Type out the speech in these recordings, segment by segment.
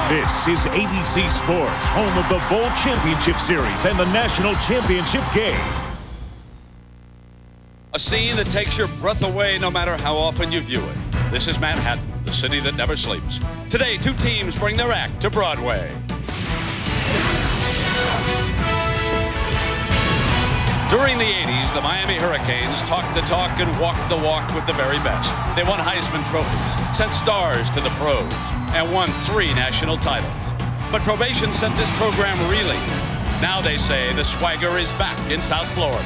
This is ABC Sports, home of the Bowl Championship Series and the National Championship Game. A scene that takes your breath away no matter how often you view it. This is Manhattan, the city that never sleeps. Today, two teams bring their act to Broadway. During the 80s, the Miami Hurricanes talked the talk and walked the walk with the very best. They won Heisman trophies, sent stars to the pros, and won 3 national titles. But probation sent this program reeling. Now they say the swagger is back in South Florida.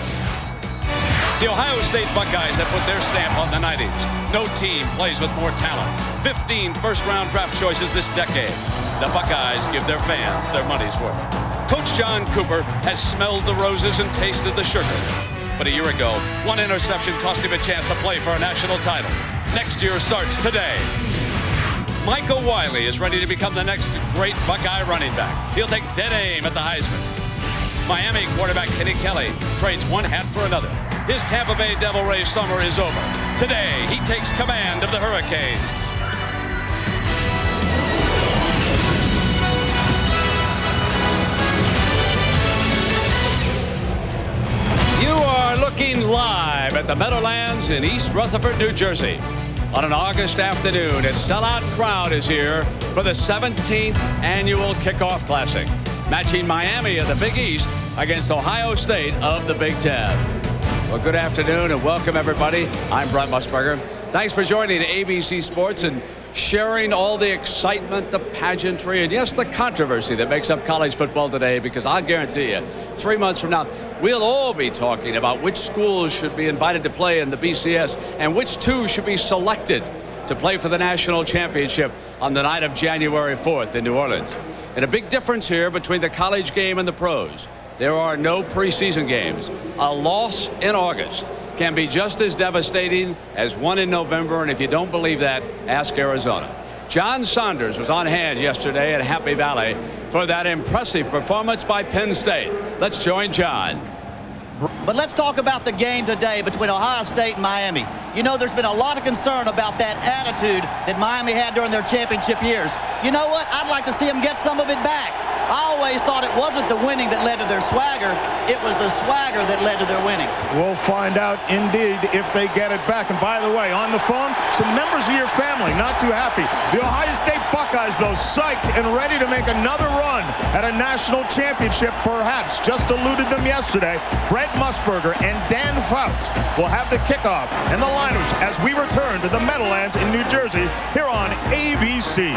The Ohio State Buckeyes have put their stamp on the 90s. No team plays with more talent. 15 first-round draft choices this decade. The Buckeyes give their fans their money's worth. Coach John Cooper has smelled the roses and tasted the sugar. But a year ago, one interception cost him a chance to play for a national title. Next year starts today. Michael Wiley is ready to become the next great Buckeye running back. He'll take dead aim at the Heisman. Miami quarterback Kenny Kelly trades one hat for another. His Tampa Bay Devil Rays summer is over. Today, he takes command of the Hurricanes. You are looking live at the Meadowlands in East Rutherford, New Jersey. On an August afternoon, a sellout crowd is here for the 17th annual Kickoff Classic, matching Miami of the Big East against Ohio State of the Big Ten. Well, good afternoon and welcome, everybody. I'm Brent Musberger. Thanks for joining ABC Sports and sharing all the excitement, the pageantry, and yes, the controversy that makes up college football today, because I guarantee you, 3 months from now, we'll all be talking about which schools should be invited to play in the BCS and which 2 should be selected to play for the national championship on the night of January 4th in New Orleans. And a big difference here between the college game and the pros. There are no preseason games. A loss in August can be just as devastating as one in November, and if you don't believe that, ask Arizona. John Saunders was on hand yesterday at Happy Valley for that impressive performance by Penn State. Let's join John. But let's talk about the game today between Ohio State and Miami. You know, there's been a lot of concern about that attitude that Miami had during their championship years. You know what? I'd like to see them get some of it back. I always thought it wasn't the winning that led to their swagger. It was the swagger that led to their winning. We'll find out, indeed, if they get it back. And by the way, on the phone, some members of your family not too happy. The Ohio State Buckeyes, though, psyched and ready to make another run at a national championship, perhaps. Just eluded them yesterday. Brent Musberger and Dan Fouts will have the kickoff and the liners as we return to the Meadowlands in New Jersey here on ABC.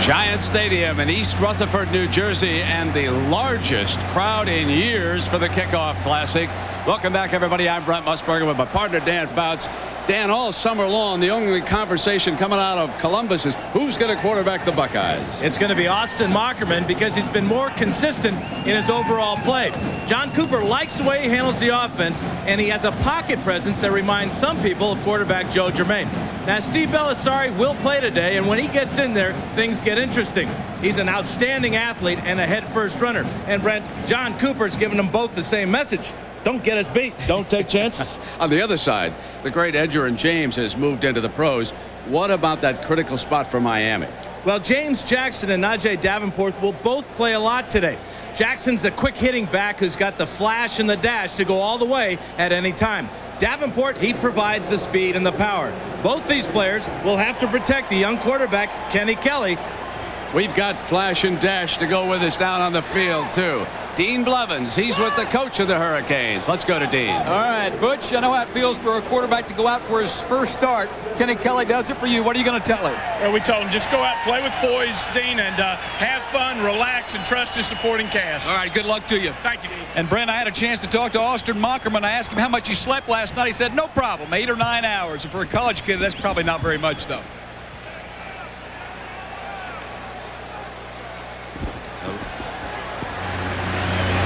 Giant Stadium in East Rutherford, New Jersey, and the largest crowd in years for the Kickoff Classic. Welcome back, everybody. I'm Brent Musberger with my partner, Dan Fouts. Dan, all summer long, the only conversation coming out of Columbus is who's going to quarterback the Buckeyes. It's going to be Austin Mockerman because he's been more consistent in his overall play. John Cooper likes the way he handles the offense, and he has a pocket presence that reminds some people of quarterback Joe Germain. Now, Steve Bellisari will play today, and when he gets in there, things get interesting. He's an outstanding athlete and a head-first runner. And, Brent, John Cooper's giving them both the same message. Don't get us beat. Don't take chances. On the other side, the great Edgerrin James has moved into the pros. What about that critical spot for Miami? Well, James Jackson and Najee Davenport will both play a lot today. Jackson's a quick-hitting back who's got the flash and the dash to go all the way at any time. Davenport, he provides the speed and the power. Both these players will have to protect the young quarterback, Kenny Kelly. We've got flash and dash to go with us down on the field, too. Dean Blevins, he's with the coach of the Hurricanes. Let's go to Dean. All right, Butch, I know how it feels for a quarterback to go out for his first start. Kenny Kelly does it for you. What are you going to tell him? Well, we told him just go out, play with boys, Dean, and have fun, relax, and trust his supporting cast. All right, good luck to you. Thank you, Dean. And, Brent, I had a chance to talk to Austin Mockerman. I asked him how much he slept last night. He said, no problem, 8 or 9 hours. And for a college kid, that's probably not very much, though.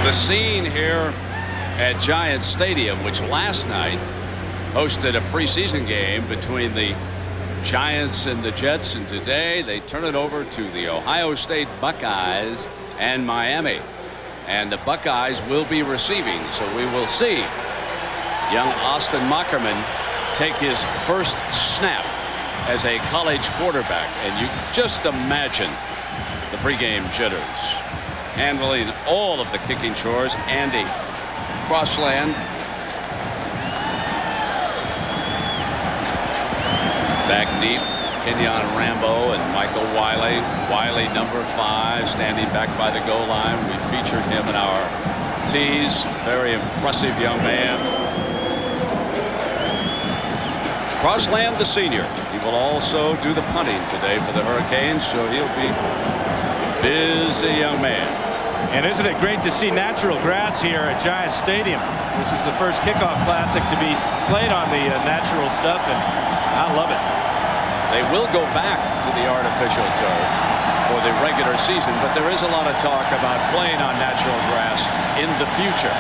The scene here at Giant Stadium, which last night hosted a preseason game between the Giants and the Jets, and today they turn it over to the Ohio State Buckeyes and Miami. And the Buckeyes will be receiving, so we will see young Austin Mockerman take his first snap as a college quarterback, and you just imagine the pregame jitters. Handling all of the kicking chores. Andy Crossland. Back deep, Kenyon Rambo and Michael Wiley. Wiley, number 5, standing back by the goal line. We featured him in our tees. Very impressive young man. Crossland, the senior. He will also do the punting today for the Hurricanes, so he'll be busy young man. And isn't it great to see natural grass here at Giant Stadium? This is the first Kickoff Classic to be played on the natural stuff, and I love it. They will go back to the artificial turf for the regular season, but there is a lot of talk about playing on natural grass in the future.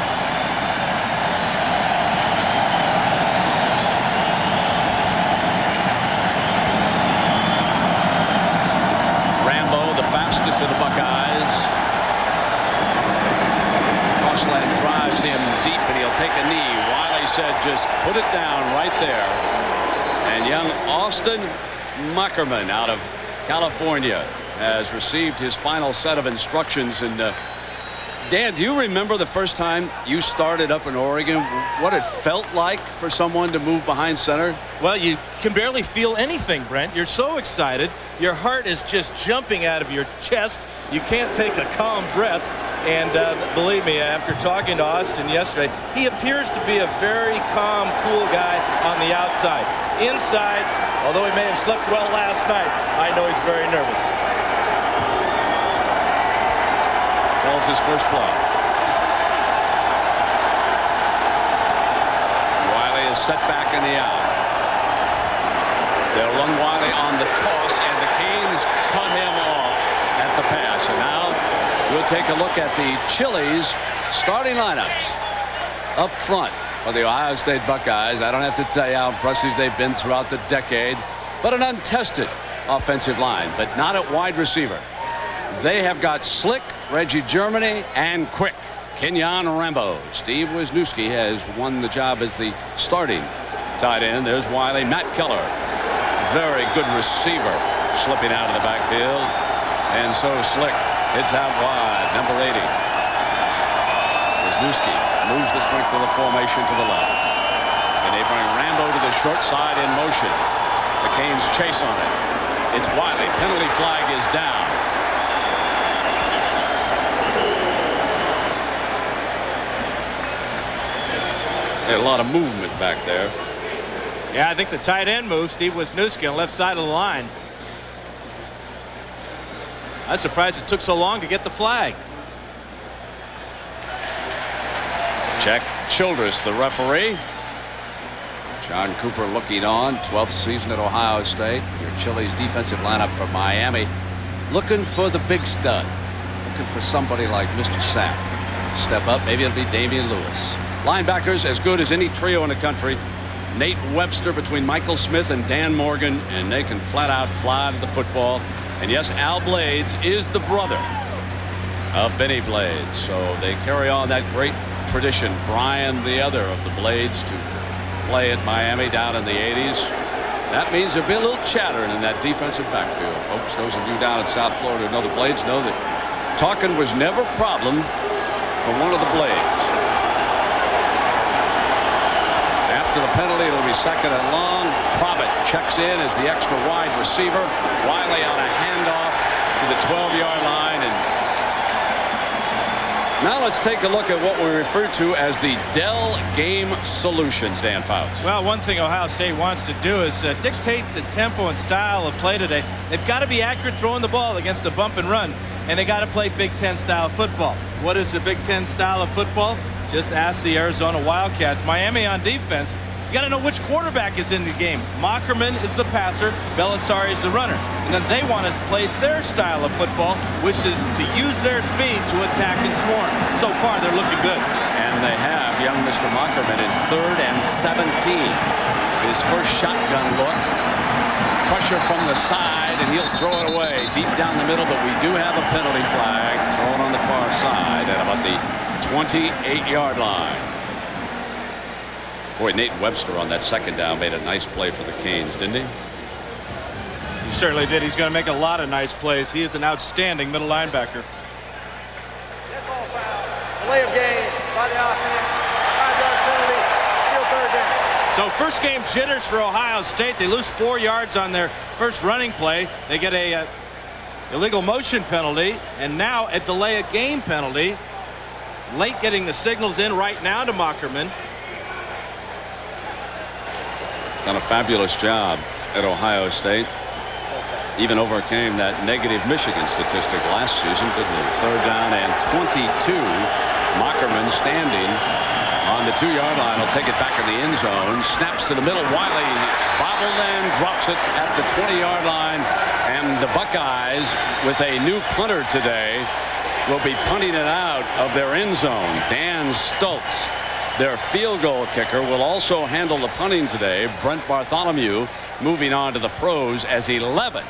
Rambo, the fastest of the Buckeyes. Crossland drives him deep, and he'll take a knee. Wiley said, just put it down right there. And young Austin Muckerman out of California has received his final set of instructions. And Dan, do you remember the first time you started up in Oregon, what it felt like for someone to move behind center? Well, you can barely feel anything, Brent. You're so excited. Your heart is just jumping out of your chest. You can't take a calm breath. And believe me, after talking to Austin yesterday, he appears to be a very calm, cool guy on the outside. Inside, although he may have slept well last night, I know he's very nervous. Calls his first play. Wiley is set back in the out. They'll run Wiley on the toss, and the Canes cut him off at the pass. And now we'll take a look at the Chili's starting lineups up front for the Ohio State Buckeyes. I don't have to tell you how impressive they've been throughout the decade, but an untested offensive line, but not at wide receiver. They have got Slick, Reggie Germany, and Quick. Kenyon Rambo. Steve Wisniewski has won the job as the starting tight end. There's Wiley. Matt Keller, very good receiver, slipping out of the backfield. And so Slick hits out wide, number 80. Wisniewski moves the strength of the formation to the left. And they bring Rambo to the short side in motion. The Canes chase on it. It's Wiley. Penalty flag is down. A lot of movement back there. Yeah, I think the tight end moved. Steve Wisniewski on the left side of the line. I'm surprised it took so long to get the flag. Jack Childress, the referee. John Cooper looking on. 12th season at Ohio State. Your Chili's defensive lineup for Miami. Looking for the big stud. Looking for somebody like Mr. Sapp. Step up. Maybe it'll be Damian Lewis. Linebackers as good as any trio in the country. Nate Webster between Michael Smith and Dan Morgan, and they can flat out fly to the football. And yes, Al Blades is the brother of Benny Blades, so they carry on that great tradition. Brian, the other of the Blades, to play at Miami down in the 80s. That means there'll be a little chattering in that defensive backfield, folks. Those of you down in South Florida who know the Blades know that talking was never a problem for one of the Blades. After the penalty, it'll be second and long. Probert checks in as the extra wide receiver. Wiley on a handoff to the 12-yard line. And now let's take a look at what we refer to as the Dell Game Solutions, Dan Fouts. Well, one thing Ohio State wants to do is dictate the tempo and style of play today. They've got to be accurate throwing the ball against a bump and run, and they got to play Big Ten style football. What is the Big Ten style of football? Just ask the Arizona Wildcats. Miami on defense, you got to know which quarterback is in the game. Mockerman is the passer, Belisari is the runner. And then they want to play their style of football, which is to use their speed to attack and swarm. So far, they're looking good. And they have young Mr. Mockerman in 3rd and 17. His first shotgun look. Pressure from the side, and he'll throw it away deep down the middle, but we do have a penalty flag thrown on the far side at about the 28-yard line. Boy, Nate Webster on that second down made a nice play for the Canes, didn't he? He certainly did. He's going to make a lot of nice plays. He is an outstanding middle linebacker. Delay of game by the offense. 5-yard penalty. Still third down. So first game jitters for Ohio State. They lose 4 yards on their first running play. They get a illegal motion penalty, and now a delay of game penalty. Late getting the signals in right now to Mockerman. Done a fabulous job at Ohio State. Even overcame that negative Michigan statistic last season, didn't he? Third down and 22. Mockerman standing on the 2-yard line. Will take it back in the end zone. Snaps to the middle. Wiley bobbled and drops it at the 20-yard line. And the Buckeyes, with a new punter today, will be punting it out of their end zone. Dan Stultz, their field goal kicker, will also handle the punting today. Brent Bartholomew moving on to the pros as 11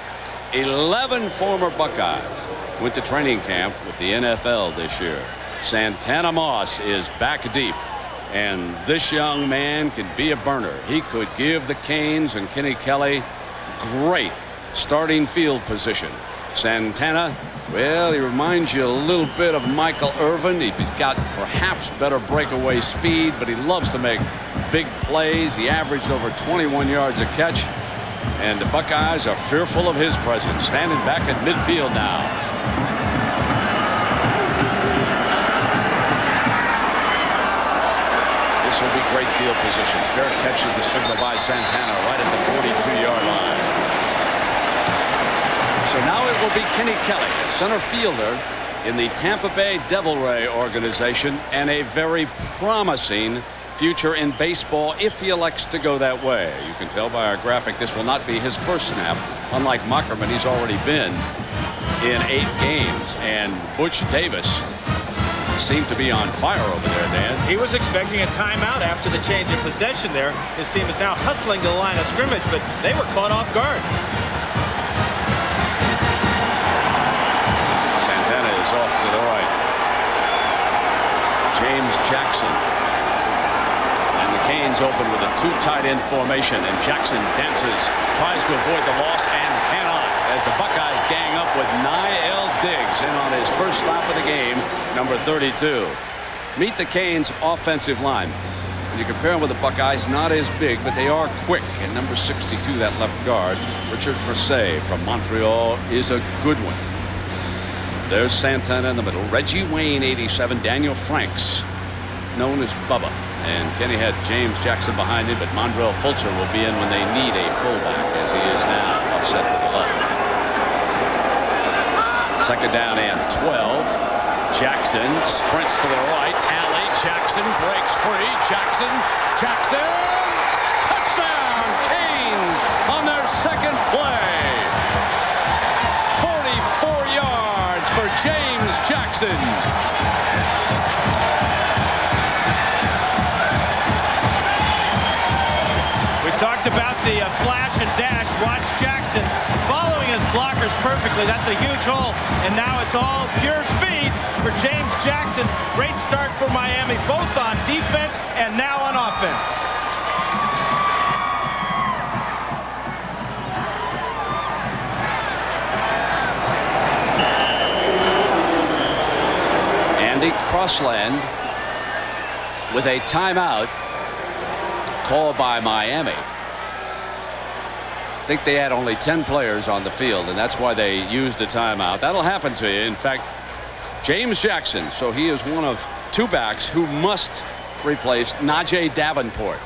former Buckeyes went to training camp with the NFL this year. Santana Moss is back deep, and this young man can be a burner. He could give the Canes and Kenny Kelly great starting field position. Santana, well, he reminds you a little bit of Michael Irvin. He's got perhaps better breakaway speed, but he loves to make big plays. He averaged over 21 yards a catch, and the Buckeyes are fearful of his presence. Standing back at midfield now. This will be great field position. Fair catch is the signal by Santana right at the 42-yard line. So now it will be Kenny Kelly, a center fielder in the Tampa Bay Devil Ray organization, and a very promising future in baseball if he elects to go that way. You can tell by our graphic this will not be his first snap. Unlike Mockerman, he's already been in 8 games, and Butch Davis seemed to be on fire over there, Dan. He was expecting a timeout after the change of possession there. His team is now hustling to the line of scrimmage, but they were caught off guard. Santana is off to the right. James Jackson. And the Canes open with a 2 tight end formation, and Jackson dances, tries to avoid the loss, and cannot, as the Buckeyes gang up with Niall Diggs in on his first stop of the game, number 32. Meet the Canes offensive line. When you compare them with the Buckeyes, not as big, but they are quick. And number 62, that left guard, Richard Brisset from Montreal, is a good one. There's Santana in the middle. Reggie Wayne, 87. Daniel Franks, known as Bubba. And Kenny had James Jackson behind him, but Mondrell Fulcher will be in when they need a fullback, as he is now offset to the left. Second down and 12. Jackson sprints to the right. Alley. Jackson breaks free. Jackson. Touchdown, Canes on their second play. 44 yards for James Jackson. Talked about the flash and dash. Watch Jackson following his blockers perfectly. That's a huge hole. And now it's all pure speed for James Jackson. Great start for Miami, both on defense and now on offense. Andy Crossland with a timeout called by Miami. I think they had only 10 players on the field, and that's why they used a timeout. That'll happen to you. In fact, James Jackson, so he is one of 2 backs who must replace Najee Davenport.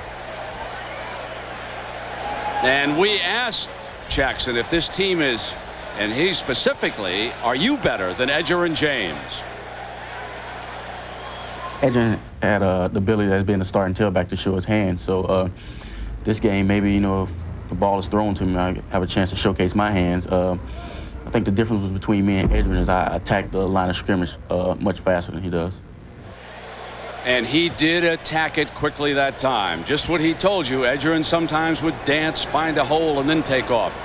And we asked Jackson if this team is, and he specifically, are you better than Edger and James? Edger had the ability as being a starting tailback to show his hand. So this game, maybe, you know, if the ball is thrown to me, I have a chance to showcase my hands. I think the difference was between me and Edger is I attacked the line of scrimmage much faster than he does. And he did attack it quickly that time. Just what he told you. Edgerrin sometimes would dance, find a hole, and then take off.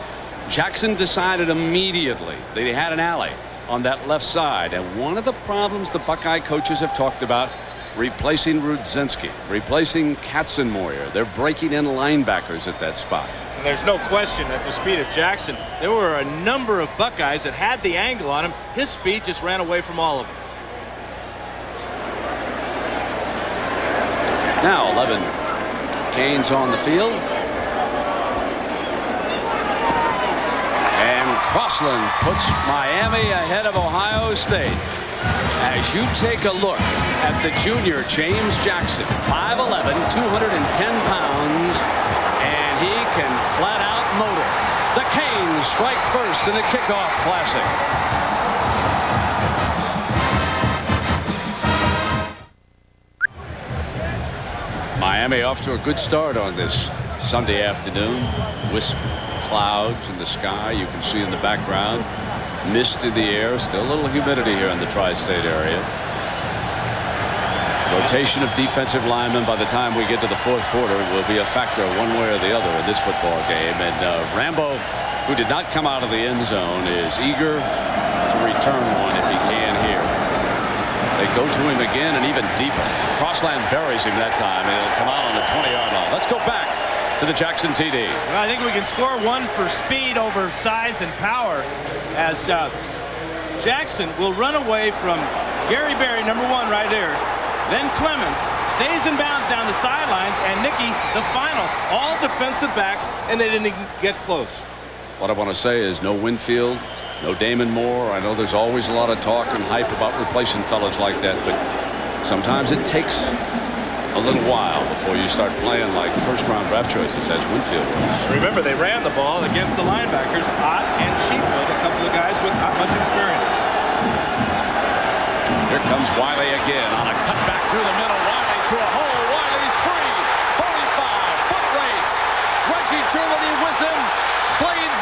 Jackson decided immediately that he had an alley on that left side. And one of the problems the Buckeye coaches have talked about replacing Rudzinski, replacing Katzenmoyer. They're breaking in linebackers at that spot. And there's no question at the speed of Jackson, there were a number of Buckeyes that had the angle on him. His speed just ran away from all of them. Now 11 Canes on the field. And Crossland puts Miami ahead of Ohio State. As you take a look at the junior James Jackson, 5'11", 210 pounds, and he can flat out motor. The Canes strike first in the Kickoff Classic. Miami off to a good start on this Sunday afternoon. Wisp clouds in the sky. You can see in the background mist in the air. Still a little humidity here in the tri-state area. Rotation of defensive linemen by the time we get to the fourth quarter will be a factor one way or the other in this football game. And Rambo, who did not come out of the end zone, is eager to return one if he can here. They go to him again and even deeper. Crossland buries him that time, and he'll come out on the 20-yard line. Let's go back to the Jackson TD. Well, I think we can score one for speed over size and power, as Jackson will run away from Gary Berry, number 1 right here. Then Clemens stays in bounds down the sidelines, and Nicky, the final. All defensive backs, and they didn't even get close. What I want to say is no Winfield, no Damon Moore. I know there's always a lot of talk and hype about replacing fellas like that, but sometimes it takes a little while before you start playing like first-round draft choices, as Winfield was. Remember, they ran the ball against the linebackers, Ott and Cheapwood, a couple of guys with not much experience. Here comes Wiley again on a cutback through the middle. Wiley to a hole. Wiley's free. 45-foot race. Reggie Germany with him. Blades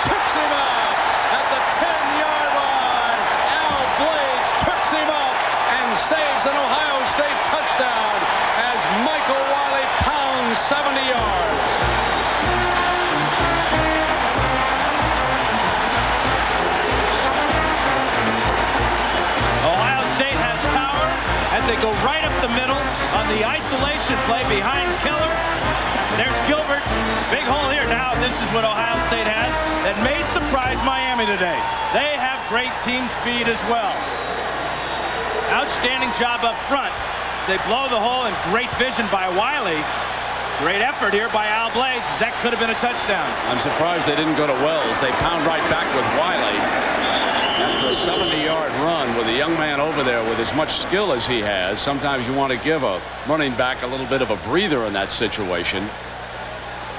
trips him up at the 10-yard line. Al Blades trips him up and saves an Ohio State touchdown as Michael Wiley pounds 70 yards. Ohio State has power as they go right up the middle on the isolation play behind Keller. There's Gilbert. Big hole here. Now this is what Ohio State has that may surprise Miami today. They have great team speed as well. Outstanding job up front. They blow the hole, and great vision by Wiley. Great effort here by Al Blades. That could have been a touchdown. I'm surprised they didn't go to Wells. They pound right back with Wiley. After a 70-yard run with a young man over there with as much skill as he has, sometimes you want to give a running back a little bit of a breather in that situation.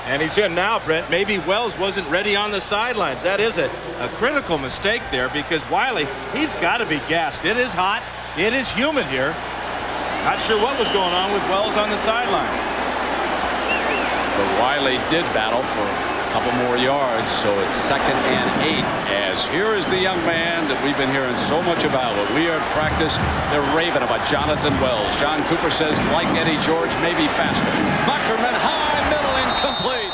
And he's in now, Brent. Maybe Wells wasn't ready on the sidelines. That is a critical mistake there, because Wiley, he's got to be gassed. It is hot. It is humid here. Not sure what was going on with Wells on the sideline. But Wiley did battle for a couple more yards, so it's 2nd and 8. As here is the young man that we've been hearing so much about. When we are at practice, they're raving about Jonathan Wells. John Cooper says, like Eddie George, maybe faster. Muckerman, high, middle, incomplete.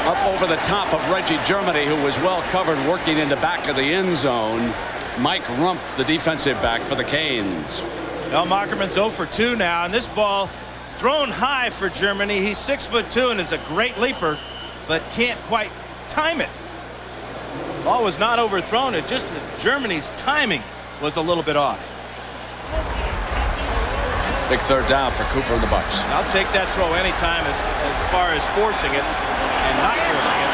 Up over the top of Reggie Germany, who was well covered, working in the back of the end zone. Mike Rumpf, the defensive back for the Canes. Well, Mockerman's 0 for 2 now, and this ball thrown high for Germany. He's 6'2" and is a great leaper, but can't quite time it. Ball was not overthrown. It just Germany's timing was a little bit off. Big third down for Cooper and the Bucks. I'll take that throw anytime as far as forcing it and not forcing it.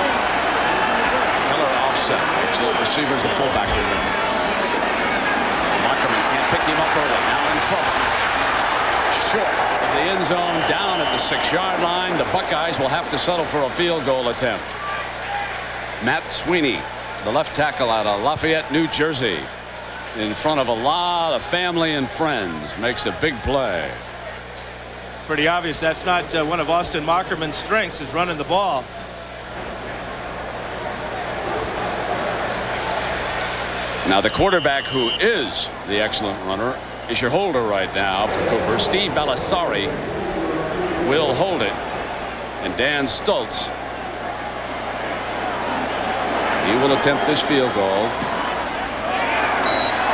Keller offset. The receiver's the fullback. Mockerman can't pick him up early. Now in trouble. Short of the end zone, down at the 6-yard line. The Buckeyes will have to settle for a field goal attempt. Matt Sweeney, the left tackle out of Lafayette, New Jersey, in front of a lot of family and friends, makes a big play. It's pretty obvious that's not one of Austin Mockerman's strengths, is running the ball. Now the quarterback, who is the excellent runner, is your holder right now for Cooper. Steve Balisari will hold it, and Dan Stultz, he will attempt this field goal.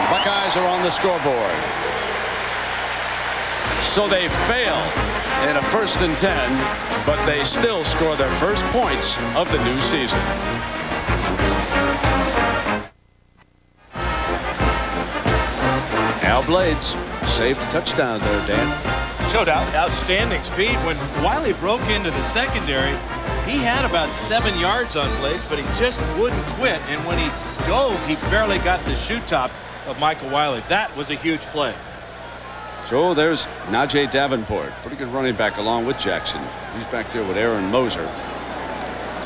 Buckeyes are on the scoreboard. So they fail in a 1st and 10, but they still score their first points of the new season. Al Blades saved a touchdown there, Dan. Showed outstanding speed. When Wiley broke into the secondary, he had about 7 yards on Blades, but he just wouldn't quit. And when he dove, he barely got the shoe top of Michael Wiley. That was a huge play. So there's Najee Davenport, pretty good running back along with Jackson. He's back there with Aaron Moser.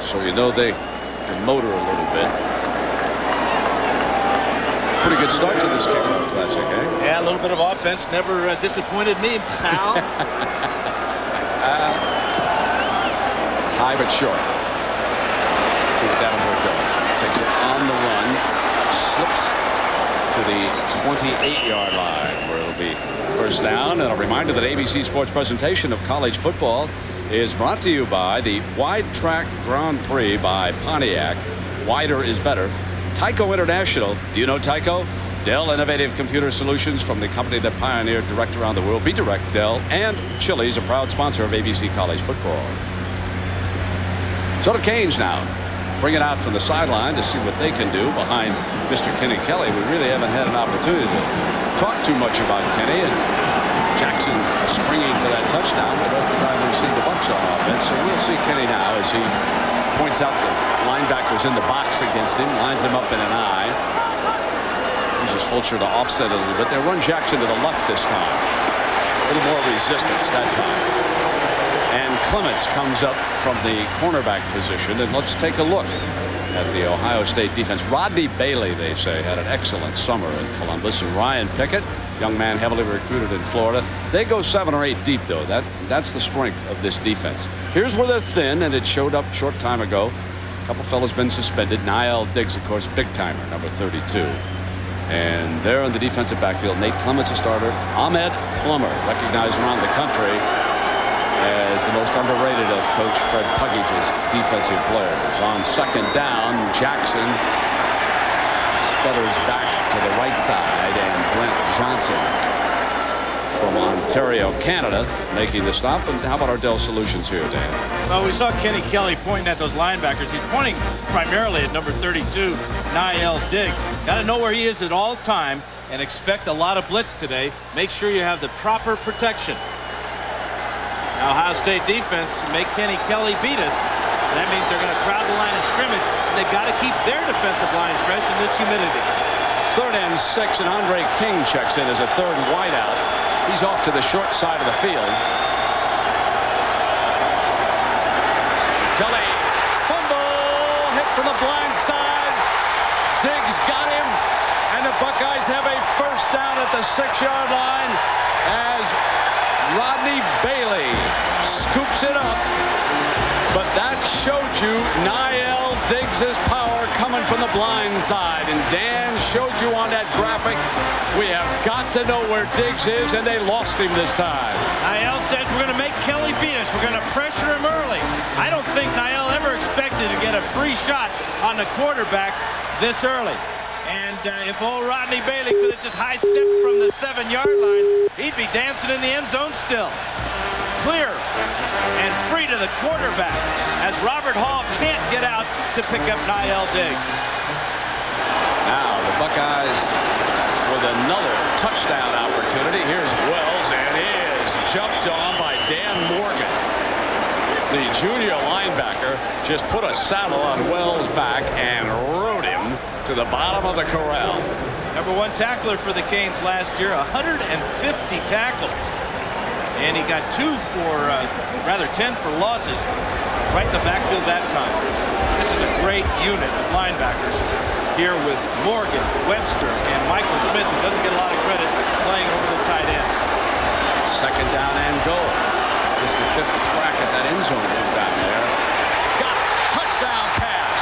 So you know they can motor a little bit. Pretty good start to this Kickoff Classic, eh? Yeah, a little bit of offense never disappointed me, pal. High but short. Let's see what Davenport does. Takes it on the run. Slips to the 28-yard line where it'll be first down. And a reminder that ABC Sports presentation of college football is brought to you by the Wide Track Grand Prix by Pontiac. Wider is better. Tyco International. Do you know Tyco? Dell Innovative Computer Solutions, from the company that pioneered direct around the world. Be Direct, Dell, and Chili's, a proud sponsor of ABC College Football. So the Canes now bring it out from the sideline to see what they can do behind Mr. Kenny Kelly. We really haven't had an opportunity to talk too much about Kenny, and Jackson springing for that touchdown. The rest of the time we've seen the Bucs on offense. So we'll see Kenny now as he points out the linebackers in the box against him, lines him up in an eye. Uses Fulcher to offset a little bit. They run Jackson to the left this time. A little more resistance that time. And Clements comes up from the cornerback position. And let's take a look at the Ohio State defense. Rodney Bailey, they say, had an excellent summer in Columbus. And Ryan Pickett, young man heavily recruited in Florida. They go 7 or 8 deep, though. That's the strength of this defense. Here's where they're thin, and it showed up a short time ago. A couple fellas been suspended. Niall Diggs, of course, big timer, number 32. And there in the defensive backfield, Nate Clements, a starter. Ahmed Plummer, recognized around the country as the most underrated of Coach Fred Puggage's defensive players. On 2nd down, Jackson stutters back to the right side, and Brent Johnson from Ontario, Canada, making the stop. And how about our Dell Solutions here, Dan? Well, we saw Kenny Kelly pointing at those linebackers. He's pointing primarily at number 32, Niall Diggs. Got to know where he is at all time and expect a lot of blitz today. Make sure you have the proper protection. Now, Ohio State defense make Kenny Kelly beat us. So that means they're going to crowd the line of scrimmage. They've got to keep their defensive line fresh in this humidity. 3rd and 6, and Andre King checks in as a 3rd wideout. He's off to the short side of the field. Kelly, fumble, hit from the blind side. Diggs got him, and the Buckeyes have a first down at the 6-yard line as Rodney Bailey scoops it up. But that showed you Niall Diggs' power coming from the blind side. And Dan showed you on that graphic, we have got to know where Diggs is, and they lost him this time. Niall says we're going to make Kelly beat us. We're going to pressure him early. I don't think Niall ever expected to get a free shot on the quarterback this early. And if old Rodney Bailey could have just high-stepped from the 7-yard line, he'd be dancing in the end zone still. Clear and free to the quarterback as Robert Hall can't get out to pick up Niall Diggs. Now the Buckeyes with another touchdown opportunity. Here's Wells, and he is jumped on by Dan Morgan. The junior linebacker just put a saddle on Wells' back and rode him to the bottom of the corral. Number 1 tackler for the Canes last year, 150 tackles. And he got 10 for losses right in the backfield that time. This is a great unit of linebackers here with Morgan, Webster, and Michael Smith, who doesn't get a lot of credit playing over the tight end. 2nd down and goal. This is the 5th crack at that end zone from down there. Got it. Touchdown pass.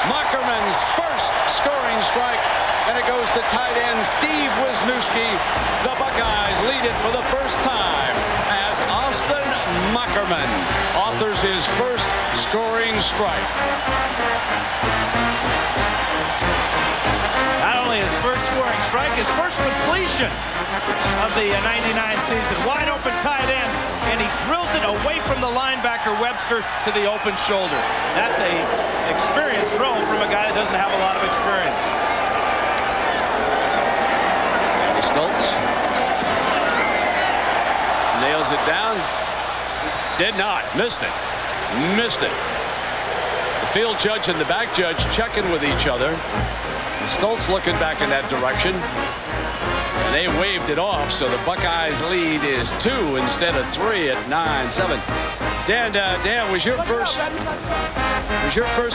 Muckerman's first scoring strike, and it goes to tight end Steve Wisniewski. The Buckeyes lead it for the first time as Austin Muckerman authors his first scoring strike. Not only finally his first scoring strike, his first completion of the 99 season. Wide open tight end, and he drills it away from the linebacker Webster to the open shoulder. That's a experienced throw from a guy that doesn't have a lot of experience. Andy Stoltz nails it down. Did not. Missed it. Missed it. The field judge and the back judge checking with each other. Stoltz looking back in that direction. And they waved it off, so the Buckeyes lead is 2 instead of 3 at 9-7. Dan, was your first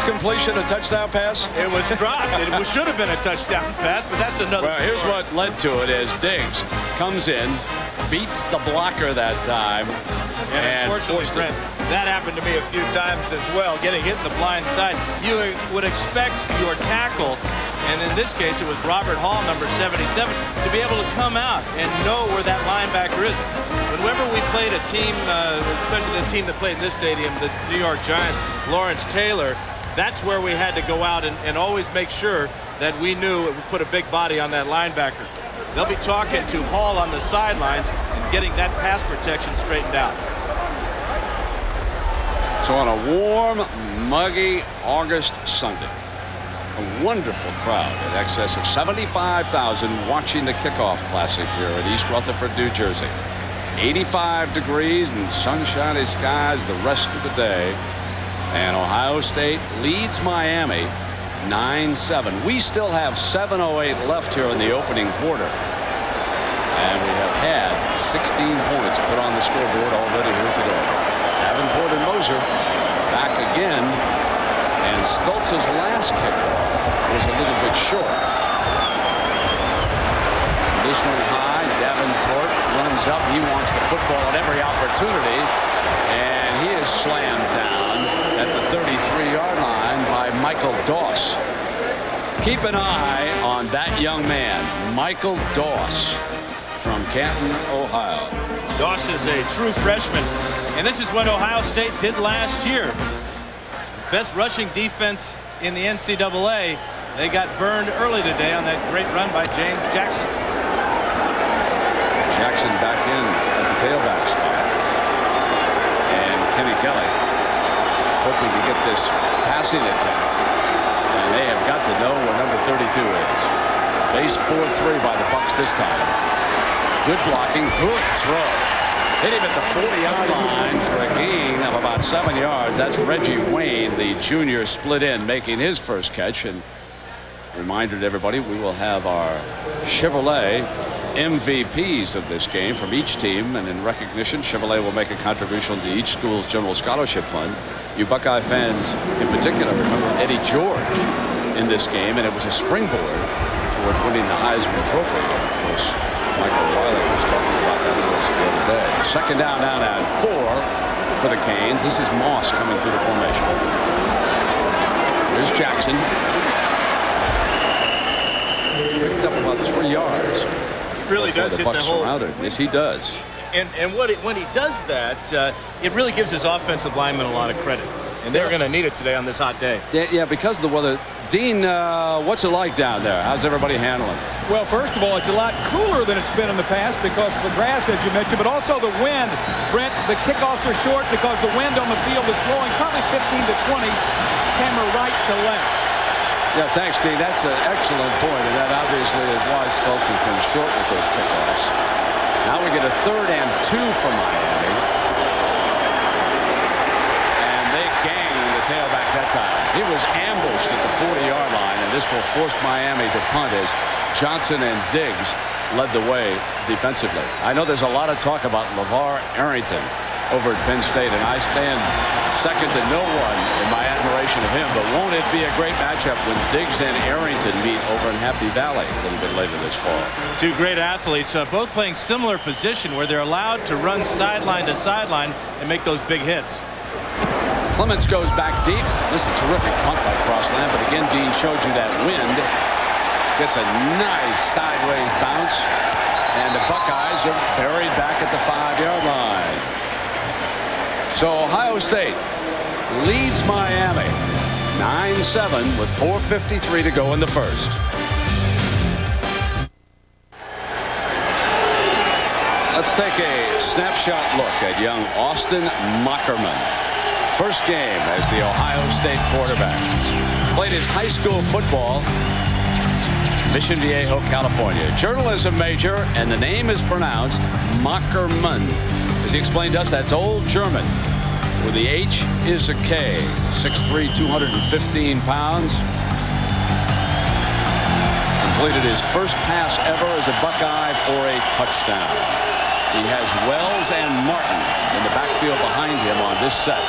completion a touchdown pass? It was dropped. It should have been a touchdown pass, but that's another Well, here's story. what led to it as Diggs comes in, beats the blocker that time, And unfortunately, forced Brent, that happened to me a few times as well, getting hit in the blind side. You would expect your tackle, and in this case it was Robert Hall, number 77, to be able to come out and know where that linebacker is. Whenever we played a team, especially the team that played in this stadium, the New York Giants, Lawrence Taylor, that's where we had to go out and always make sure that we knew it would put a big body on that linebacker. They'll be talking to Hall on the sidelines and getting that pass protection straightened out. So on a warm, muggy August Sunday, a wonderful crowd in excess of 75,000 watching the Kickoff Classic here in East Rutherford, New Jersey. 85 degrees and sunshiny skies the rest of the day. And Ohio State leads Miami 9-7. We still have 7:08 left here in the opening quarter. And we have had 16 points put on the scoreboard already here today. Davenport and Moser back again. And Stoltz's last kickoff was a little bit short. This one high. Davenport runs up. He wants the football at every opportunity. And he is slammed down at the 33-yard line by Michael Doss. Keep an eye on that young man, Michael Doss, from Canton, Ohio. Doss is a true freshman, and this is what Ohio State did last year. Best rushing defense in the NCAA. They got burned early today on that great run by James Jackson. Jackson back in at the tailback spot. And Kenny Kelly hoping to get this passing attack. And they have got to know where number 32 is. Base 4-3 by the Bucks this time. Good blocking, good throw. Hit him at the 40-yard line for a gain of about 7 yards. That's Reggie Wayne, the junior, split in, making his first catch. And reminder to everybody, we will have our Chevrolet MVPs of this game from each team, and in recognition, Chevrolet will make a contribution to each school's general scholarship fund. You Buckeye fans in particular remember Eddie George in this game, and it was a springboard toward winning the Heisman Trophy. Of course, Michael Wiley was talking about that to us the other day. Second down now and 4 for the Canes. This is Moss coming through the formation. Here's Jackson. Picked up about 3 yards. Really does hit the hole. Yes, he does. And when he does that, it really gives his offensive linemen a lot of credit. And they're going to need it today on this hot day. Yeah, because of the weather. Dean, what's it like down there? How's everybody handling? Well, first of all, it's a lot cooler than it's been in the past because of the grass, as you mentioned, but also the wind. Brent, the kickoffs are short because the wind on the field is blowing probably 15 to 20, camera right to left. Yeah, thanks, Dean. That's an excellent point, and that obviously is why Stoltz has been short with those kickoffs. Now we get a 3rd and 2 for Miami. And they gang the tailback that time. He was ambushed at the 40-yard line, and this will force Miami to punt as Johnson and Diggs led the way defensively. I know there's a lot of talk about LeVar Arrington over at Penn State, and I stand second to no one in my admiration of him, but won't it be a great matchup when Diggs and Arrington meet over in Happy Valley a little bit later this fall? Two great athletes, both playing similar position where they're allowed to run sideline to sideline and make those big hits. Clements goes back deep. This is a terrific punt by Crossland, but again, Dean showed you that wind. Gets a nice sideways bounce, and the Buckeyes are buried back at the 5-yard line. So Ohio State leads Miami 9-7 with 4:53 to go in the first. Let's take a snapshot look at young Austin Mockerman. First game as the Ohio State quarterback. Played his high school football Mission Viejo, California. Journalism major, and the name is pronounced Mockerman. As he explained to us, that's old German, where the H is a K. 6'3", 215 pounds. Completed his first pass ever as a Buckeye for a touchdown. He has Wells and Martin in the backfield behind him on this set.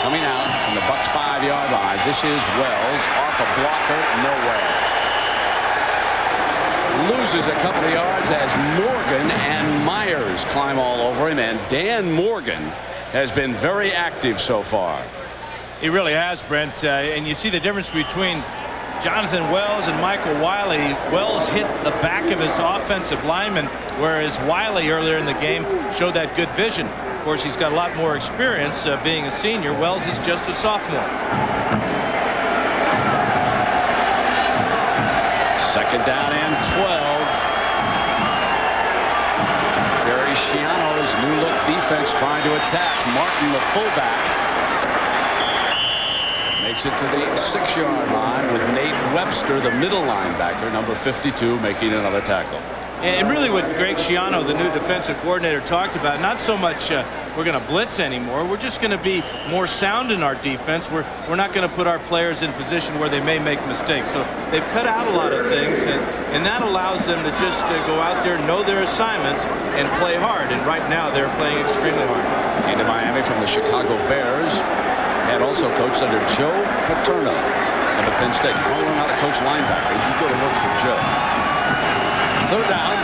Coming out from the Bucs 5-yard line. This is Wells off a blocker, nowhere. Loses a couple of yards as Morgan and Myers climb all over him, and Dan Morgan has been very active so far. He really has, Brent, and you see the difference between Jonathan Wells and Michael Wiley. Wells hit the back of his offensive lineman, whereas Wiley earlier in the game showed that good vision. Of course, he's got a lot more experience being a senior. Wells is just a sophomore. Second down and 12. Gary Schiano's new look defense trying to attack. Martin, the fullback, makes it to the 6-yard line with Nate Webster, the middle linebacker, number 52, making another tackle. And really what Greg Schiano, the new defensive coordinator, talked about, not so much we're going to blitz anymore. We're just going to be more sound in our defense. We're not going to put our players in position where they may make mistakes. So they've cut out a lot of things, and that allows them to just go out there, know their assignments, and play hard. And right now they're playing extremely hard. Came to Miami from the Chicago Bears. Had also coached under Joe Paterno of the Penn State. You don't learn how to coach linebackers, you go to work for Joe. Third down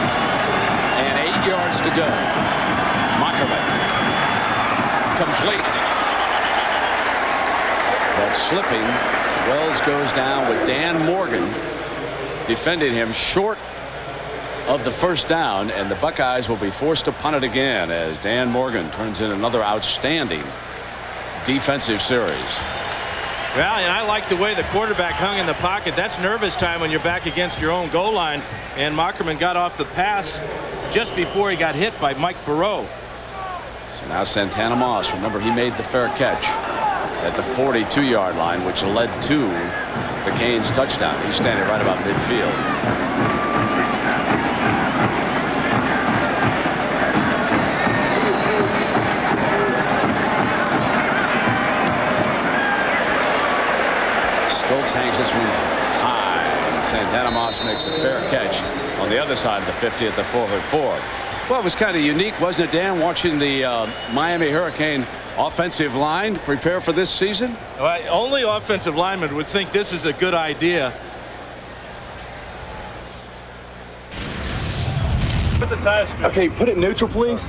and 8 yards to go. Mockerman complete. But slipping, Wells goes down with Dan Morgan defending him short of the first down, and the Buckeyes will be forced to punt it again as Dan Morgan turns in another outstanding defensive series. Well, and I like the way the quarterback hung in the pocket. That's nervous time when you're back against your own goal line. And Mockerman got off the pass just before he got hit by Mike Burrow. So now Santana Moss, remember he made the fair catch at the 42-yard line, which led to the Canes touchdown. He's standing right about midfield. Stoltz hangs this one high, and Santana Moss makes a fair catch on the other side of the 50 at the 4-4. Well, it was kind of unique, wasn't it, Dan, watching the Miami Hurricane offensive line prepare for this season? Well, only offensive linemen would think this is a good idea. Put the tire strip. Okay, put it neutral, please.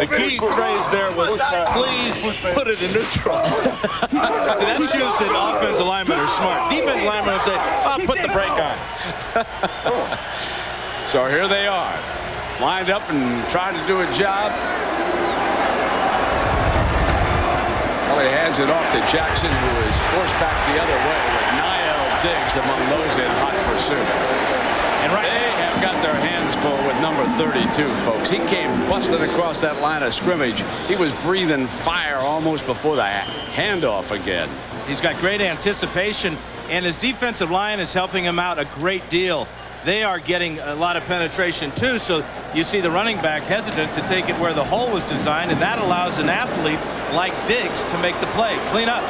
The key phrase there was, please put it in neutral. See, that shows that offensive linemen are smart. Defensive linemen would say, I'll put the brake on. So here they are, lined up and trying to do a job. Well, he hands it off to Jackson, who is forced back the other way with Niall Diggs among those in hot pursuit. And they have got their hands full with number 32, folks. He came busting across that line of scrimmage. He was breathing fire almost before the handoff again. He's got great anticipation, and his defensive line is helping him out a great deal. They are getting a lot of penetration too, so you see the running back hesitant to take it where the hole was designed, and that allows an athlete like Diggs to make the play. Clean up.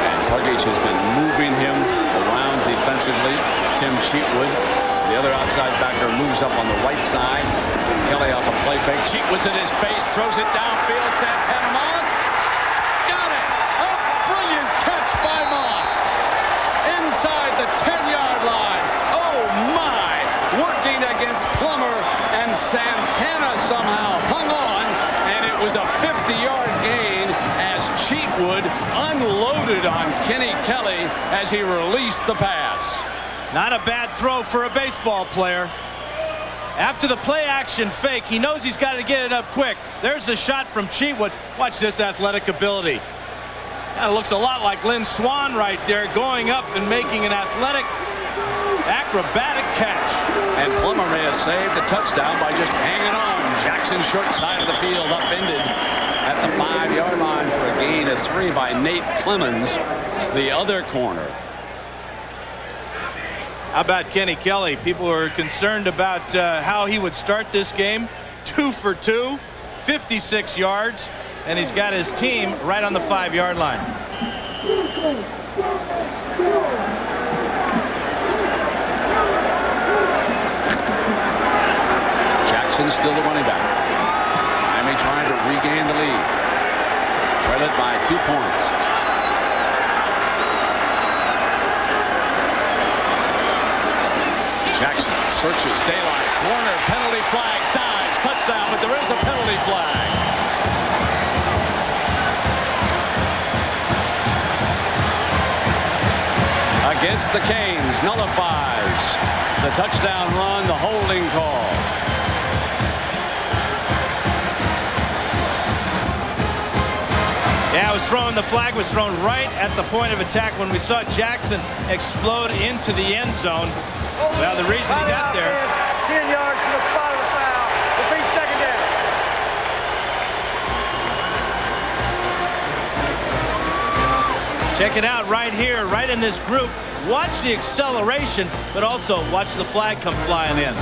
And Pugich has been moving him around defensively. Tim Cheatwood, the other outside backer, moves up on the right side. Kelly off a play fake. Cheatwood's in his face, throws it downfield. Santana Moss got it. A brilliant catch by Moss inside the 10-yard line. Oh my! Working against Plummer, and Santana somehow hung on, and it was a 50-yard gain as Cheatwood unloaded on Kenny Kelly as he released the pass. Not a bad throw for a baseball player. After the play action fake, he knows he's got to get it up quick. There's a shot from Cheatwood. Watch this athletic ability. That looks a lot like Lynn Swann right there, going up and making an athletic acrobatic catch. And Plummer may have saved a touchdown by just hanging on. Jackson short side of the field, upended at the 5-yard line for a gain of 3 by Nate Clemens, the other corner. How about Kenny Kelly? People were concerned about how he would start this game. 2 for 2, 56 yards, and he's got his team right on the 5-yard line. Jackson still the running back. Miami trying to regain the lead. Trail it by 2 points. Jackson searches daylight. Corner, penalty flag, dives, touchdown, but there is a penalty flag. Against the Canes, nullifies the touchdown run, the holding call. Yeah, it was thrown. The flag was thrown right at the point of attack when we saw Jackson explode into the end zone. Well, the reason he got there. 10 yards from the spot of the foul. Repeat second down. Check it out right here, right in this group. Watch the acceleration, but also watch the flag come flying in.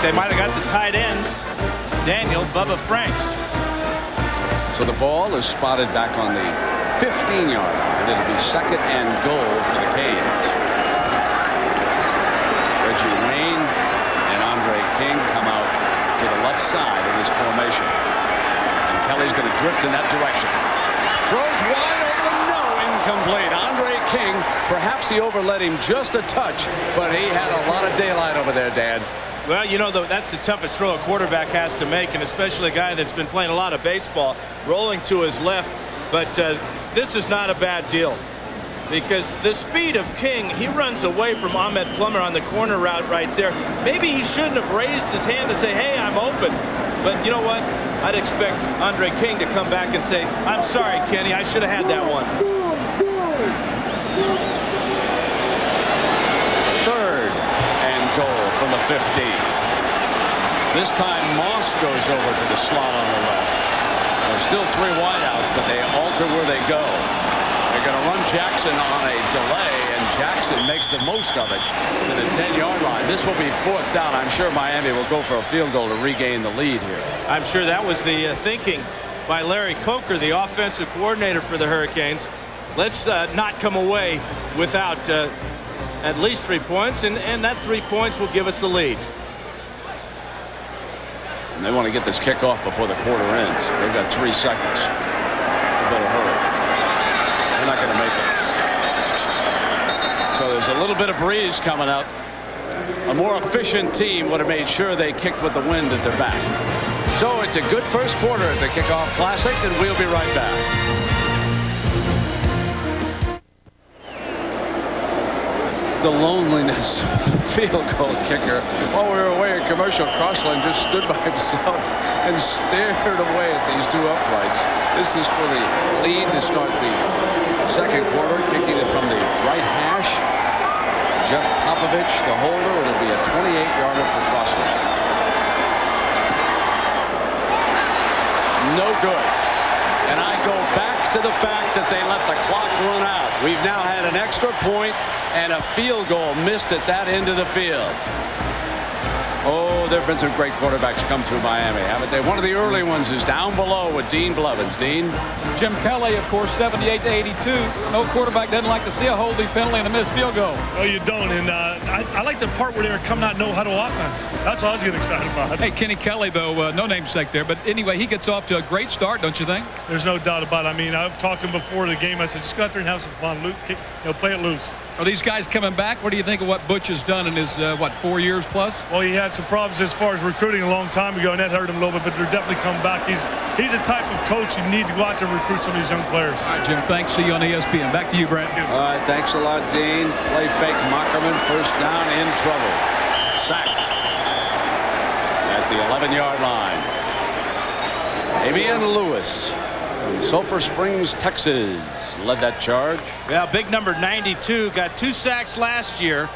They might have got the tight end, Daniel Bubba Franks. So the ball is spotted back on the 15-yard line. It'll be second and goal for the Canes. Reggie Wayne and Andre King come out to the left side of this formation. And Kelly's going to drift in that direction. Throws wide open, no, incomplete. Andre King, perhaps he overled him just a touch, but he had a lot of daylight over there, Dan. Well, you know, that's the toughest throw a quarterback has to make, and especially a guy that's been playing a lot of baseball, rolling to his left. But this is not a bad deal, because the speed of King, he runs away from Ahmed Plummer on the corner route right there. Maybe he shouldn't have raised his hand to say, hey, I'm open. But you know what? I'd expect Andre King to come back and say, I'm sorry, Kenny, I should have had that one. Third and goal from the 15. This time Moss goes over to the slot on the left. So still 3 wideouts, but they alter where they go. They're going to run Jackson on a delay, and Jackson makes the most of it to the 10-yard line. This will be 4th down. I'm sure Miami will go for a field goal to regain the lead here. I'm sure that was the thinking by Larry Coker, the offensive coordinator for the Hurricanes. Let's not come away without at least 3 points, and that 3 points will give us the lead. And they want to get this kickoff before the quarter ends. They've got 3 seconds. They better hurry. They're not going to make it. So there's a little bit of breeze coming up. A more efficient team would have made sure they kicked with the wind at their back. So it's a good first quarter at the Kickoff Classic, and we'll be right back. The loneliness of the field goal kicker. While we were away at commercial, Crossland just stood by himself and stared away at these 2 uprights. This is for the lead to start the second quarter, kicking it from the right hash. Jeff Popovich, the holder. It'll be a 28-yarder for Crossland. No good. And I go back to the fact that they let the clock run out. We've now had an extra point and a field goal missed at that end of the field. Oh, there have been some great quarterbacks come through Miami, haven't they? One of the early ones is down below with Dean Blevins. Dean? Jim Kelly, of course, 78-82. No quarterback doesn't like to see a holding penalty and a missed field goal. Oh, you don't. And I like the part where they were coming out no huddle offense. That's what I was getting excited about. Hey, Kenny Kelly, though, no namesake there. But anyway, he gets off to a great start, don't you think? There's no doubt about it. I mean, I've talked to him before the game. I said, just go out there and have some fun. Play it loose. Are these guys coming back? What do you think of what Butch has done in his, 4 years plus? Well, he had some problems as far as recruiting a long time ago, and that hurt him a little bit, but they're definitely coming back. He's a type of coach you need to go out there and recruit some of these young players. All right, Jim, thanks. See you on ESPN. Back to you, Brent. All right, thanks a lot, Dean. Play fake Mockerman, first down, in trouble. Sacked at the 11-yard line. Damian Lewis from Sulphur Springs, Texas, led that charge. Yeah, big number 92 got 2 sacks last year,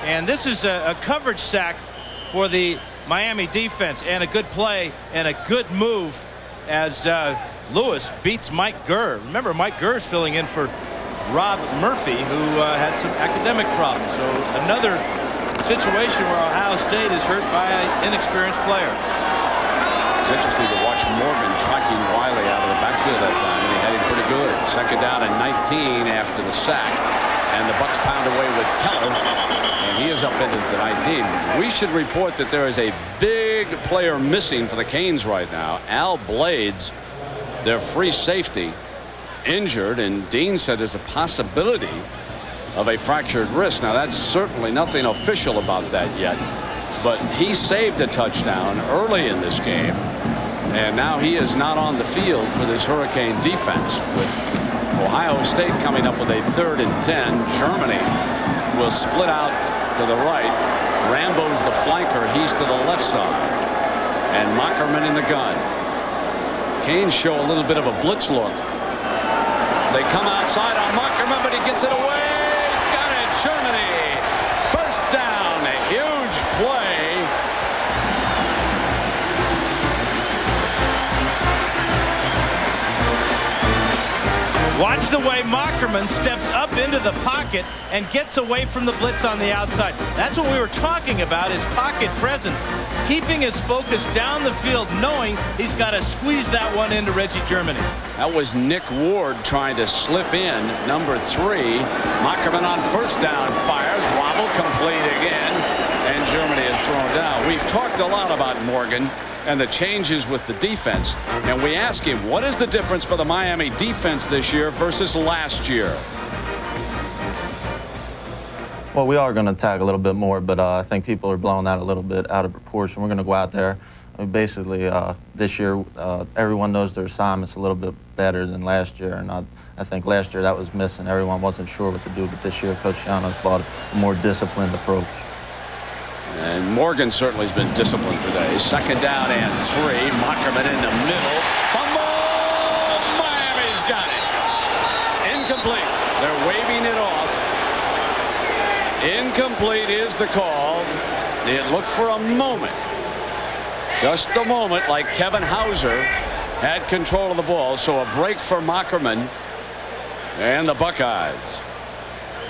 and this is a coverage sack for the Miami defense, and a good play and a good move as Lewis beats Mike Gurr. Remember, Mike Gurr is filling in for Rob Murphy, who had some academic problems. So another situation where Ohio State is hurt by an inexperienced player. It's interesting to watch Morgan tracking Wiley out of the backfield that time, and he had him pretty good. 2nd down and 19 after the sack, and the Bucs pound away with Keller, and he is up into the 19. We should report that there is a big player missing for the Canes right now. Al Blades, their free safety, injured, and Dean said there's a possibility of a fractured wrist. Now, that's certainly nothing official about that yet, but he saved a touchdown early in this game, and now he is not on the field for this Hurricane defense. With Ohio State coming up with a 3rd and 10, Germany will split out to the right. Rambo's the flanker. He's to the left side, and Mockerman in the gun. Canes show a little bit of a blitz look. They come outside on Mockerman, but he gets it away. Got it, Germany. 1st down, a huge play. Watch the way Mockerman steps up into the pocket and gets away from the blitz on the outside. That's what we were talking about, his pocket presence. Keeping his focus down the field, knowing he's got to squeeze that one into Reggie Germany. That was Nick Ward trying to slip in, number 3. Mockerman on 1st down fires. Wobble complete again, and Germany is thrown down. We've talked a lot about Morgan and the changes with the defense, and we ask him, what is the difference for the Miami defense this year versus last year? Well, we are going to attack a little bit more, but I think people are blowing that a little bit out of proportion. We're going to go out there. Basically, this year, everyone knows their assignments a little bit better than last year, and I think last year that was missing. Everyone wasn't sure what to do, but this year, Coach Shiano's brought a more disciplined approach. And Morgan certainly has been disciplined today. 2nd down and 3. Mockerman in the middle. Fumble! Miami's got it. Incomplete. They're waving it off. Incomplete is the call. It looked for a moment, just a moment, like Kevin Hauser had control of the ball. So a break for Mockerman and the Buckeyes.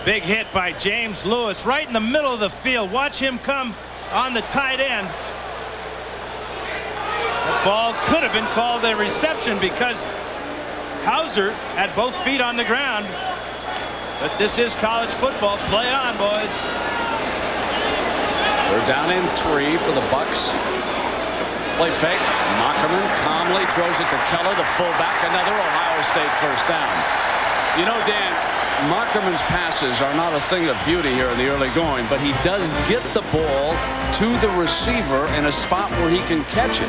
Big hit by James Lewis right in the middle of the field. Watch him come on the tight end. The ball could have been called a reception because Hauser had both feet on the ground. But this is college football. Play on, boys. They're down in 3 for the Bucs. Play fake. Mockerman calmly throws it to Keller, the fullback. Another Ohio State 1st down. You know, Dan, Mockerman's passes are not a thing of beauty here in the early going, but he does get the ball to the receiver in a spot where he can catch it.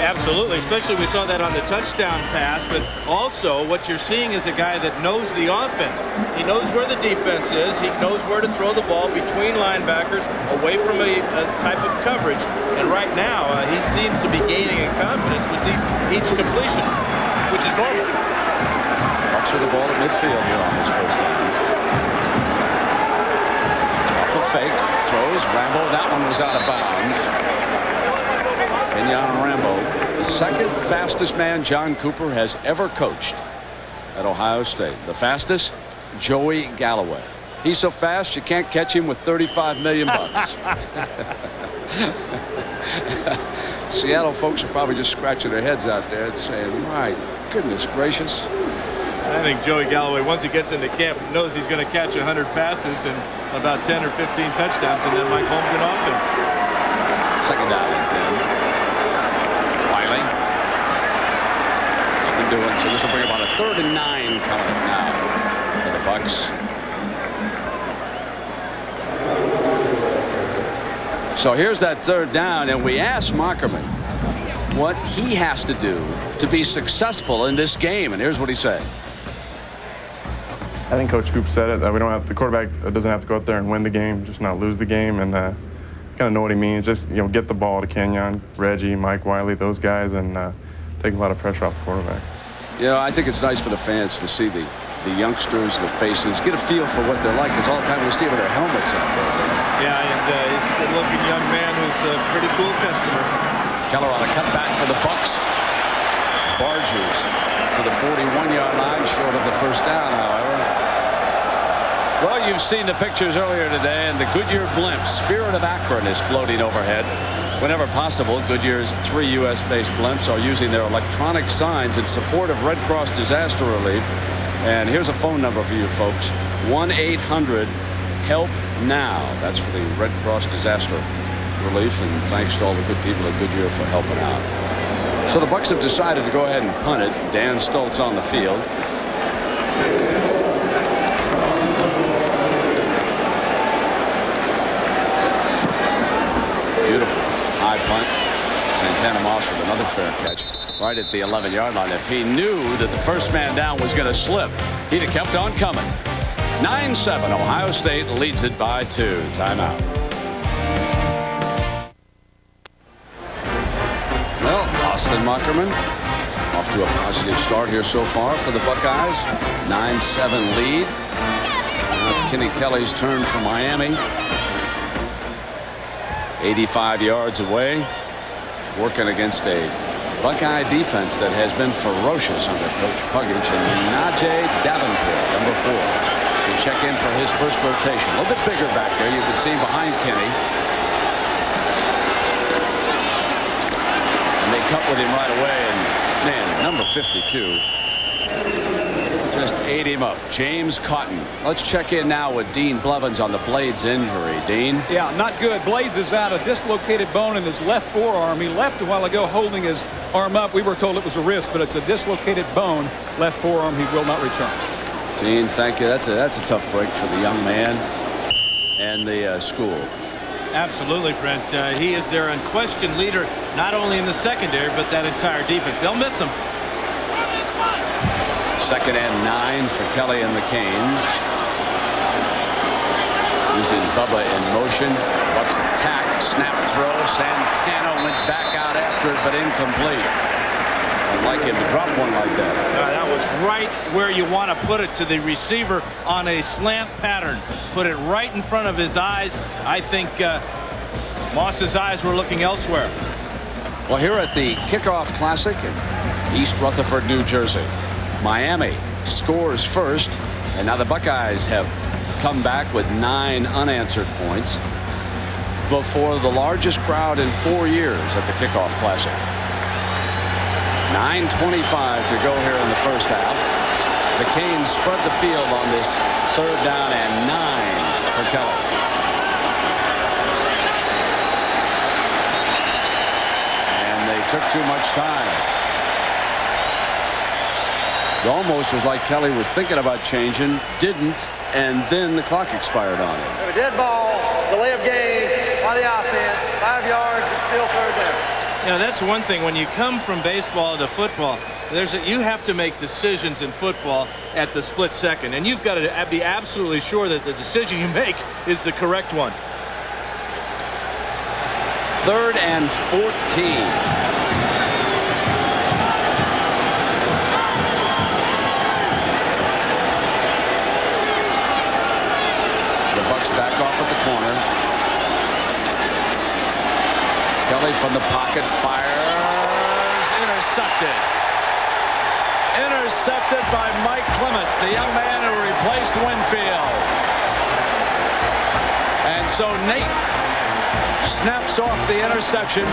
Absolutely, especially we saw that on the touchdown pass, but also what you're seeing is a guy that knows the offense. He knows where the defense is. He knows where to throw the ball between linebackers, away from a type of coverage. And right now, he seems to be gaining in confidence with each completion, which is normal. Bucks with the ball at midfield here on this 1st down. Off a fake, throws, Rambo. That one was out of bounds. Kenyon Rambo, the 2nd fastest man John Cooper has ever coached at Ohio State. The fastest, Joey Galloway. He's so fast you can't catch him with $35 million. Seattle folks are probably just scratching their heads out there and saying, my goodness gracious. I think Joey Galloway, once he gets into camp, knows he's going to catch 100 passes and about 10 or 15 touchdowns in that Mike Holmgren offense. 2nd down and 10. Wiley. Nothing doing, so this will bring about a 3rd and 9 coming up now for the Bucks. So here's that 3rd down, and we asked Mockerman what he has to do to be successful in this game, and here's what he said. I think Coach Coop said it, that we don't have, the quarterback doesn't have to go out there and win the game, just not lose the game, and kind of know what he means. Just, you know, get the ball to Kenyon, Reggie, Mike Wiley, those guys, and take a lot of pressure off the quarterback. You know, I think it's nice for the fans to see the youngsters, the faces, get a feel for what they're like, because all the time we see them with their helmets out there. Yeah, and he's a good-looking young man who's a pretty cool customer. Keller on a cutback for the Bucks. Barges to the 41-yard line, short of the first down, however. Well, you've seen the pictures earlier today, and the Goodyear blimp, Spirit of Akron, is floating overhead. Whenever possible, Goodyear's 3 U.S.-based blimps are using their electronic signs in support of Red Cross disaster relief. And here's a phone number for you folks, 1-800-HELP-NOW. That's for the Red Cross disaster relief, and thanks to all the good people at Goodyear for helping out. So the Bucks have decided to go ahead and punt it. Dan Stultz on the field. Beautiful high punt. Santana Moss with another fair catch right at the 11-yard line. If he knew that the first man down was going to slip, he'd have kept on coming. 9-7, Ohio State leads it by 2. Timeout. Well, Austin Muckerman off to a positive start here so far for the Buckeyes. 9-7 lead. Now it's Kenny Kelly's turn for Miami. 85 yards away, working against a Buckeye defense that has been ferocious under Coach Puggage. And Najee Davenport, number 4, will check in for his first rotation. A little bit bigger back there. You can see him behind Kenny. And they cut with him right away. And man, number 52 just ate him up. James Cotton. Let's check in now with Dean Blevins on the Blades injury. Dean? Yeah, not good. Blades is out, a dislocated bone in his left forearm. He left a while ago holding his arm up. We were told it was a wrist, but it's a dislocated bone, left forearm. He will not return. Dean, thank you. That's a tough break for the young man and the school. Absolutely, Brent. He is their unquestioned leader, not only in the secondary, but that entire defense. They'll miss him. 2nd and 9 for Kelly and the Canes. Using Bubba in motion. Bucks attack, snap throw. Santana went back out after it, but incomplete. I'd like him to drop one like that. That was right where you want to put it, to the receiver on a slant pattern. Put it right in front of his eyes. I think Moss's eyes were looking elsewhere. Well, here at the Kickoff Classic in East Rutherford, New Jersey, Miami scores first, and now the Buckeyes have come back with 9 unanswered points before the largest crowd in 4 years at the Kickoff Classic. 9:25 to go here in the first half. The Canes spread the field on this 3rd down and 9 for Kelly. And they took too much time. It almost was like Kelly was thinking about changing, didn't, and then the clock expired on him. We have a dead ball, delay of game by the offense, 5 yards, it's still 3rd down. You know, that's one thing. When you come from baseball to football, you have to make decisions in football at the split second, and you've got to be absolutely sure that the decision you make is the correct one. 3rd and 14. Back off at the corner. Kelly from the pocket fires. Intercepted. Intercepted by Mike Clements, the young man who replaced Winfield. And so Nate snaps off the interception.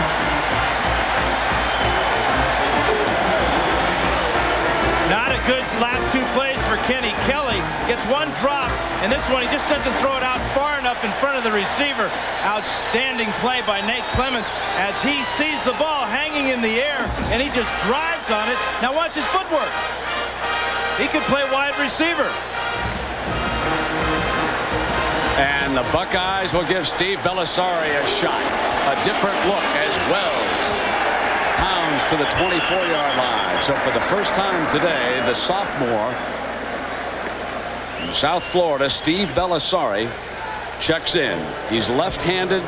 Not a good last 2 plays for Kenny. Kelly gets one drop, and this one he just doesn't throw it out far enough in front of the receiver. Outstanding play by Nate Clements as he sees the ball hanging in the air, and he just drives on it. Now watch his footwork. He could play wide receiver. And the Buckeyes will give Steve Bellisari a shot. A different look as Wells pounds to the 24-yard line. So for the first time today, the sophomore from South Florida, Steve Bellisari, checks in. He's left-handed,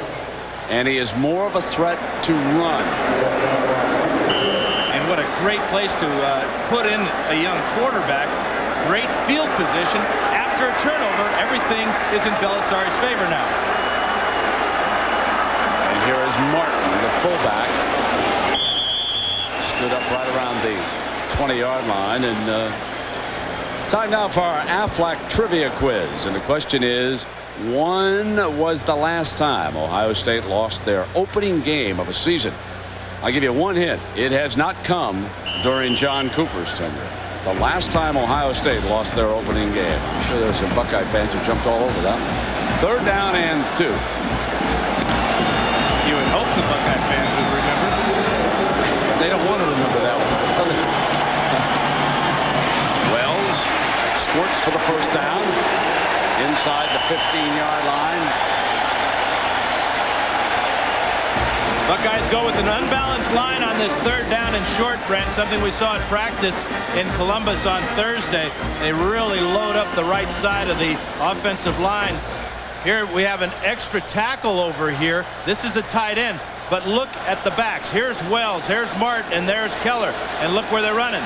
and he is more of a threat to run. And what a great place to put in a young quarterback. Great field position. After a turnover, everything is in Belisari's favor now. And here is Martin, the fullback. Stood up right around the 20-yard line. And time now for our Aflac trivia quiz. And the question is, when was the last time Ohio State lost their opening game of a season? I'll give you one hint. It has not come during John Cooper's tenure. The last time Ohio State lost their opening game. I'm sure there's some Buckeye fans who jumped all over that. 3rd down and 2. You would hope the Buckeye fans would remember. They don't want to remember that one. Wells squirts for the first down inside the 15-yard line. Buckeyes go with an unbalanced line on this 3rd down and short, Brent, something we saw at practice in Columbus on Thursday. They really load up the right side of the offensive line. Here we have an extra tackle over here. This is a tight end, but look at the backs. Here's Wells, here's Martin, and there's Keller, and look where they're running.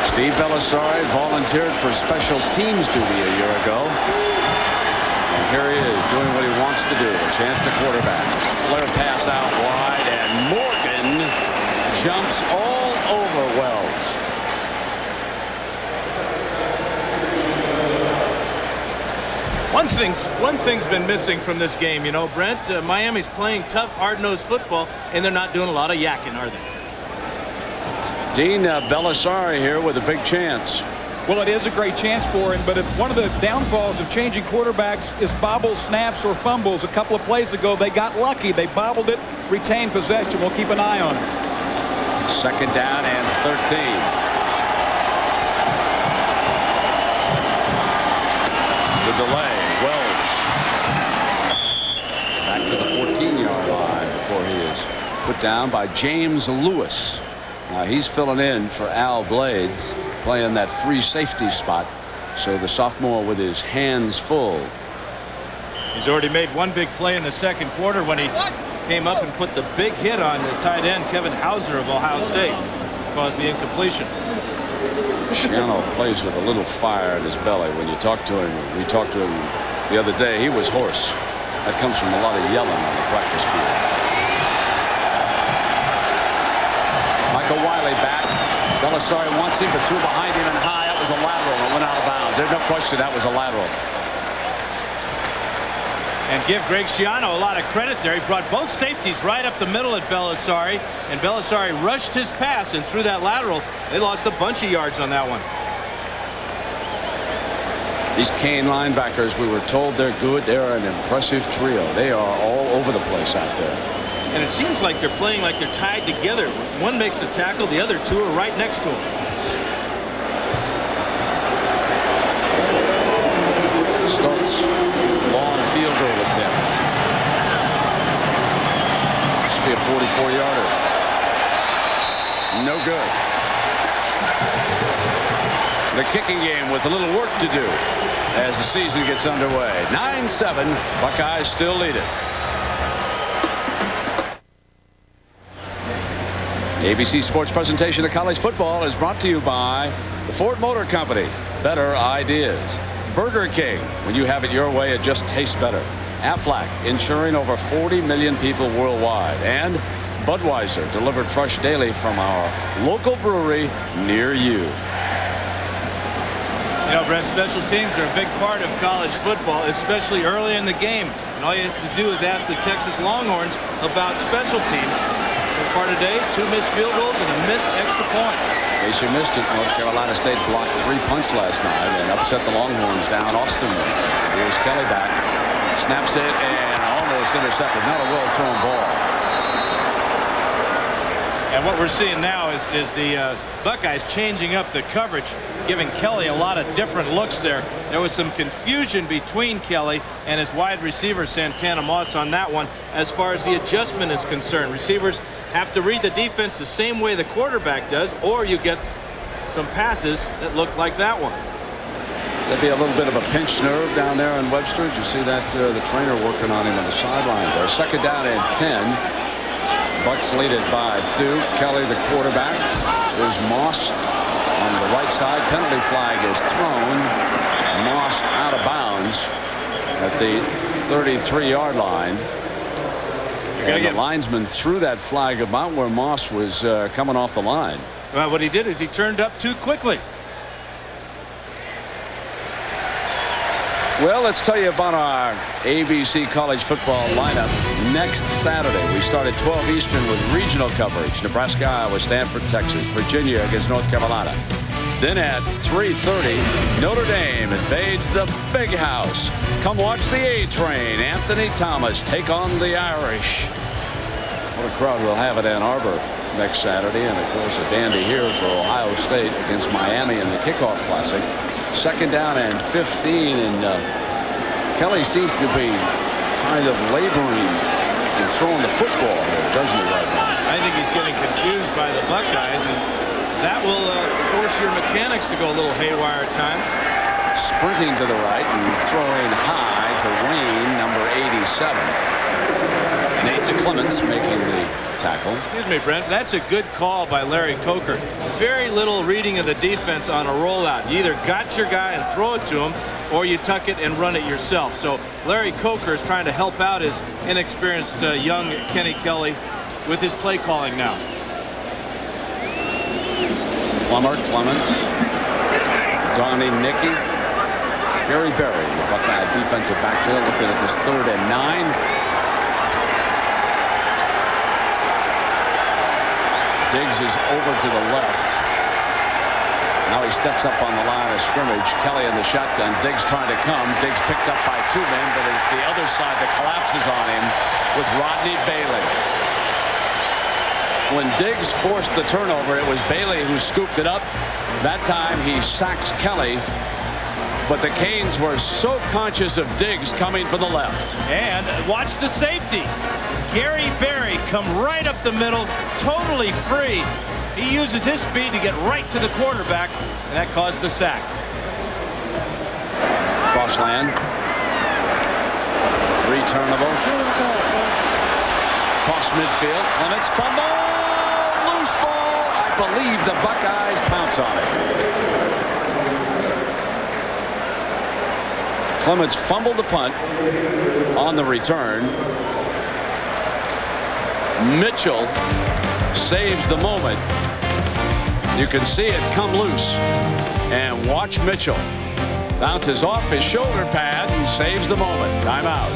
Steve Belisari volunteered for special teams duty a year ago. And here he is doing what he wants to do. A chance to quarterback. Flare pass out wide, and Morgan jumps all over Wells. One thing's been missing from this game, you know, Brent. Miami's playing tough, hard-nosed football, and they're not doing a lot of yakking, are they? Dean Belisari here with a big chance. Well, it is a great chance for him, but if one of the downfalls of changing quarterbacks is bobble snaps or fumbles. A couple of plays ago, they got lucky. They bobbled it, retained possession. We'll keep an eye on it. 2nd down and 13. The delay. Wells back to the 14-yard line before he is put down by James Lewis. Now he's filling in for Al Blades, playing that free safety spot. So the sophomore with his hands full. He's already made one big play in the 2nd quarter when he came up and put the big hit on the tight end Kevin Hauser of Ohio State. Caused the incompletion. Shiano plays with a little fire in his belly. When you talk to him, we talked to him the other day, he was hoarse. That comes from a lot of yelling on the practice field. Michael Wiley back. Belisari wants him, but threw behind him and high. That was a lateral and went out of bounds. There's no question that was a lateral. And give Greg Schiano a lot of credit there. He brought both safeties right up the middle at Belisari, and Belisari rushed his pass and threw that lateral. They lost a bunch of yards on that one. These Kane linebackers, we were told they're good. They're an impressive trio. They are all over the place out there. And it seems like they're playing like they're tied together. One makes a tackle, the other two are right next to him. Stoltz, long field goal attempt. This should be a 44-yarder. No good. The kicking game with a little work to do as the season gets underway. 9-7, Buckeyes still lead it. The ABC Sports presentation of college football is brought to you by the Ford Motor Company. Better ideas. Burger King. When you have it your way, it just tastes better. Aflac, insuring over 40 million people worldwide. And Budweiser, delivered fresh daily from our local brewery near you. You know, Brent, special teams are a big part of college football, especially early in the game. And all you have to do is ask the Texas Longhorns about special teams. So far today, 2 missed field goals and a missed extra point. In case you missed it, North Carolina State blocked 3 punts last night and upset the Longhorns down Austin. Here's Kelly back. Snaps it and almost intercepted. Not a well-thrown ball. And what we're seeing now is the Buckeyes changing up the coverage, giving Kelly a lot of different looks there. There was some confusion between Kelly and his wide receiver Santana Moss on that one as far as the adjustment is concerned. Receivers have to read the defense the same way the quarterback does, or you get some passes that look like that one. There'd be a little bit of a pinched nerve down there in Webster. Did you see that the trainer working on him on the sideline there? 2nd down and 10. Bucks lead it by 2. Kelly, the quarterback. There's Moss on the right side. Penalty flag is thrown. Moss out of bounds at the 33-yard line. And the linesman threw that flag about where Moss was coming off the line. Well, what he did is he turned up too quickly. Well, let's tell you about our ABC college football lineup next Saturday. We start at 12 Eastern with regional coverage. Nebraska, Iowa, Stanford, Texas, Virginia against North Carolina. Then at 3:30, Notre Dame invades the Big House. Come watch the A-Train. Anthony Thomas take on the Irish. What a crowd we'll have at Ann Arbor next Saturday. And, of course, a dandy here for Ohio State against Miami in the Kickoff Classic. 2nd down and 15, and Kelly seems to be kind of laboring and throwing the football here, doesn't he, right now? I think he's getting confused by the Buckeyes, and that will force your mechanics to go a little haywire at times. Sprinting to the right and throwing high to Wayne, number 87. And Asa Clements making the tackle. Excuse me, Brent. That's a good call by Larry Coker. Very little reading of the defense on a rollout. You either got your guy and throw it to him, or you tuck it and run it yourself. So Larry Coker is trying to help out his inexperienced young Kenny Kelly with his play calling now. Plummer, Clements, Donnie Nicky, Gary Berry, the Buckeye defensive backfield, looking at this 3rd and 9. Diggs is over to the left. Now he steps up on the line of scrimmage. Kelly in the shotgun. Diggs trying to come. Diggs picked up by 2 men, but it's the other side that collapses on him with Rodney Bailey. When Diggs forced the turnover, it was Bailey who scooped it up. That time he sacks Kelly. But the Canes were so conscious of Diggs coming from the left. And watch the safety. Gary Berry come right up the middle, totally free. He uses his speed to get right to the quarterback, and that caused the sack. Crossland. Returnable. Cross midfield. Clements fumble. Loose ball. I believe the Buckeyes pounce on it. Clements fumbled the punt on the return. Mitchell saves the moment. You can see it come loose. And watch Mitchell. Bounces off his shoulder pad and saves the moment. Timeout.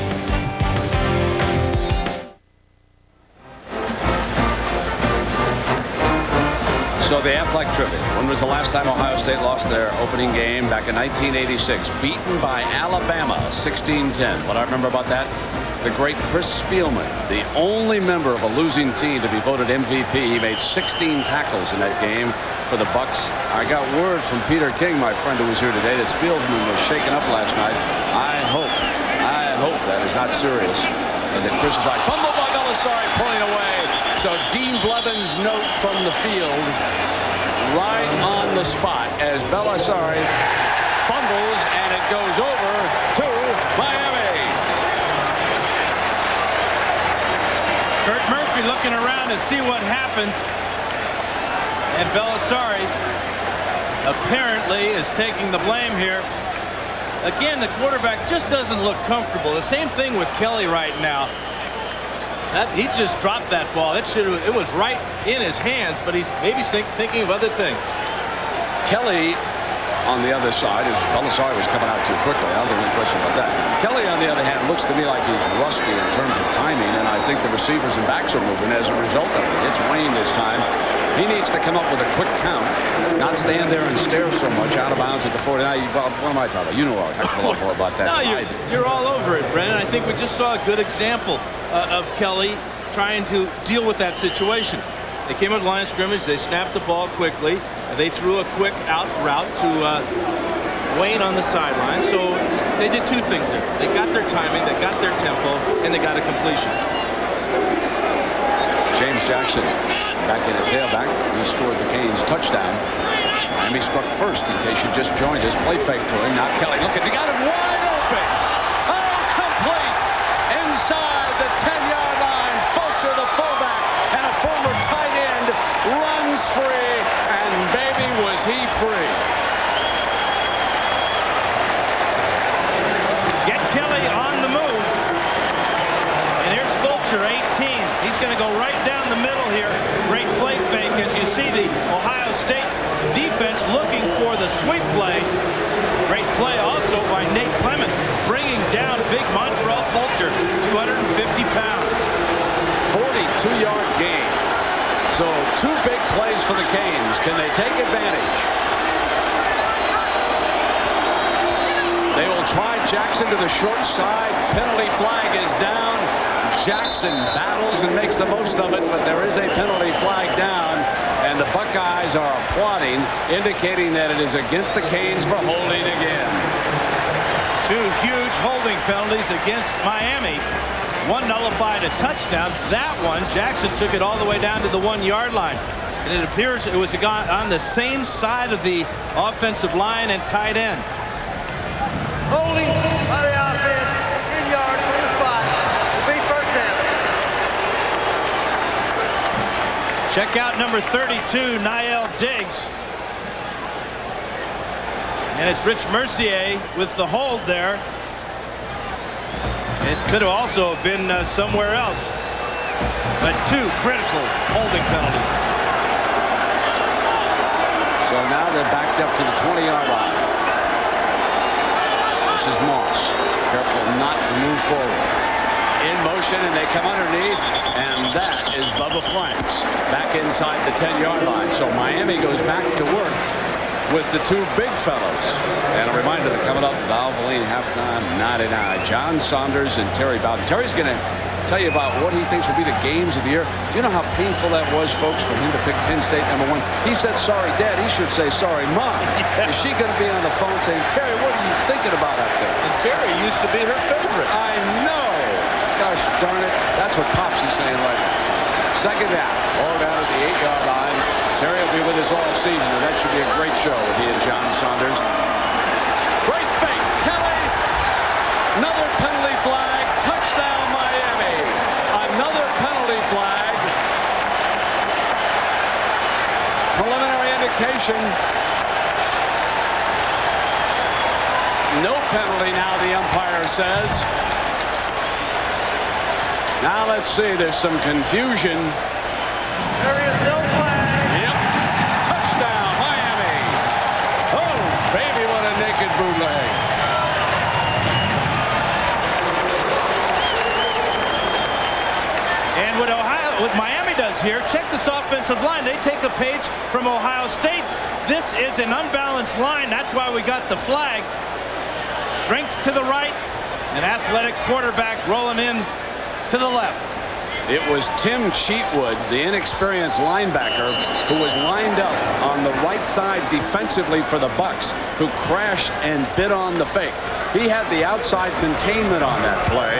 So the Athletic trivia. When was the last time Ohio State lost their opening game? Back in 1986. Beaten by Alabama 16-10. What I remember about that? The great Chris Spielman, the only member of a losing team to be voted MVP. He made 16 tackles in that game for the Bucks. I got word from Peter King, my friend who was here today, that Spielman was shaken up last night. I hope that is not serious. And that Chris is like, fumble by Belisari, pulling away. So Dean Blevins' note from the field right on the spot as Belisari fumbles, and it goes over to Miami. Kurt Murphy looking around to see what happens. And Belisari apparently is taking the blame here. Again, the quarterback just doesn't look comfortable. The same thing with Kelly right now. He just dropped that ball. It was right in his hands, but he's maybe thinking of other things. Kelly on the other side, as Belisari was coming out too quickly. I don't think any question about that. Kelly, on the other hand, looks to me like he's rusty in terms of timing, and I think the receivers and backs are moving as a result of it. It's Wayne this time. He needs to come up with a quick count, not stand there and stare so much out of bounds at the 49. What am I talking about? You know a lot more about that. No, you're all over it, Brennan. I think we just saw a good example of Kelly trying to deal with that situation. They came up the line of scrimmage. They snapped the ball quickly. They threw a quick out route to Wayne on the sideline. So they did two things there. They got their timing, they got their tempo, and they got a completion. James Jackson back in at tailback. He scored the Canes touchdown. Miami struck first, in case you just joined us. Play fake to him. Now Kelly looking. He got it wide open. Oh, complete. Inside the 10-yard line. Fulcher, the fullback. And Fulcher, 18. He's going to go right down the middle here. Great play fake as you see the Ohio State defense looking for the sweep play. Great play also by Nate Clements, bringing down big Montrell Fulcher, 250 pounds. 42-yard gain. So 2 big plays for the Canes. Can they take advantage? They will try Jackson to the short side. Penalty flag is down. Jackson battles and makes the most of it, but there is a penalty flag down, and the Buckeyes are applauding, indicating that it is against the Canes for holding again. 2 huge holding penalties against Miami. One nullified a touchdown. That one, Jackson took it all the way down to the 1-yard line. And it appears it was on the same side of the offensive line and tight end. Holding by the offense, 10 yards from the spot. Will be first down. Check out number 32, Niall Diggs. And it's Rich Mercier with the hold there. It could have also been somewhere else. But 2 critical holding penalties. So now they're backed up to the 20-yard line. This is Moss. Careful not to move forward. In motion, and they come underneath, and that is Bubba Franks back inside the 10-yard line. So Miami goes back to work with the 2 big fellows. And a reminder that coming up, Valvoline halftime 99. John Saunders and Terry Bowden. Terry's going to tell you about what he thinks will be the games of the year. Do you know how painful that was, folks, for him to pick Penn State #1? He said, sorry, Dad. He should say, sorry, Mom. Is she going to be on the phone saying, Terry, what are you thinking about up there? And Terry used to be her favorite. I know. Gosh darn it. That's what Pops is saying right now. Second down. All down at the 8-yard line. Terry will be with us all season, and that should be a great show with he and John Saunders. Great fake. Kelly. Another penalty flag. Touchdown, Miami. Another penalty flag. Preliminary indication. No penalty now, the umpire says. Now let's see. There's some confusion. There is no flag. Yep. Touchdown, Miami. Oh, baby, what a naked bootleg. And what Miami does here, check this offensive line. They take a page from Ohio State's. This is an unbalanced line. That's why we got the flag. Strength to the right, an athletic quarterback rolling in to the left. It was Tim Cheatwood, the inexperienced linebacker, who was lined up on the right side defensively for the Bucks, who crashed and bit on the fake. He had the outside containment on that play,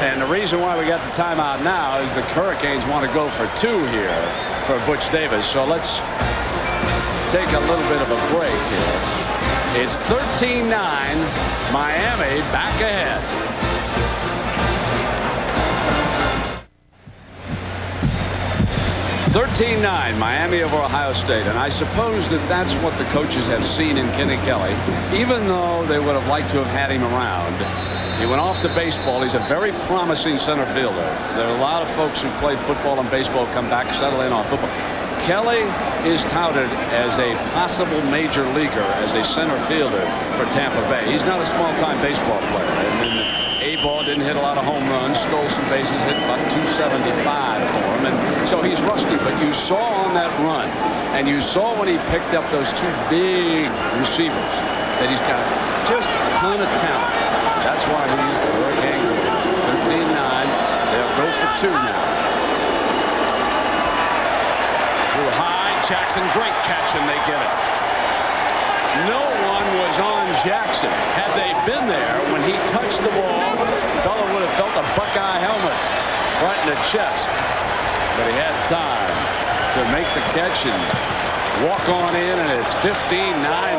and the reason why we got the timeout now is the Hurricanes want to go for 2 here for Butch Davis. So let's take a little bit of a break here. It's 13-9, Miami back ahead. 13-9, Miami over Ohio State, and I suppose that's what the coaches have seen in Kenny Kelly, even though they would have liked to have had him around. He went off to baseball. He's a very promising center fielder. There are a lot of folks who played football and baseball come back and settle in on football. Kelly is touted as a possible major leaguer as a center fielder for Tampa Bay. He's not a small-time baseball player. And then A-ball didn't hit a lot of home runs, stole some bases, hit about 275 for him, and so he's rusty. But you saw on that run, and you saw when he picked up those 2 big receivers, that he's got just a ton of talent. That's why he's the Hurricane. 13-9. They'll go for 2 now. Through high, Jackson, great catch, and they get it. No one was on Jackson. Had they been there when he touched the ball, the fellow would have felt a Buckeye helmet right in the chest. But he had time to make the catch and walk on in, and it's 15-9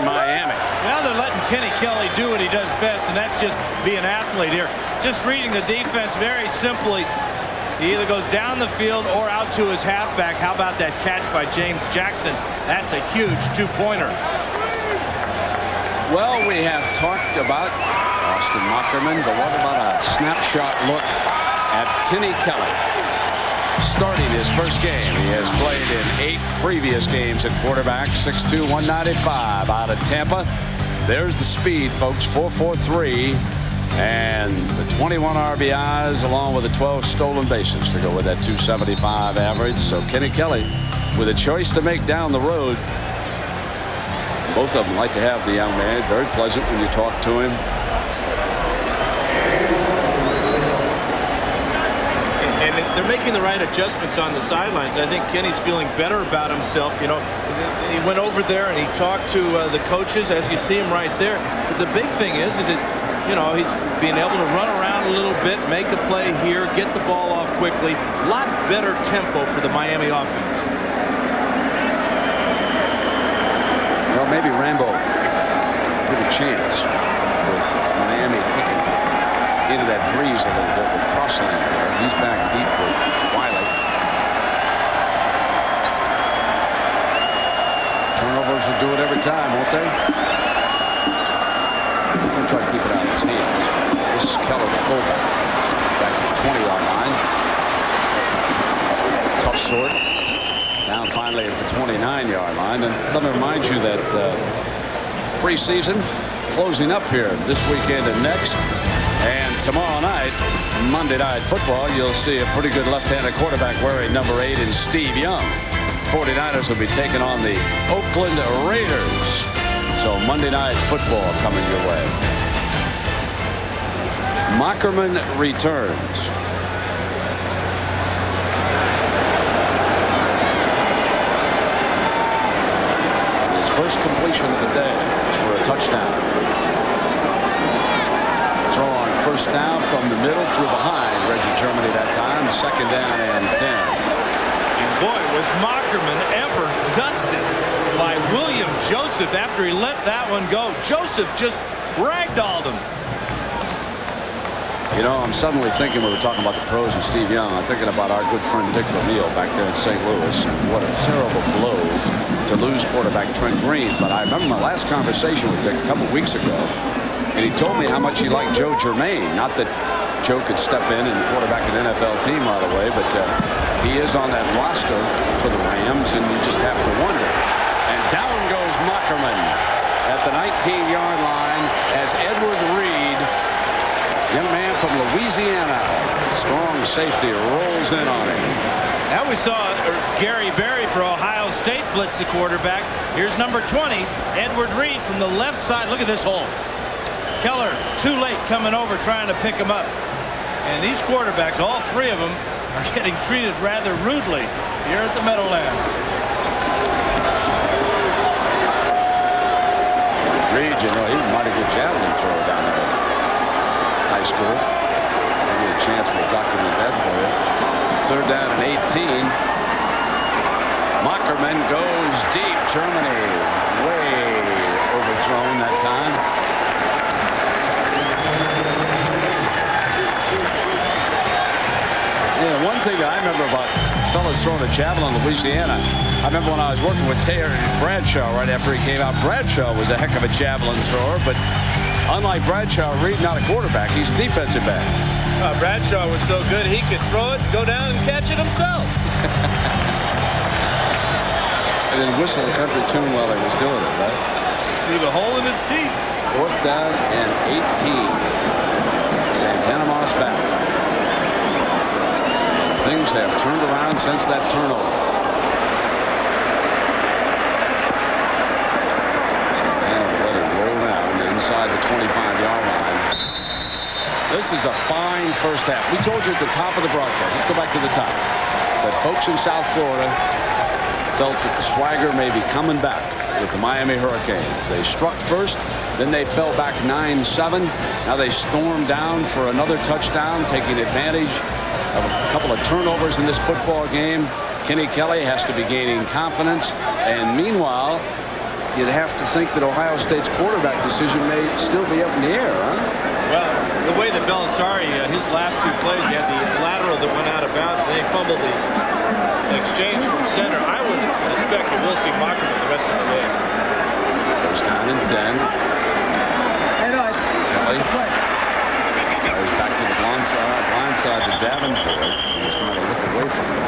Miami. Now they're letting Kenny Kelly do what he does best, and that's just be an athlete here. Just reading the defense very simply. He either goes down the field or out to his halfback. How about that catch by James Jackson? That's a huge 2-pointer. Well, we have talked about Austin Mockerman, but what about a snapshot look at Kenny Kelly. Starting his first game. He has played in 8 previous games at quarterback. 6'2", 195 out of Tampa. There's the speed, folks. 4.43 and the 21 RBIs along with the 12 stolen bases to go with that 275 average. So Kenny Kelly with a choice to make down the road. Both of them like to have the young man. Very pleasant when you talk to him. And they're making the right adjustments on the sidelines. I think Kenny's feeling better about himself. You know, he went over there and he talked to the coaches, as you see him right there. But the big thing is that, you know, he's being able to run around a little bit, make a play here, get the ball off quickly. A lot better tempo for the Miami offense. Well, maybe Rambo with a chance with Miami kicking into that breeze a little bit with Crossland there. He's back deep with Wiley. Turnovers will do it every time, won't they? I'm going to try to keep it out of his hands. This is Keller, the fullback, back at the 20-yard line. Tough sort. Down finally at the 29-yard line. And let me remind you that preseason closing up here this weekend and next. And tomorrow night, Monday Night Football, you'll see a pretty good left-handed quarterback wearing number 8 in Steve Young. 49ers will be taking on the Oakland Raiders. So Monday Night Football coming your way. Mockerman returns. His first completion of the day is for a touchdown. Throw on first down from the middle through behind. Reggie Germany that time. 2nd down and 10. And boy, was Mockerman ever dusted by William Joseph after he let that one go. Joseph just ragdolled him. You know, I'm suddenly thinking, we were talking about the pros and Steve Young. I'm thinking about our good friend Dick Vermeil back there in St. Louis. What a terrible blow to lose quarterback Trent Green. But I remember my last conversation with Dick a couple weeks ago. And he told me how much he liked Joe Germain. Not that Joe could step in and quarterback an NFL team right away, but he is on that roster for the Rams, and you just have to wonder. And down goes Mockerman at the 19-yard line as Edward Reed, young man from Louisiana, strong safety, rolls in on him. Now we saw Gary Berry for Ohio State blitz the quarterback. Here's number 20, Edward Reed from the left side. Look at this hole. Keller too late coming over trying to pick him up. And these quarterbacks, all 3 of them, are getting treated rather rudely here at the Meadowlands. Reed, you know, he was a mighty good javelin thrower down there at high school. Maybe a chance we'll document that for you. 3rd down and 18. Mockerman goes deep. Germany way overthrown that time. Yeah, one thing that I remember about fellas throwing a javelin in Louisiana, I remember when I was working with Taylor Bradshaw right after he came out. Bradshaw was a heck of a javelin thrower, but unlike Bradshaw, Reed not a quarterback. He's a defensive back. Bradshaw was so good he could throw it, go down and catch it himself. And then whistle a country tune while he was doing it, right? Leave a hole in his teeth. 4th down and 18. Santana Moss back. Things have turned around since that turnover. Santana let it roll down inside the 25-yard line. This is a fine first half. We told you at the top of the broadcast. Let's go back to the top. That folks in South Florida felt that the swagger may be coming back with the Miami Hurricanes. They struck first, then they fell back 9-7. Now they stormed down for another touchdown, taking advantage of a couple of turnovers in this football game. Kenny Kelly has to be gaining confidence. And meanwhile, you'd have to think that Ohio State's quarterback decision may still be up in the air, huh? Well, the way that Belisari, his last 2 plays, he had the lateral that went out of bounds, and they fumbled the exchange from center. I would suspect that we'll see Mockerman the rest of the game. 1st down and 10. Kelly goes back to the blind outside to Davenport. He was trying to look away from him.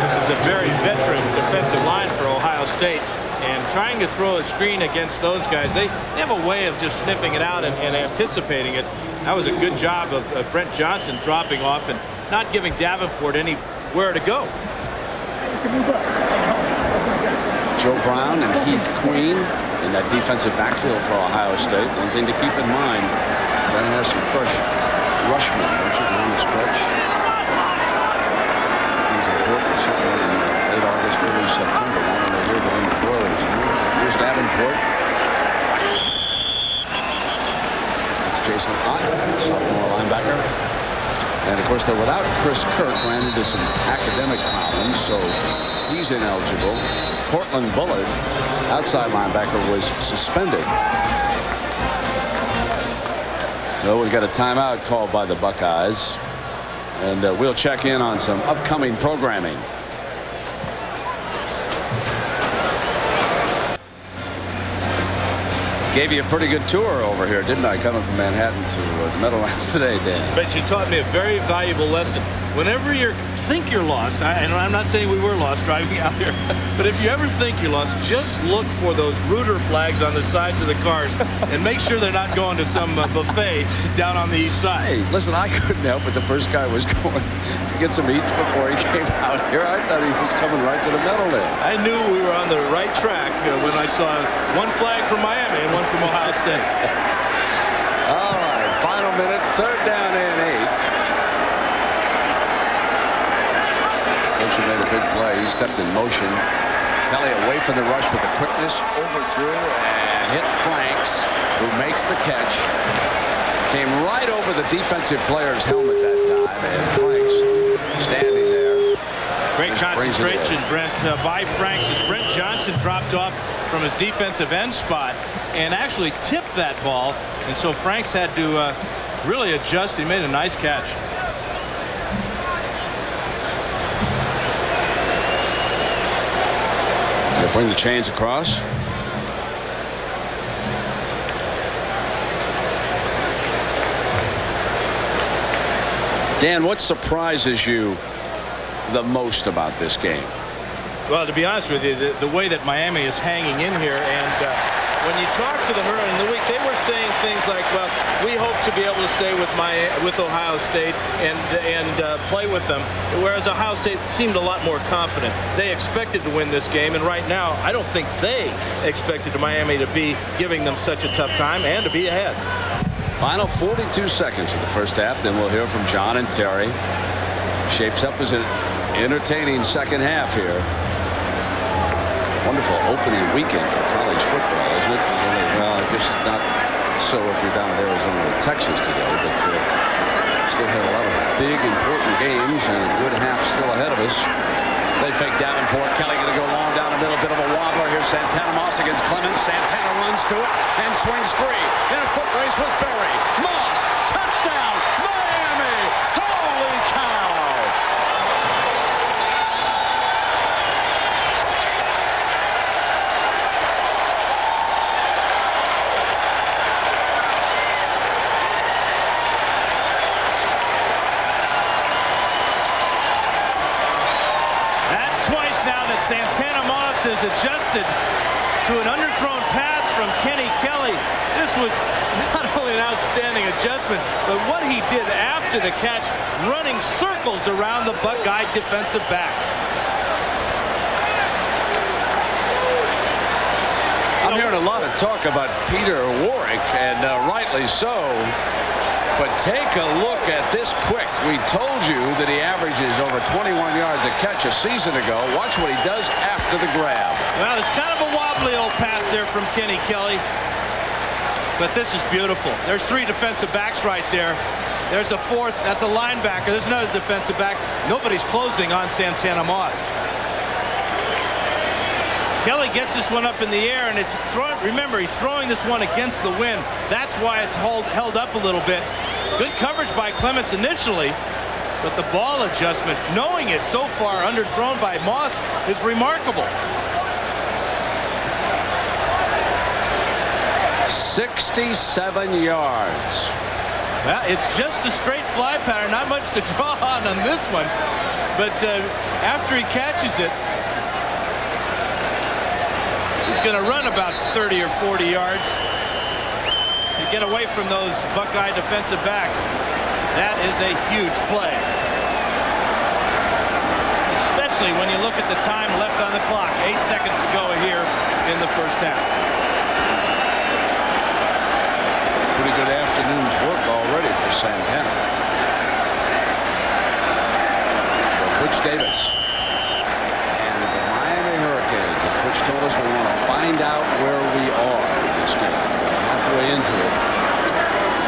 This is a very veteran defensive line for Ohio State. And trying to throw a screen against those guys, they have a way of just sniffing it out and anticipating it. That was a good job of Brent Johnson dropping off and not giving Davenport anywhere to go. Joe Brown and Heath Queen in that defensive backfield for Ohio State. One thing to keep in mind, Brent has some fresh rushmen, Richard, down the stretch. It's important, certainly in late August, early September. One of the year going to close. Here's Davenport. That's Jason Ott, sophomore linebacker. And of course, they're without Chris Kirk, ran into some academic problems, so he's ineligible. Cortland Bullard, outside linebacker, was suspended. So we've got a timeout called by the Buckeyes, and we'll check in on some upcoming programming. Gave you a pretty good tour over here, didn't I, coming from Manhattan to the Meadowlands today, Dan? But you taught me a very valuable lesson. Whenever you think you're lost, and I'm not saying we were lost driving out here, but if you ever think you're lost, just look for those rooter flags on the sides of the cars and make sure they're not going to some buffet down on the east side. Hey, listen, I couldn't help it. The first guy was going to get some eats before he came out here. I thought he was coming right to the Meadowlands. I knew we were on the right track when I saw one flag from Miami and one from Ohio State. All right, final minute, 3rd down and 8. Fincher made a big play. He stepped in motion. Kelly away from the rush with the quickness, overthrew and hit Franks, who makes the catch. Came right over the defensive player's helmet that time, and Franks standing there. Great concentration, Brent, by Franks as Brent Johnson dropped off from his defensive end spot and actually tipped that ball, and so Franks had to really adjust. He made a nice catch. They bring the chains across. Dan, what surprises you the most about this game? Well, to be honest with you, the way that Miami is hanging in here, and when you talk to them earlier in the week, they were saying things like, well, we hope to be able to stay with Ohio State and play with them, whereas Ohio State seemed a lot more confident. They expected to win this game, and right now, I don't think they expected Miami to be giving them such a tough time and to be ahead. Final 42 seconds of the first half, then we'll hear from John and Terry. Shapes up as an entertaining second half here. Wonderful opening weekend for college football, isn't it? Well, I guess not so if you're down in Arizona or Texas today, but still have a lot of big, important games and a good half still ahead of us. They fake Davenport. Kelly going to go long down the middle. Bit of a wobbler here. Santana Moss against Clemens. Santana runs to it and swings free. In a foot race with Berry. Moss, touchdown, Miami! Holy cow! Santana Moss has adjusted to an underthrown pass from Kenny Kelly. This was not only an outstanding adjustment, but what he did after the catch, running circles around the Buckeye defensive backs. I'm hearing a lot of talk about Peter Warwick, and rightly so. But take a look at this quick. We told you that he averages over 21 yards a catch a season ago. Watch what he does after the grab. Well, it's kind of a wobbly old pass there from Kenny Kelly. But this is beautiful. There's 3 defensive backs right there. There's a 4th. That's a linebacker. There's another defensive back. Nobody's closing on Santana Moss. Kelly gets this one up in the air, and it's throwing. Remember, he's throwing this one against the wind. That's why it's held up a little bit. Good coverage by Clements initially, but the ball adjustment, knowing it so far underthrown by Moss, is remarkable. 67 yards. Well, it's just a straight fly pattern, not much to draw on this one. But after he catches it, he's going to run about 30 or 40 yards to get away from those Buckeye defensive backs. That is a huge play, especially when you look at the time left on the clock. 8 seconds to go here in the first half. Pretty good afternoon's work already for Santana. So Butch Davis and the Miami Hurricanes, as Butch told us, we want to find out where we are in this game. Halfway into it,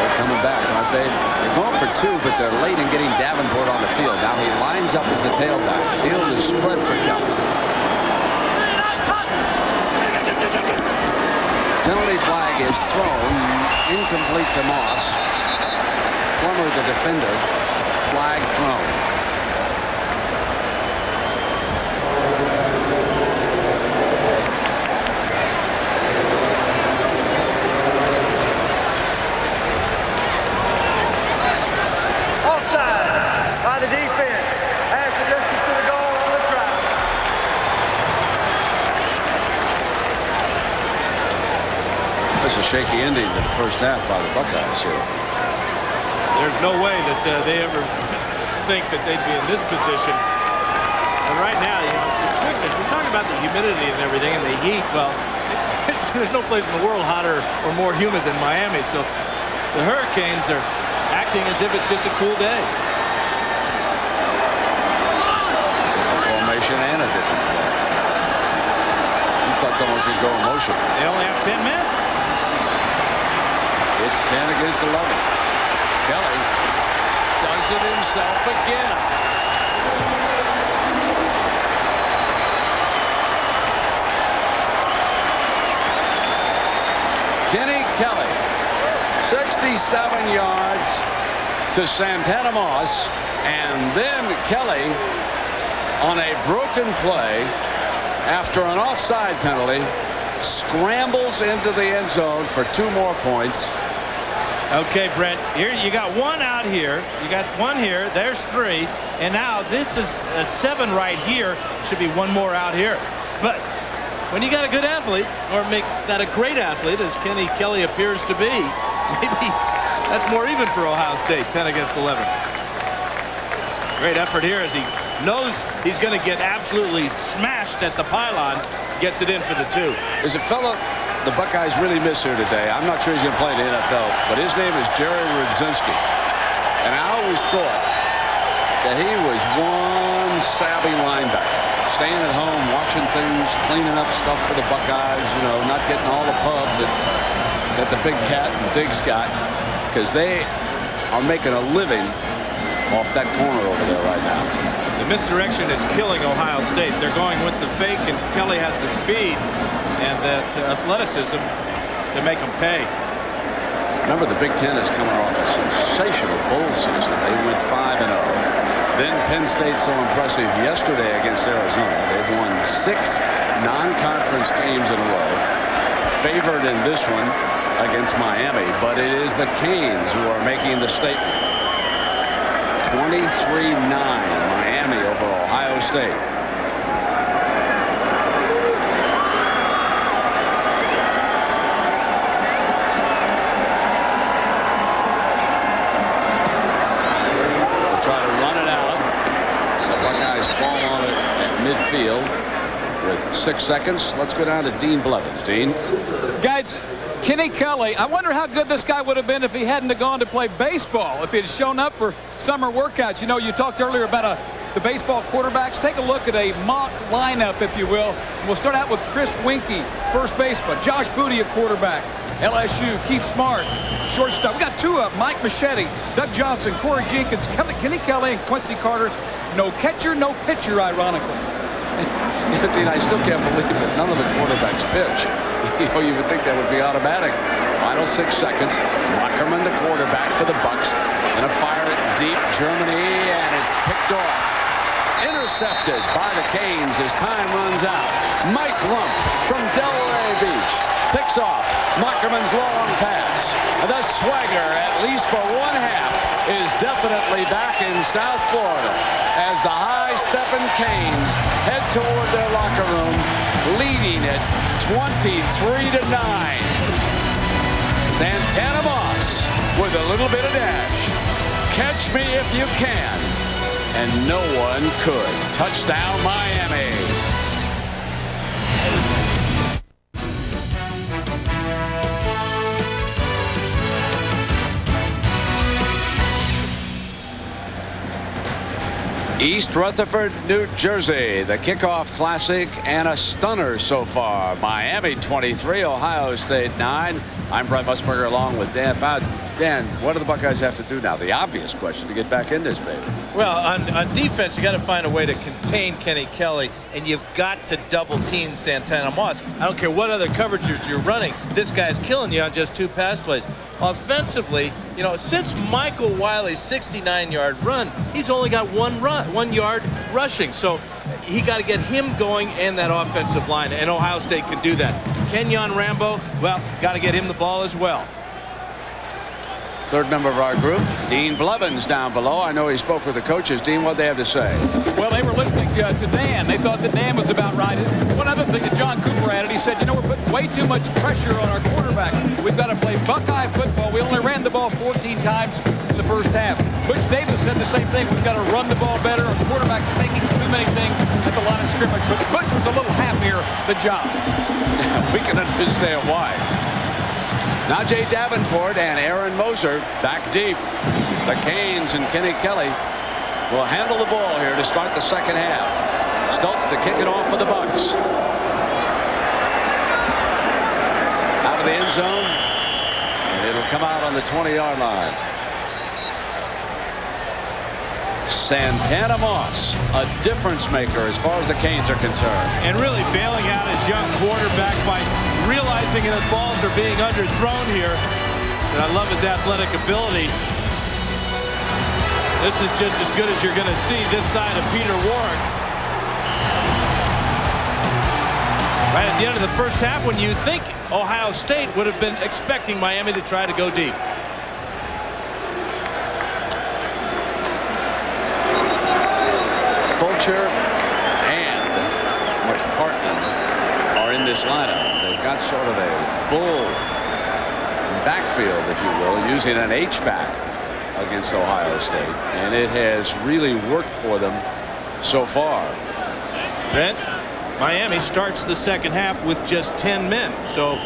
they're coming back, aren't they? They're going for 2, but they're late in getting Davenport on the field. Now he lines up as the tailback. Field is spread for Kelly. Penalty flag is thrown, incomplete to Moss. Plummer, the defender, flag thrown. Offside by the defense. Half the distance to the goal on the track. That's a shaky ending to the first half by the Buckeyes here. There's no way that they ever think that they'd be in this position. And right now, you know, it's the quickness. We're talking about the humidity and everything and the heat. Well, there's no place in the world hotter or more humid than Miami. So the Hurricanes are acting as if it's just a cool day. Different formation and a different play. You thought someone was going to go in motion. They only have 10 men. It's 10 against 11. Kelly does it himself again. Kenny Kelly, 67 yards to Santana Moss, and then Kelly on a broken play after an offside penalty scrambles into the end zone for 2 more points. Okay, Brent, here you got 1 out here. You got 1 here. There's 3. And now this is a 7 right here. Should be 1 more out here. But when you got a good athlete, or make that a great athlete, as Kenny Kelly appears to be, maybe that's more even for Ohio State, 10 against 11. Great effort here as he knows he's going to get absolutely smashed at the pylon. Gets it in for the 2. There's a fella the Buckeyes really miss here today. I'm not sure he's going to play in the NFL, but his name is Jerry Rudzinski. And I always thought that he was one savvy linebacker. Staying at home, watching things, cleaning up stuff for the Buckeyes, you know, not getting all the pub that the Big Cat and Diggs got, because they are making a living off that corner over there right now. The misdirection is killing Ohio State. They're going with the fake, and Kelly has the speed and that athleticism to make them pay. Remember, the Big Ten is coming off a sensational bowl season. They went 5-0. Then Penn State so impressive yesterday against Arizona. They've won 6 non-conference games in a row. Favored in this one against Miami, but it is the Canes who are making the statement. 23-9 Miami over Ohio State. Midfield with 6 seconds. Let's go down to Dean Blevins. Dean. Guys, Kenny Kelly, I wonder how good this guy would have been if he hadn't have gone to play baseball, if he had shown up for summer workouts. You know, you talked earlier about the baseball quarterbacks. Take a look at a mock lineup, if you will. We'll start out with Chris Winkie, first baseman. Josh Booty, a quarterback. LSU, Keith Smart, shortstop. We got 2 up, Mike Machete, Doug Johnson, Corey Jenkins, Kenny Kelly, and Quincy Carter. No catcher, no pitcher, ironically. Dean, I still can't believe that none of the quarterbacks pitch. You know, you would think that would be automatic. Final 6 seconds. Muckerman, the quarterback for the Bucks, gonna fire it deep. Germany, and it's picked off. Intercepted by the Canes as time runs out. Mike Rumpf from Delray Beach picks picks off. Muckerman's long pass. The swagger, at least for one half, is definitely back in South Florida as the high-stepping Canes head toward their locker room, leading it 23-9. Santana Moss with a little bit of dash. Catch me if you can. And no one could. Touchdown, Miami. East Rutherford, New Jersey, the Kickoff Classic, and a stunner so far. Miami 23, Ohio State 9. I'm Brent Musberger along with Dan Fouts. Dan, what do the Buckeyes have to do now? The obvious question to get back in this, baby. Well, on defense, you got to find a way to contain Kenny Kelly, and you've got to double team Santana Moss. I don't care what other coverages you're running. This guy's killing you on just 2 pass plays. Offensively, you know, since Michael Wiley's 69-yard run, he's only got 1 yard rushing. So he got to get him going and that offensive line, and Ohio State can do that. Kenyon Rambo, well, got to get him the ball as well. Third member of our group, Dean Blevins, down below. I know he spoke with the coaches. Dean, what they have to say? Well, they were listening to Dan. They thought that Dan was about right. One other thing that John Cooper added, he said, you know, we're putting way too much pressure on our quarterback. We've got to play Buckeye football. We only ran the ball 14 times in the first half. Butch Davis said the same thing. We've got to run the ball better. Our quarterback's thinking too many things at the line of scrimmage. But Butch was a little happier than John. We can understand why. Najee Davenport and Aaron Moser back deep. The Canes and Kenny Kelly will handle the ball here to start the second half. Stoltz to kick it off for the Bucks. Out of the end zone, and it'll come out on the 20-yard line. Santana Moss, a difference maker as far as the Canes are concerned. And really bailing out his young quarterback by realizing that balls are being underthrown here. And I love his athletic ability. This is just as good as you're going to see this side of Peter Warrick. Right at the end of the first half, when you think Ohio State would have been expecting Miami to try to go deep. Fulcher and McPartland are in this lineup. They've got sort of a bull backfield, if you will, using an H-back against Ohio State, and it has really worked for them so far. Brent, Miami starts the second half with just 10 men. So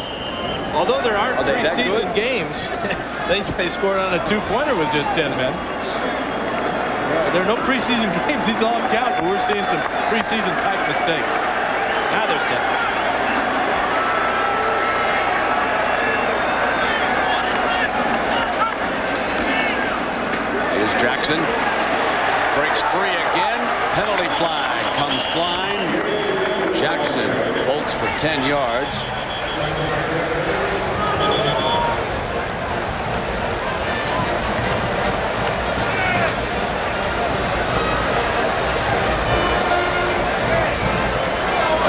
although there aren't preseason games, they scored on a 2-pointer with just 10 men. There are no preseason games. These all count, but we're seeing some preseason type mistakes. Now they're set. Here's Jackson. Breaks free again. Penalty flag comes flying. Jackson bolts for 10 yards.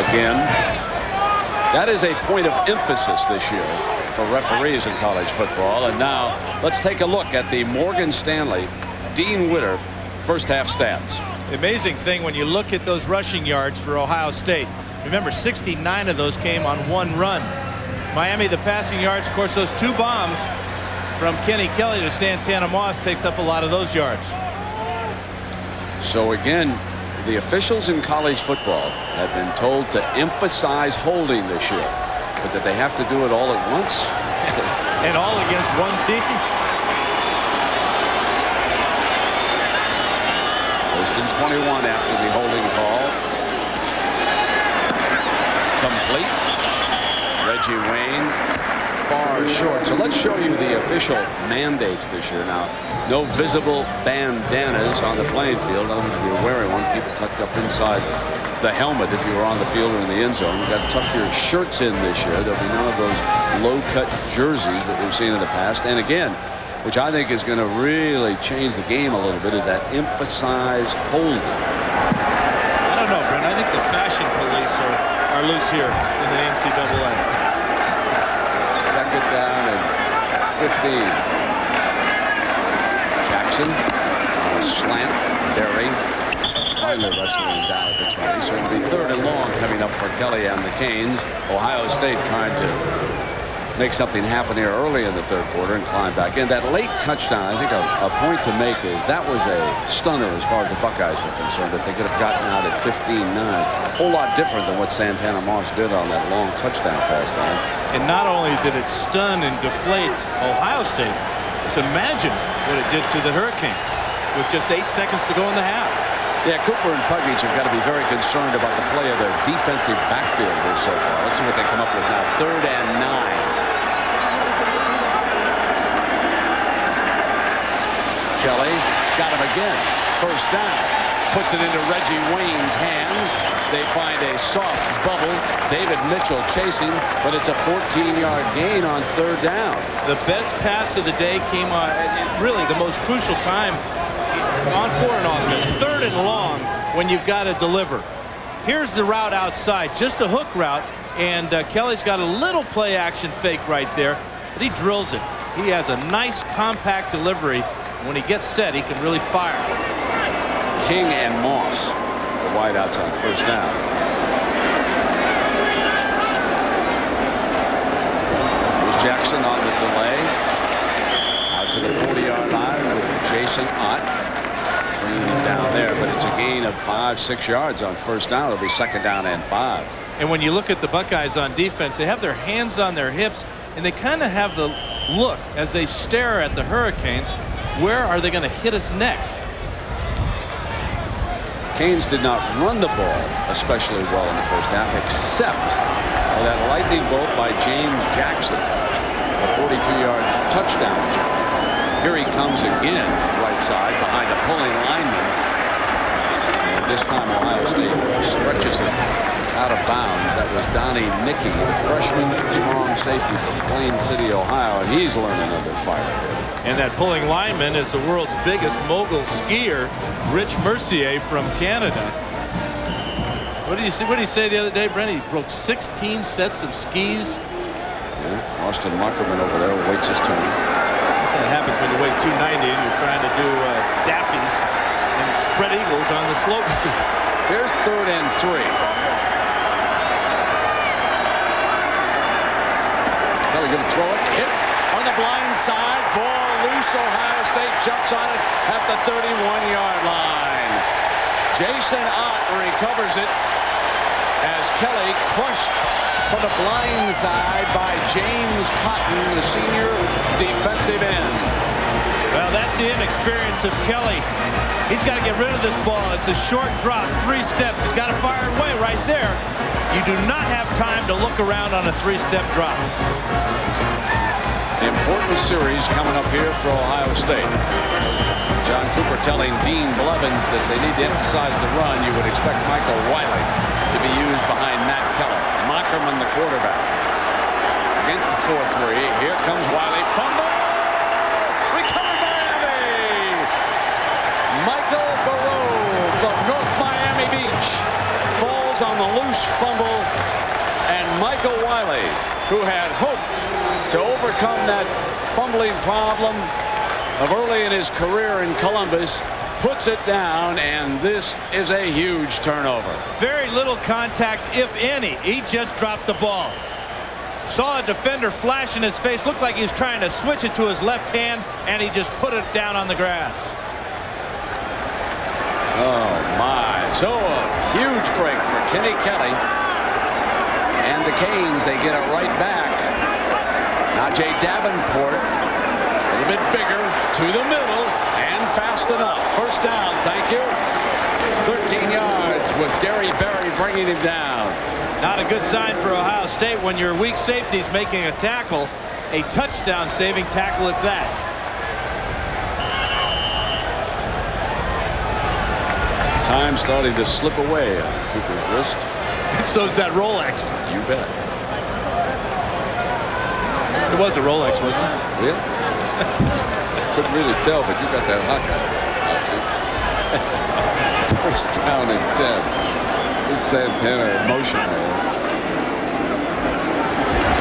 Again, that is a point of emphasis this year for referees in college football. And now let's take a look at the Morgan Stanley Dean Witter first half stats. The amazing thing when you look at those rushing yards for Ohio State, remember 69 of those came on 1 run. Miami, the passing yards, of course, those 2 bombs from Kenny Kelly to Santana Moss takes up a lot of those yards. So again, the officials in college football have been told to emphasize holding this year, but that they have to do it all at once. And all against one team. First and 21 after the holding call. Complete. Reggie Wayne far short. So let's show you the official mandates this year. Now, no visible bandanas on the playing field. I don't know if you're wearing one. Keep it tucked up inside the helmet if you were on the field or in the end zone. You've got to tuck your shirts in this year. There'll be none of those low-cut jerseys that we've seen in the past. And again, which I think is going to really change the game a little bit, is that emphasized holding. I don't know, Brent. I think the fashion police are loose here in the NCAA. Second down and 15. Jackson on a slant. Berry finally wrestling down at the 20. So it'll be 3rd and long coming up for Kelly and the Canes. Ohio State trying to make something happen here early in the 3rd quarter and climb back in. That late touchdown, I think a point to make is that was a stunner as far as the Buckeyes were concerned. If they could have gotten out at 15-9, a whole lot different than what Santana Moss did on that long touchdown pass down. And not only did it stun and deflate Ohio State, just imagine what it did to the Hurricanes with just 8 seconds to go in the half. Yeah, Cooper and Pugnich have got to be very concerned about the play of their defensive backfield here so far. Let's see what they come up with now. 3rd and 9. Kelly got him again. 1st down. Puts it into Reggie Wayne's hands. They find a soft bubble. David Mitchell chasing, but it's a 14-yard gain on 3rd down. The best pass of the day came on, really the most crucial time for an offense. 3rd and long when you've got to deliver. Here's the route outside, just a hook route, and Kelly's got a little play action fake right there, but he drills it. He has a nice compact delivery. When he gets set, he can really fire. King and Moss, the wideouts on 1st down. Here's Jackson on the delay. Out to the 40-yard line with Jason Ott. Bringing him down there, but it's a gain of 5-6 yards on 1st down. It'll be 2nd down and 5. And when you look at the Buckeyes on defense, they have their hands on their hips, and they kind of have the look as they stare at the Hurricanes. Where are they going to hit us next? Canes did not run the ball especially well in the 1st half, except for that lightning bolt by James Jackson, a 42-yard touchdown shot. Here he comes again, right side, behind a pulling lineman. And this time Ohio State stretches it out of bounds. That was Donnie Mickey, the freshman strong safety from Plain City, Ohio, and he's learning under fire. And that pulling lineman is the world's biggest mogul skier, Rich Mercier from Canada. What did you say the other day, Brent? He broke 16 sets of skis. Yeah, Austin Muckerman over there waits his turn. That's what happens when you weigh 290 and you're trying to do daffies and spread eagles on the slopes. Here's 3rd and 3. Kelly going to throw it. Hit on the blind side. Ball loose. Ohio State jumps on it at the 31-yard line. Jason Ott recovers it as Kelly crushed from the blind side by James Cotton, the senior defensive end. Well, that's the inexperience of Kelly. He's got to get rid of this ball. It's a short drop, 3 steps. He's got to fire it away right there. You do not have time to look around on a 3-step drop. Important series coming up here for Ohio State. John Cooper telling Dean Blevins that they need to emphasize the run. You would expect Michael Wiley to be used behind Matt Keller. Mockerman, the quarterback. Against the 4-3. Here comes Wiley. Fumble! Recovered Miami! Michael Barreau from North Miami Beach falls on the loose fumble. And Michael Wiley, who had hoped to overcome that fumbling problem of early in his career in Columbus, puts it down, and this is a huge turnover. Very little contact, if any. He just dropped the ball. Saw a defender flash in his face. Looked like he was trying to switch it to his left hand, and he just put it down on the grass. Oh, my. So a huge break for Kenny Kelly. And the Canes, they get it right back. Najee Davenport, a little bit bigger, to the middle, and fast enough. 1st down, thank you. 13 yards with Gary Berry bringing him down. Not a good sign for Ohio State when your weak safety's making a tackle, a touchdown-saving tackle at that. Time starting to slip away on Cooper's wrist. And so's that Rolex. You bet. It was a Rolex, wasn't it? Really? Couldn't really tell, but you got that Hawkeye. 1st down and 10. This Santana emotional.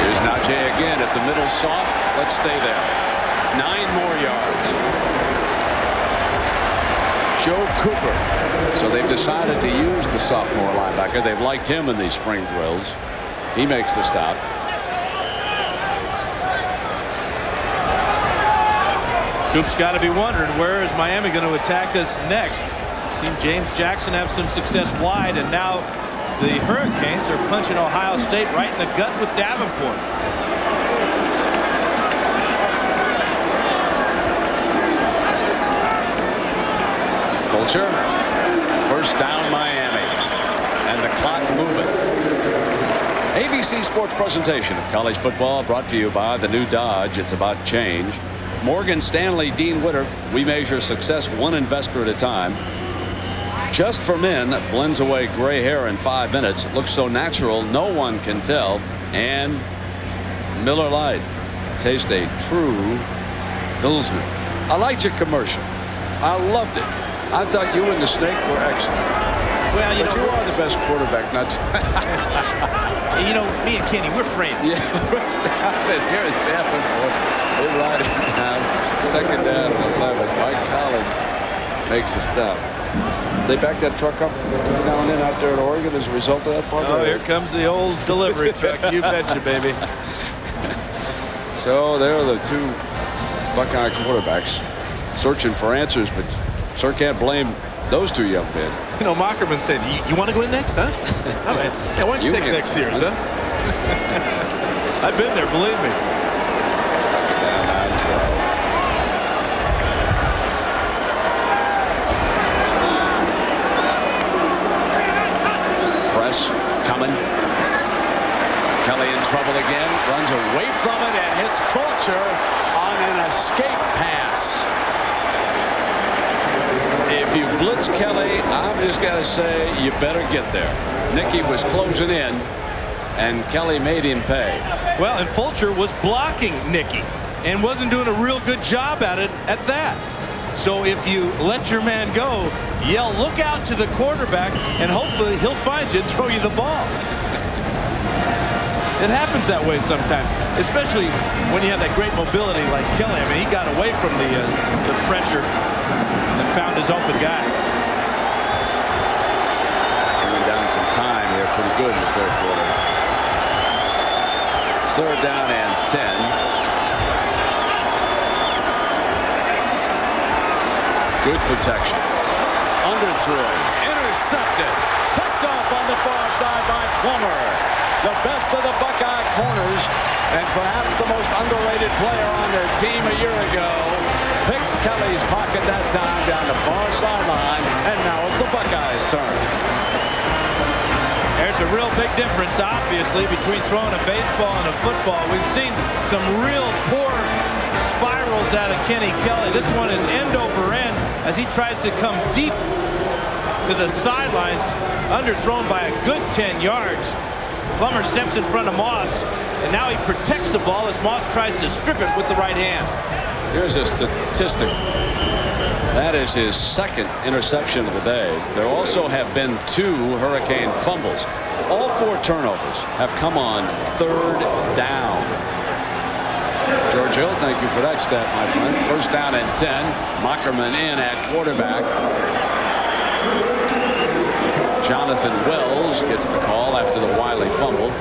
Here's Najee again. If the middle's soft, let's stay there. 9 more yards. Joe Cooper. So they've decided to use the sophomore linebacker. They've liked him in these spring drills. He makes the stop. Coop's got to be wondering, where is Miami going to attack us next? Seen James Jackson have some success wide, and now the Hurricanes are punching Ohio State right in the gut with Davenport. Fulcher. First down Miami. And the clock moving. ABC Sports presentation of college football brought to you by the new Dodge. It's about change. Morgan Stanley, Dean Witter. We measure success one investor at a time. Just for Men blends away gray hair in 5 minutes. It looks so natural, no one can tell. And Miller Lite. Taste a true Pilsner. I liked your commercial. I loved it. I thought you and the Snake were excellent. Well, you are the best quarterback. Not you know, me and Kenny, we're friends. Yeah, first down, and here is Davenport. They ride it down. Second down and 11. Mike Collins makes a stop. They back that truck up every now and then out there in Oregon as a result of that part. Oh, here comes the old delivery truck. You betcha, baby. So there are the 2 Buckeye quarterbacks searching for answers, but sir can't blame those 2 young men. You know, Mockerman said, you want to go in next, huh? Oh, man. Yeah, why don't you take it next year, son? I've been there, believe me. Second down, 9-12. Press coming. Kelly in trouble again. Runs away from it and hits Fulcher on an escape pass. If you blitz Kelly, I've just got to say you better get there. Nicky was closing in, and Kelly made him pay. Well, and Fulcher was blocking Nicky and wasn't doing a real good job at it at that. So if you let your man go, yell, look out to the quarterback, and hopefully he'll find you and throw you the ball. It happens that way sometimes, especially when you have that great mobility like Kelly. I mean, he got away from the pressure and found his open guy. Bringing down some time here, pretty good in the 3rd quarter. 3rd down and 10. Good protection. Underthrow. Intercepted. Picked off on the far side by Plummer. The best of the Buckeye corners, and perhaps the most underrated player on their team a year ago, picks Kelly's pocket that time down the far sideline, and now it's the Buckeyes' turn. There's a real big difference, obviously, between throwing a baseball and a football. We've seen some real poor spirals out of Kenny Kelly. This one is end over end as he tries to come deep to the sidelines, underthrown by a good 10 yards. Plummer steps in front of Moss, and now he protects the ball as Moss tries to strip it with the right hand. Here's a statistic. That is his 2nd interception of the day. There also have been 2 Hurricane fumbles. All 4 turnovers have come on 3rd down. George Hill, thank you for that stat, my friend. 1st down and 10. Mockerman in at quarterback. Jonathan Wells gets the call after the Wiley fumble.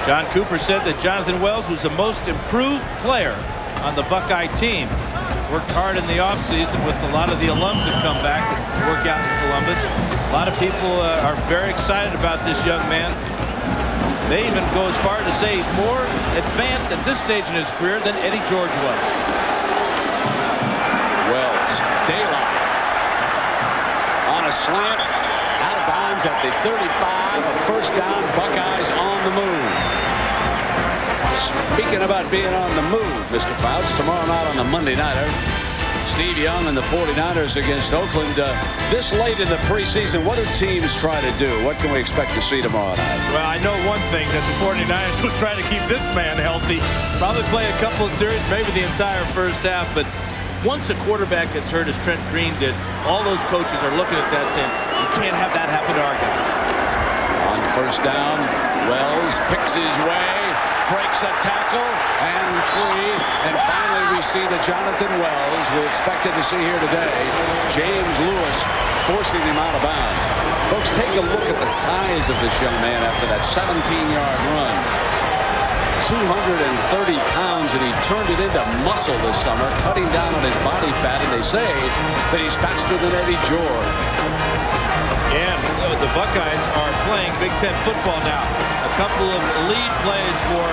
John Cooper said that Jonathan Wells was the most improved player on the Buckeye team. Worked hard in the offseason with a lot of the alums that come back and work out in Columbus. A lot of people are very excited about this young man. They even go as far to say he's more advanced at this stage in his career than Eddie George was. Wells, daylight. On a slant, out of bounds at the 35. A 1st down, Buckeyes on the move. Speaking about being on the move, Mr. Fouts, tomorrow night on the Monday Nighter, Steve Young and the 49ers against Oakland. This late in the preseason, what do teams try to do? What can we expect to see tomorrow night? Well, I know one thing, that the 49ers will try to keep this man healthy. Probably play a couple of series, maybe the entire 1st half, but once a quarterback gets hurt, as Trent Green did, all those coaches are looking at that saying, you can't have that happen to our guy. On 1st down, Wells picks his way, breaks a tackle, and free. And finally, we see the Jonathan Wells we expected to see here today. James Lewis forcing him out of bounds. Folks, take a look at the size of this young man after that 17-yard run. 230 pounds, and he turned it into muscle this summer, cutting down on his body fat, and they say that he's faster than Eddie George. And the Buckeyes are playing Big Ten football now. A couple of lead plays for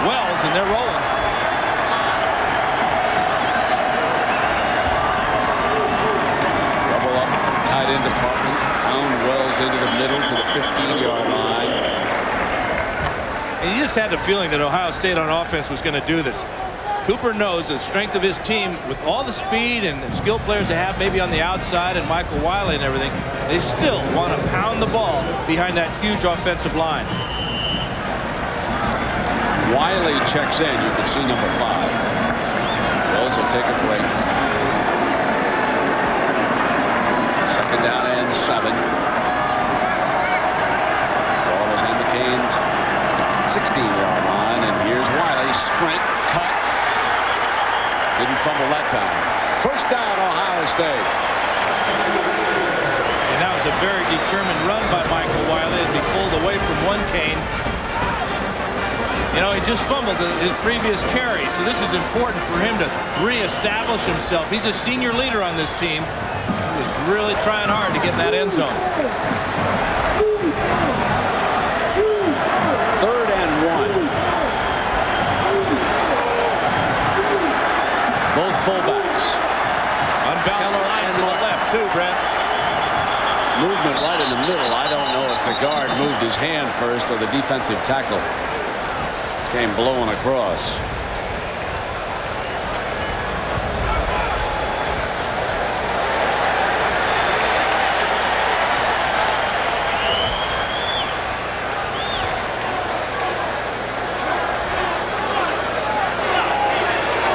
Wells, and they're rolling. Double up, tight end department. Pound Wells into the middle to the 15-yard line. And you just had the feeling that Ohio State on offense was going to do this. Cooper knows the strength of his team with all the speed and the skilled players they have maybe on the outside and Michael Wiley and everything. They still want to pound the ball behind that huge offensive line. Wiley checks in. You can see number 5. Wells will take a break. Second down and 7. Ball is on the Canes 16-yard line, and here's Wiley. Sprint, cut. Didn't fumble that time. First down, Ohio State. And that was a very determined run by Michael Wiley as he pulled away from one Cane. You know, he just fumbled his previous carry, so this is important for him to reestablish himself. He's a senior leader on this team. He was really trying hard to get in that end zone. Third and 1. Both fullbacks. Unbalanced line to the left, too, Brent. Movement right in the middle. I don't know if the guard moved his hand first or the defensive tackle came blowing across.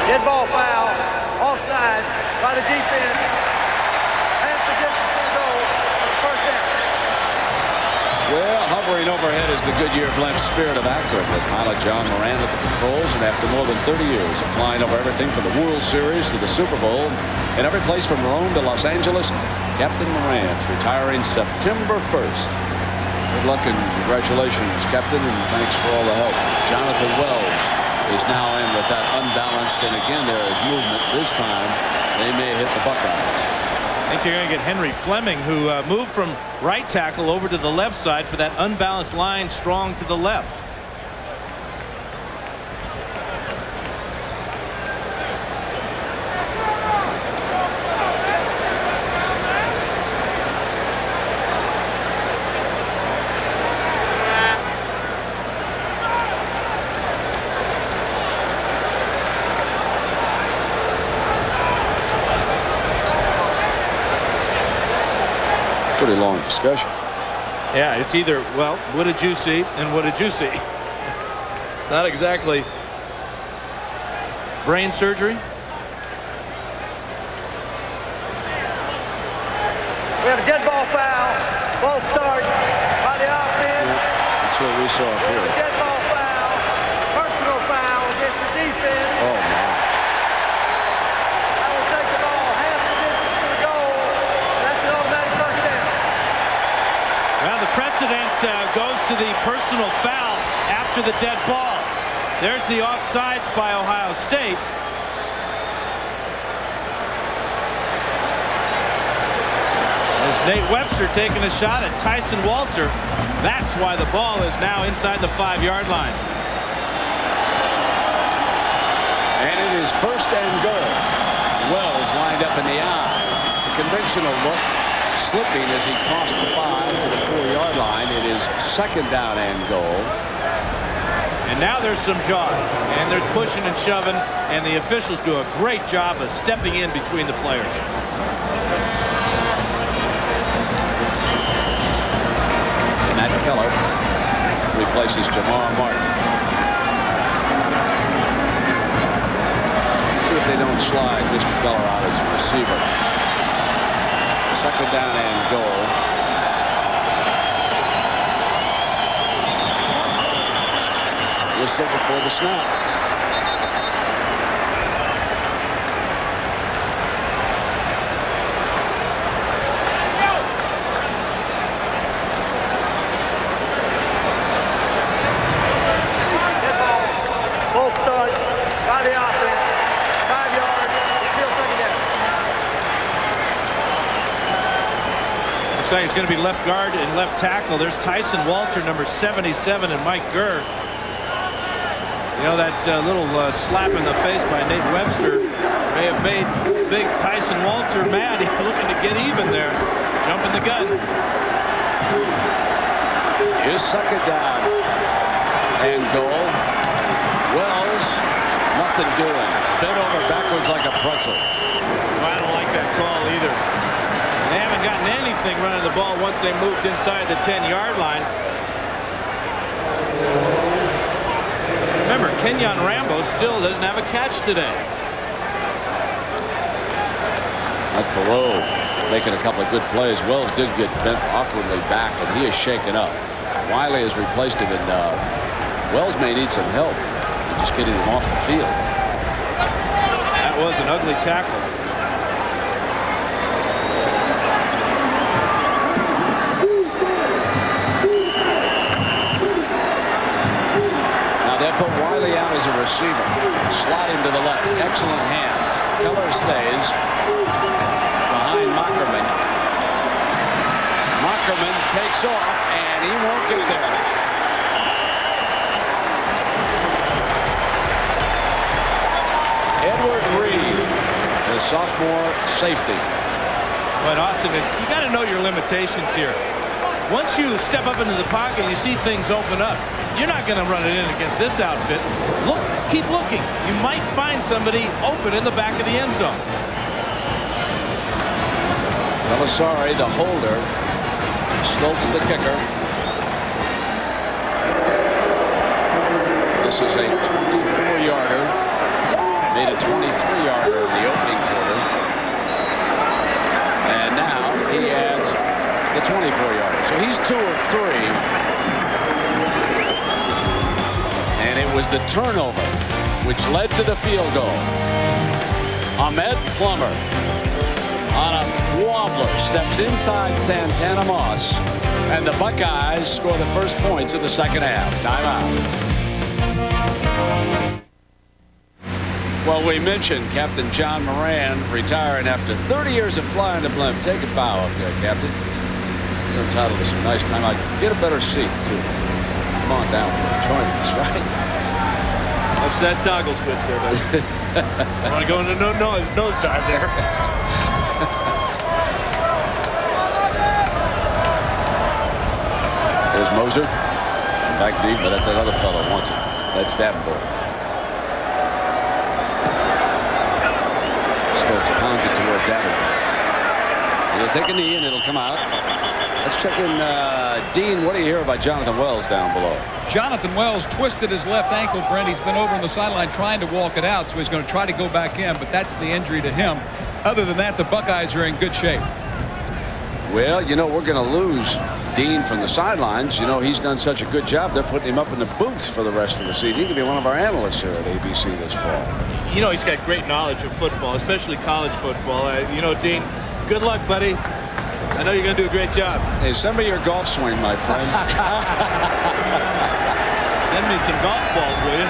Dead ball foul, offside by the defense. Half the distance to the goal. First down. Well, hovering overhead is the Goodyear Blimp Spirit of Akron with pilot John Moran at the controls, and after more than 30 years of flying over everything from the World Series to the Super Bowl and every place from Rome to Los Angeles, Captain Moran's retiring September 1st. Good luck and congratulations, Captain, and thanks for all the help. Jonathan Wells is now in with that unbalanced, and again there is movement. This time they may hit the Buckeyes. I think you're going to get Henry Fleming, who moved from right tackle over to the left side for that unbalanced line strong to the left. Pretty long discussion. Yeah, it's either, well, what did you see and what did you see? It's not exactly brain surgery. We have a dead ball foul. Ball start by the offense. That's what we saw up We have a here. dead ball foul. Personal foul against the defense. Oh, my. That will take the ball half the distance to the goal. That's an automatic first down. Well, the precedent goes to the personal foul after the dead ball. There's the offsides by Ohio State. As Nate Webster taking a shot at Tyson Walter. That's why the ball is now inside the 5-yard line. And it is first and goal. Wells lined up in the eye. The conventional look, slipping as he crossed the 5 to the 4-yard line. It is second down and goal. And now there's some jawing, and there's pushing and shoving, and the officials do a great job of stepping in between the players. Matt Keller replaces Jamar Martin. See if they don't slide Mr. Keller out as a receiver. Second down and goal. Whistle before the snap. Full start by the offense. 5 yards. Still second down. Looks like it's going to be left guard and left tackle. There's Tyson Walter, number 77, and Mike Gurr. You know, that little slap in the face by Nate Webster may have made big Tyson Walter mad. He's looking to get even there. Jumping the gun. Here's second down and goal. Wells, nothing doing. Bent over backwards like a pretzel. Well, I don't like that call either. They haven't gotten anything running the ball once they moved inside the 10-yard line. Remember, Kenyon Rambo still doesn't have a catch today. Up below, making a couple of good plays. Wells did get bent awkwardly back, and he is shaken up. Wiley has replaced him, and Wells may need some help in just getting him off the field. That was an ugly tackle. They put Wiley out as a receiver. Slide him to the left. Excellent hands. Keller stays behind Mockerman. Mockerman takes off, and he won't get there. Edward Reed, the sophomore safety. But Austin, you got to know your limitations here. Once you step up into the pocket, you see things open up. You're not going to run it in against this outfit. Look, keep looking. You might find somebody open in the back of the end zone. Belisari, the holder, Stoltz, the kicker. This is a 24-yarder. Made a 23-yarder in the opening quarter. And now he adds the 24-yarder. So he's 2 of 3. And it was the turnover which led to the field goal. Ahmed Plummer on a wobbler steps inside Santana Moss, and the Buckeyes score the first points of the second half. Timeout. Well, we mentioned Captain John Moran retiring after 30 years of flying the blimp. Take a bow up there, Captain. You're entitled to some nice time. I get a better seat, too. Come on down and join us, right? Watch that toggle switch there, buddy. I want to go into nosedive there. There's Moser. Back deep, but that's another fellow wants it. That's Davenport. Stoltz pounds it toward Davenport. He'll take a knee and it'll come out. Let's check in Dean. What do you hear about Jonathan Wells down below? Jonathan Wells twisted his left ankle, Brent. He's been over on the sideline trying to walk it out, so he's going to try to go back in, but that's the injury to him. Other than that, the Buckeyes are in good shape. Well, you know, we're going to lose Dean from the sidelines. You know, he's done such a good job. They're putting him up in the booth for the rest of the season. He could be one of our analysts here at ABC this fall. You know, he's got great knowledge of football, especially college football. You know, Dean, good luck, buddy. I know you're going to do a great job. Hey, send me your golf swing, my friend. Send me some golf balls, will you?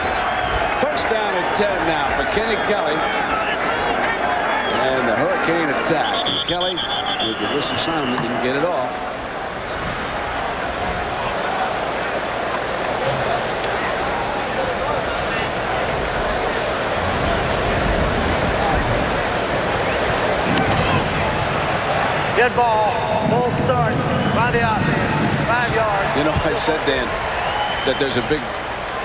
First down and 10 now for Kenny Kelly. And the hurricane attack. And Kelly, with the whistle sound, didn't get it off. Good ball. Full start by the offense. 5 yards. You know, I said, Dan, that there's a big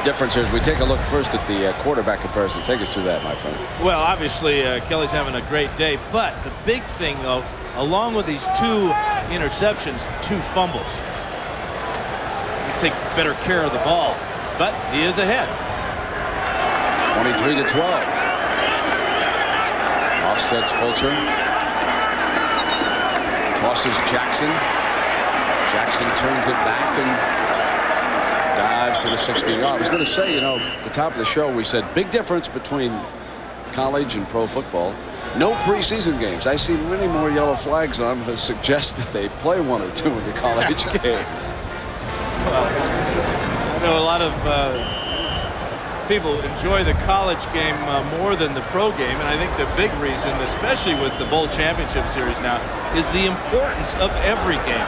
difference here as we take a look first at the quarterback comparison. Take us through that, my friend. Well, obviously, Kelly's having a great day, but the big thing, though, along with these 2 interceptions, 2 fumbles. Take better care of the ball, but he is ahead. 23-12. Offsets Fulcher. Tosses Jackson. Jackson turns it back and dives to the 60-yard. I was going to say, at the top of the show, we said big difference between college and pro football. No preseason games. I see many more yellow flags on that suggest that they play one or two in the college game. Well, I know a lot of people enjoy the college game more than the pro game, and I think the big reason, especially with the Bowl Championship Series now, is the importance of every game.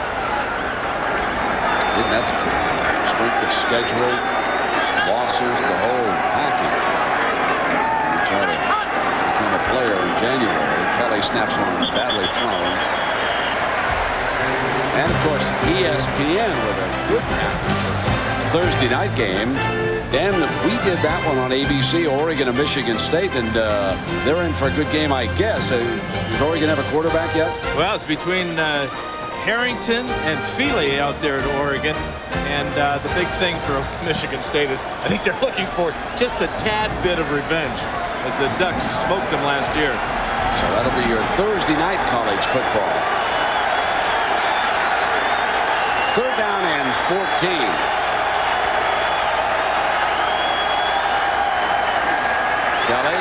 Isn't that the truth? Strength of schedule, losses, the whole package. You try to become a player in January. Kelly snaps one badly thrown. And of course, ESPN with a good Thursday night game. Dan, we did that one on ABC, Oregon and Michigan State, and they're in for a good game, I guess. Does Oregon have a quarterback yet? Well, it's between Harrington and Feely out there at Oregon. And the big thing for Michigan State is I think they're looking for just a tad bit of revenge as the Ducks smoked them last year. So that'll be your Thursday night college football. Third down and 14. Kelly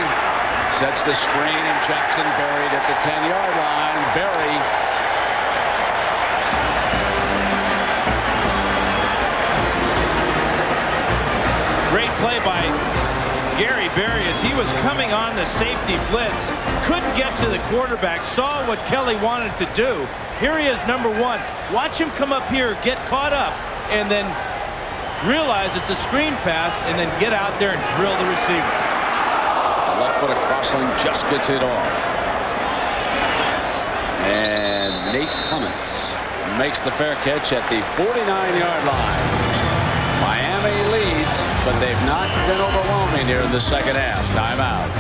sets the screen, and Jackson buried at the 10-yard line. Berry. Great play by Gary Berry as he was coming on the safety blitz. Couldn't get to the quarterback. Saw what Kelly wanted to do. Here he is, number one. Watch him come up here, get caught up, and then realize it's a screen pass, and then get out there and drill the receiver. Left foot crossing just gets it off. And Nate Cummins makes the fair catch at the 49-yard line. Miami leads, but they've not been overwhelming here in the second half. Timeout.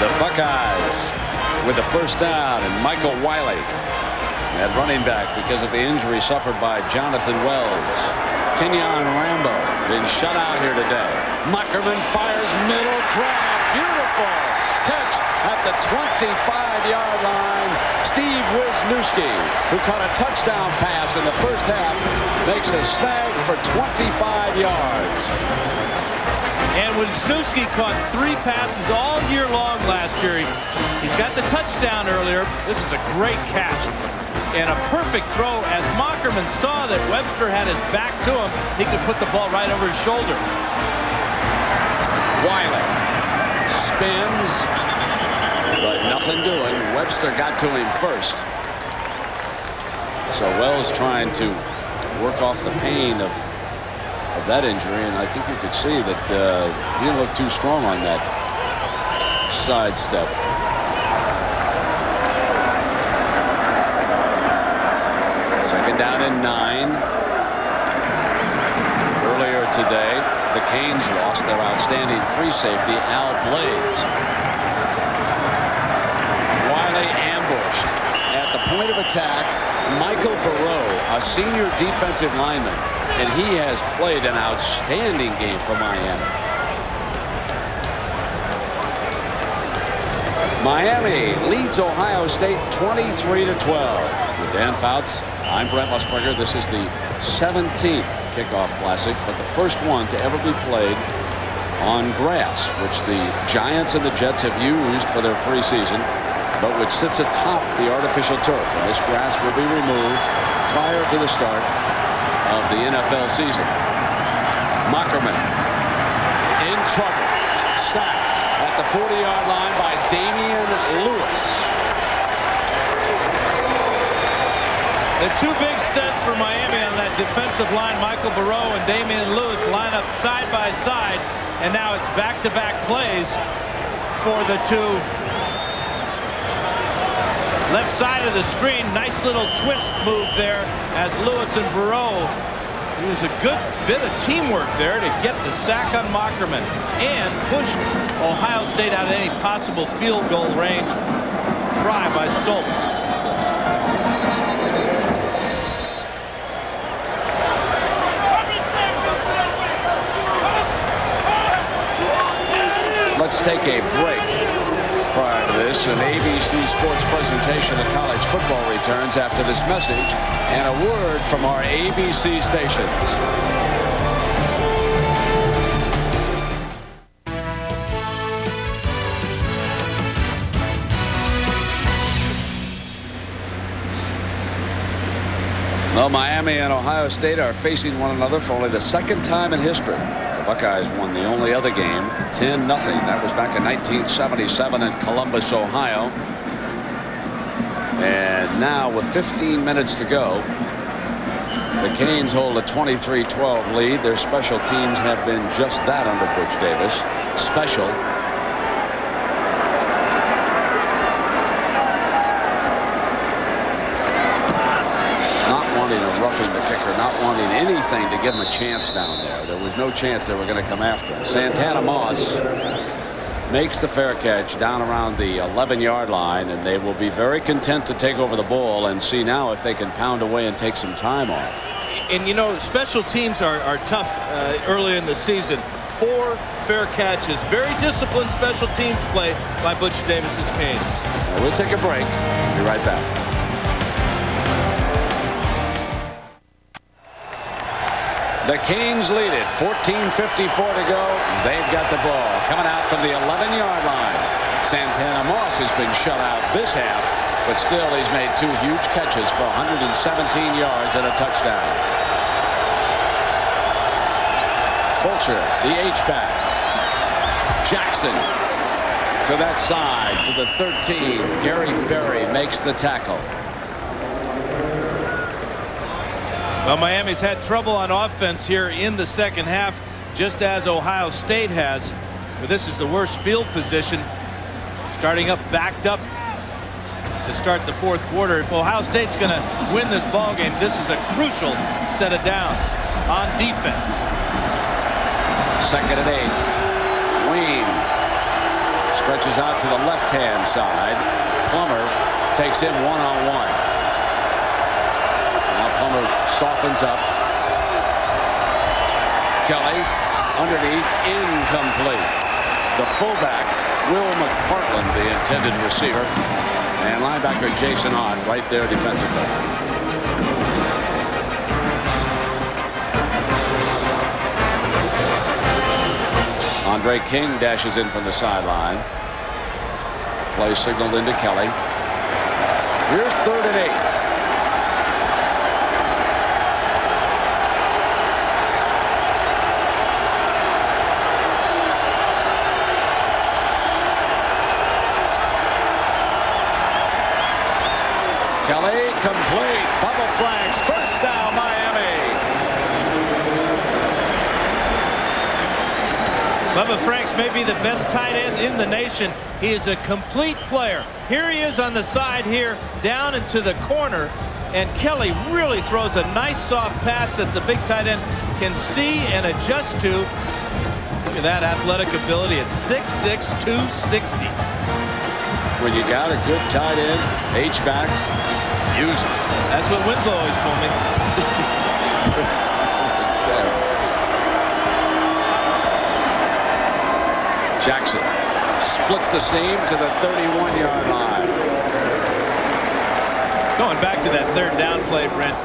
The Buckeyes with the first down, and Michael Wiley at running back because of the injury suffered by Jonathan Wells. Kenyon Rambo been shut out here today. Muckerman fires middle grab. Beautiful catch at the 25-yard line. Steve Wisniewski, who caught a touchdown pass in the first half, makes a snag for 25 yards. And Wisniewski caught 3 passes all year long last year. He's got the touchdown earlier. This is a great catch. And a perfect throw as Mockerman saw that Webster had his back to him. He could put the ball right over his shoulder. Wiley spins, but nothing doing. Webster got to him first. So Wells trying to work off the pain of that injury, and I think you could see that he didn't look too strong on that sidestep. Second down and 9. Earlier today, the Canes lost their outstanding free safety, Al Blades. Wiley ambushed. At the point of attack, Michael Burrow, a senior defensive lineman, and he has played an outstanding game for Miami. Miami leads Ohio State 23-12. With Dan Fouts, I'm Brent Musberger. This is the 17th Kickoff Classic, but the first one to ever be played on grass, which the Giants and the Jets have used for their preseason, but which sits atop the artificial turf. And this grass will be removed prior to the start of the NFL season. Mockerman in trouble. Sacked at the 40-yard line by Damian Lewis. The two big studs for Miami on that defensive line, Michael Burrow and Damian Lewis, line up side by side, and now it's back-to-back plays for the two. Left side of the screen, nice little twist move there as Lewis and Burrow. It was a good bit of teamwork there to get the sack on Mockerman and push Ohio State out of any possible field goal range try by Stoltz. Let's take a break prior to this. Davis, an ABC Sports presentation of college football returns after this message and a word from our ABC stations. Well, Miami and Ohio State are facing one another for only the second time in history. The Buckeyes won the only other game 10-0. That was back in 1977 in Columbus, Ohio. And now with 15 minutes to go, the Canes hold a 23-12 lead. Their special teams have been just that under Butch Davis. Special. Roughing the kicker, not wanting anything to give him a chance down there. There was no chance they were going to come after him. Santana Moss makes the fair catch down around the 11-yard line, and they will be very content to take over the ball and see now if they can pound away and take some time off. And you know, special teams are tough early in the season. 4 fair catches. Very disciplined special teams play by Butch Davis's Canes. Now we'll take a break. Be right back. The Canes lead it. 14:54 to go. They've got the ball coming out from the 11-yard line. Santana Moss has been shut out this half, but still he's made 2 huge catches for 117 yards and a touchdown. Fulcher, the H-back. Jackson to that side to the 13. Gary Berry makes the tackle. Well, Miami's had trouble on offense here in the second half, just as Ohio State has. But this is the worst field position. Starting up, backed up to start the fourth quarter. If Ohio State's going to win this ball game, this is a crucial set of downs on defense. 2nd and 8. Wayne stretches out to the left-hand side. Plummer takes him one-on-one. Plummer softens up. Kelly underneath, incomplete. The fullback, Will McPartland, the intended receiver, and linebacker Jason Ott right there defensively. Andre King dashes in from the sideline. Play signaled into Kelly. Here's 3rd and 8. Kelly complete. Bubble flags. First down, Miami. Bubba Franks may be the best tight end in the nation. He is a complete player. Here he is on the side here, down into the corner, and Kelly really throws a nice soft pass that the big tight end can see and adjust to. Look at that athletic ability at 6'6", 260. When you got a good tight end, H-back, use it. That's what Winslow always told me. Jackson splits the seam to the 31-yard line. Going back to that 3rd down play, Brent,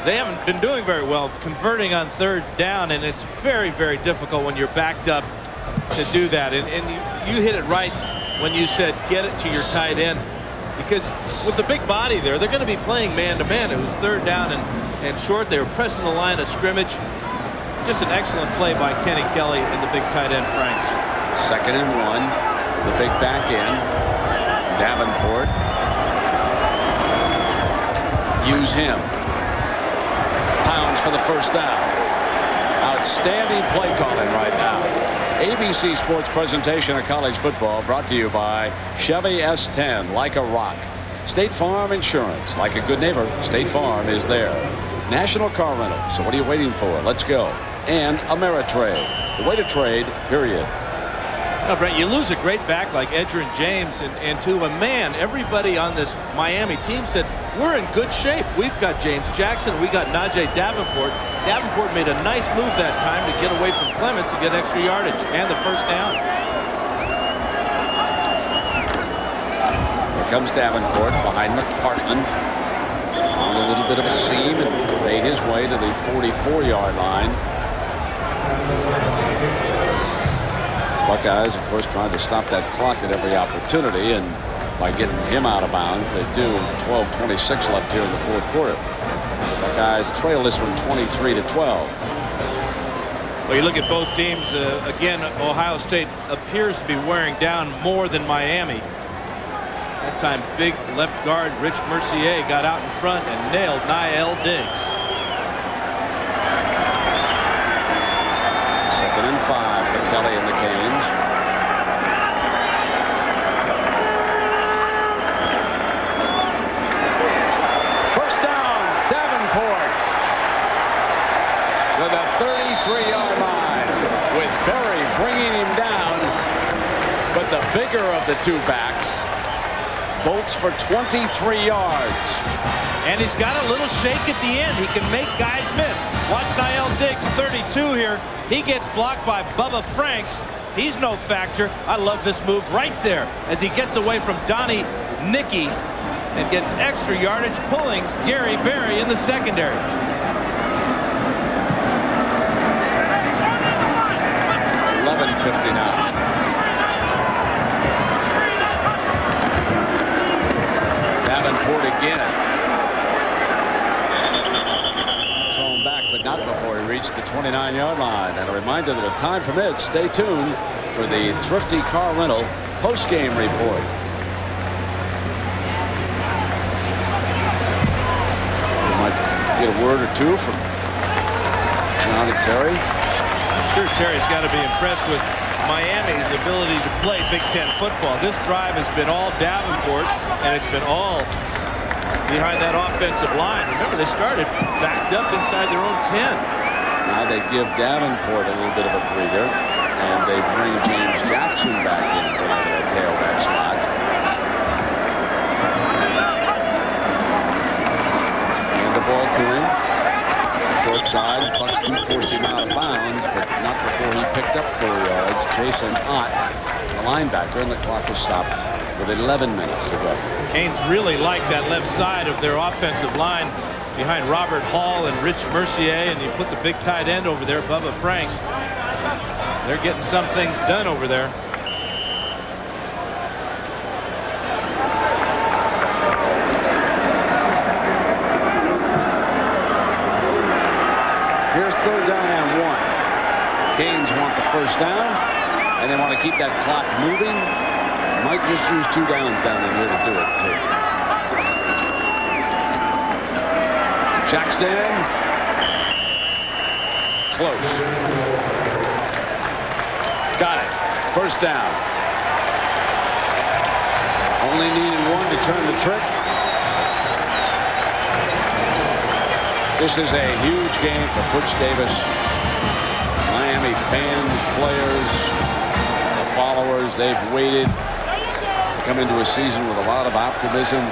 they haven't been doing very well converting on 3rd down, and it's very, very difficult when you're backed up to do that. And you hit it right when you said get it to your tight end, because with the big body there, they're going to be playing man-to-man. It was 3rd down and short. They were pressing the line of scrimmage. Just an excellent play by Kenny Kelly and the big tight end Franks. 2nd and 1. The big back end. Davenport. Use him. Pounds for the first down. Outstanding play calling right now. ABC Sports presentation of college football brought to you by Chevy S10, like a rock. State Farm Insurance, like a good neighbor, State Farm is there. National Car Rental, so what are you waiting for? Let's go. And Ameritrade, the way to trade, period. Now, Brent, you lose a great back like Edgerrin James, and to a man, everybody on this Miami team said, we're in good shape. We've got James Jackson. We got Najee Davenport. Davenport made a nice move that time to get away from Clements and get extra yardage and the first down. comes Davenport behind McPartland. Found a little bit of a seam and made his way to the 44-yard line. Buckeyes, of course, trying to stop that clock at every opportunity, and by getting him out of bounds, they do. 12:26 left here in the fourth quarter. Buckeyes trail this one 23-12. Well, you look at both teams. Again, Ohio State appears to be wearing down more than Miami. That time, big left guard Rich Mercier got out in front and nailed Niall Diggs. 2nd and 5 for Kelly and the Canes. First down, Davenport to the 33-yard line, with Berry bringing him down. But the bigger of the two backs bolts for 23 yards. And he's got a little shake at the end. He can make guys miss. Watch Niall Diggs, 32 here. He gets blocked by Bubba Franks. He's no factor. I love this move right there as he gets away from Donnie Nicky and gets extra yardage, pulling Gary Berry in the secondary. .59. Davenport again. Thrown back, but not before he reached the 29-yard line. And a reminder that if time permits, stay tuned for the Thrifty Car Rental post-game report. We might get a word or two from John and Terry. I'm sure Terry's got to be impressed with Miami's ability to play Big Ten football. This drive has been all Davenport, and it's been all behind that offensive line. Remember, they started backed up inside their own 10. Now they give Davenport a little bit of a breather, and they bring James Jackson back in down to the tailback spot. And the ball to him. Short side, Bucks do force him out of bounds, but not before he picked up 4 yards. Jason Ott, the linebacker, and the clock is stopped with 11 minutes to go. Canes really like that left side of their offensive line behind Robert Hall and Rich Mercier, and you put the big tight end over there, Bubba Franks. They're getting some things done over there. Here's 3rd down and 1. Canes want the first down, and they want to keep that clock moving. Might just use 2 downs down in here to do it, too. Jackson. Close. Got it. First down. Only needed 1 to turn the trick. This is a huge game for Butch Davis. Miami fans, players, the followers, they've waited to come into a season with a lot of optimism.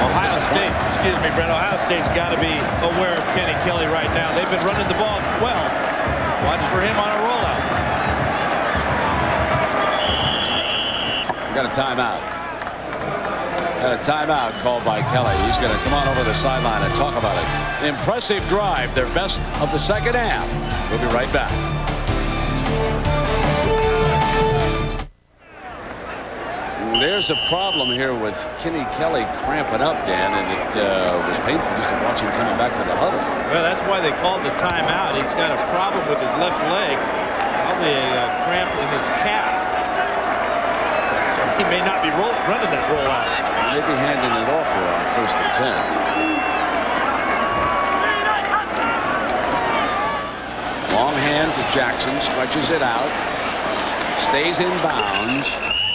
Ohio State, excuse me, Brent, Ohio State's got to be aware of Kenny Kelly right now. They've been running the ball well. Watch for him on a rollout. Got a timeout. Got a timeout called by Kelly. He's going to come on over the sideline and talk about it. Impressive drive, their best of the second half. We'll be right back. There's a problem here with Kenny Kelly cramping up, Dan, and it was painful just to watch him coming back to the huddle. Well, that's why they called the timeout. He's got a problem with his left leg, probably a cramp in his calf. So he may not be running that rollout. Maybe handing it off here on 1st and 10. Long hand to Jackson, stretches it out, stays in bounds.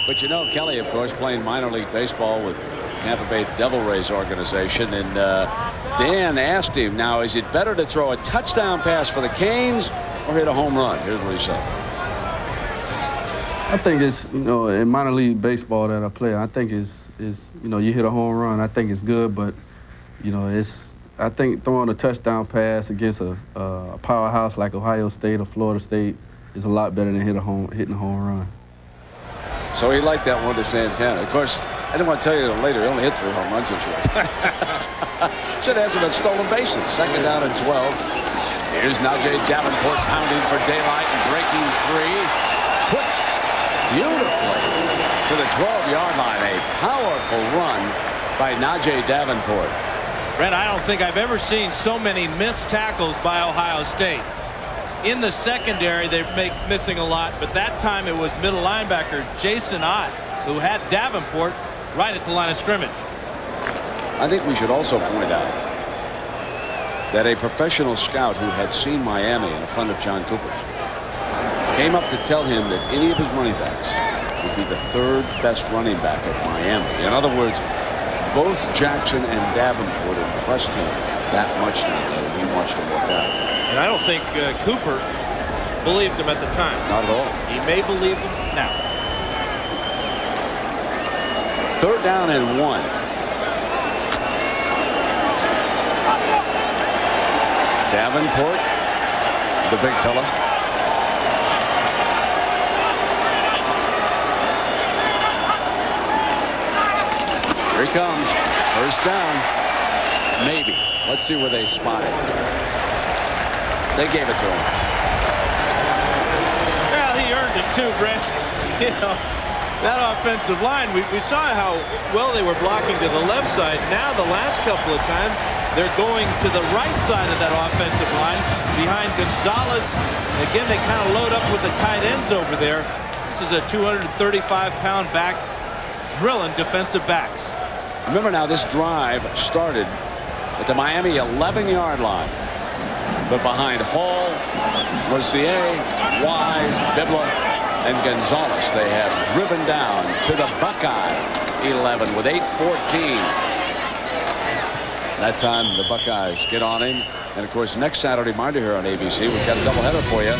But you know, Kelly, of course, playing minor league baseball with Tampa Bay Devil Rays organization. And Dan asked him, now, is it better to throw a touchdown pass for the Canes or hit a home run? Here's what he said. I think it's, you know, in minor league baseball that I play, I think it's you know, you hit a home run, I think it's good, but, you know, I think throwing a touchdown pass against a powerhouse like Ohio State or Florida State, is a lot better than hitting a home run. So he liked that one to Santana. Of course, I didn't want to tell you that later. He only hit 3 home runs this year. Should have some stolen bases. 2nd down and 12. Here's Najee Davenport pounding for daylight and breaking free. Twists beautifully to the 12-yard line. A powerful run by Najee Davenport. Brent, I don't think I've ever seen so many missed tackles by Ohio State. In the secondary, they're missing a lot, but that time it was middle linebacker Jason Ott who had Davenport right at the line of scrimmage. I think we should also point out that a professional scout who had seen Miami in front of John Cooper's came up to tell him that any of his running backs would be the 3rd best running back at Miami. In other words, both Jackson and Davenport impressed him that much now that he watched him work out. And I don't think Cooper believed him at the time. Not at all. He may believe him now. 3rd down and 1. Davenport, the big fella. Here he comes. 1st down. Maybe. Let's see where they spot it. They gave it to him. Well, he earned it too, Brent. You know, that offensive line, we saw how well they were blocking to the left side. Now the last couple of times they're going to the right side of that offensive line behind Gonzalez. Again, they kind of load up with the tight ends over there. This is a 235-pound back drilling defensive backs. Remember now, this drive started at the Miami 11-yard line. But behind Hall, Mercier, Wise, Bibla, and Gonzalez, they have driven down to the Buckeye 11 with 8:14. That time the Buckeyes get on him. And of course, next Saturday, reminder here on ABC, we've got a doubleheader for you.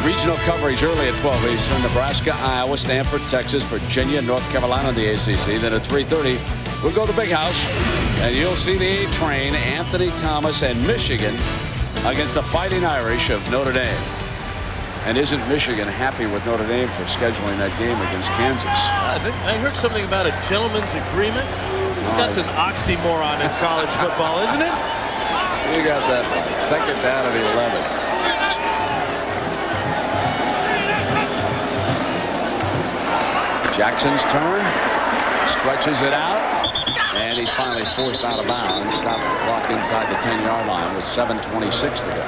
Regional coverage early at 12 Eastern. Nebraska, Iowa, Stanford, Texas, Virginia, North Carolina in the ACC. Then at 3:30, we'll go to the Big House, and you'll see the A-Train, Anthony Thomas, and Michigan against the Fighting Irish of Notre Dame. And isn't Michigan happy with Notre Dame for scheduling that game against Kansas? I heard something about a gentleman's agreement. That's an oxymoron in college football, isn't it? You got that right. 2nd down at 11. Jackson's turn. Stretches it out. And he's finally forced out of bounds. Stops the clock inside the 10-yard line with 7:26 to go.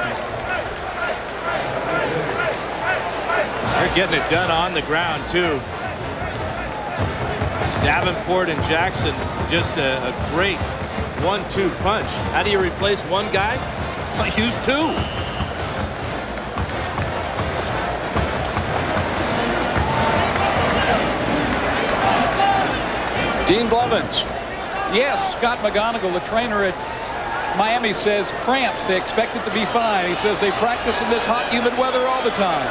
They're getting it done on the ground, too. Davenport and Jackson, just a great 1-2 punch. How do you replace one guy? Well, use 2. Dean Blevins. Yes, Scott McGonigal, the trainer at Miami, says cramps. They expect it to be fine. He says they practice in this hot, humid weather all the time.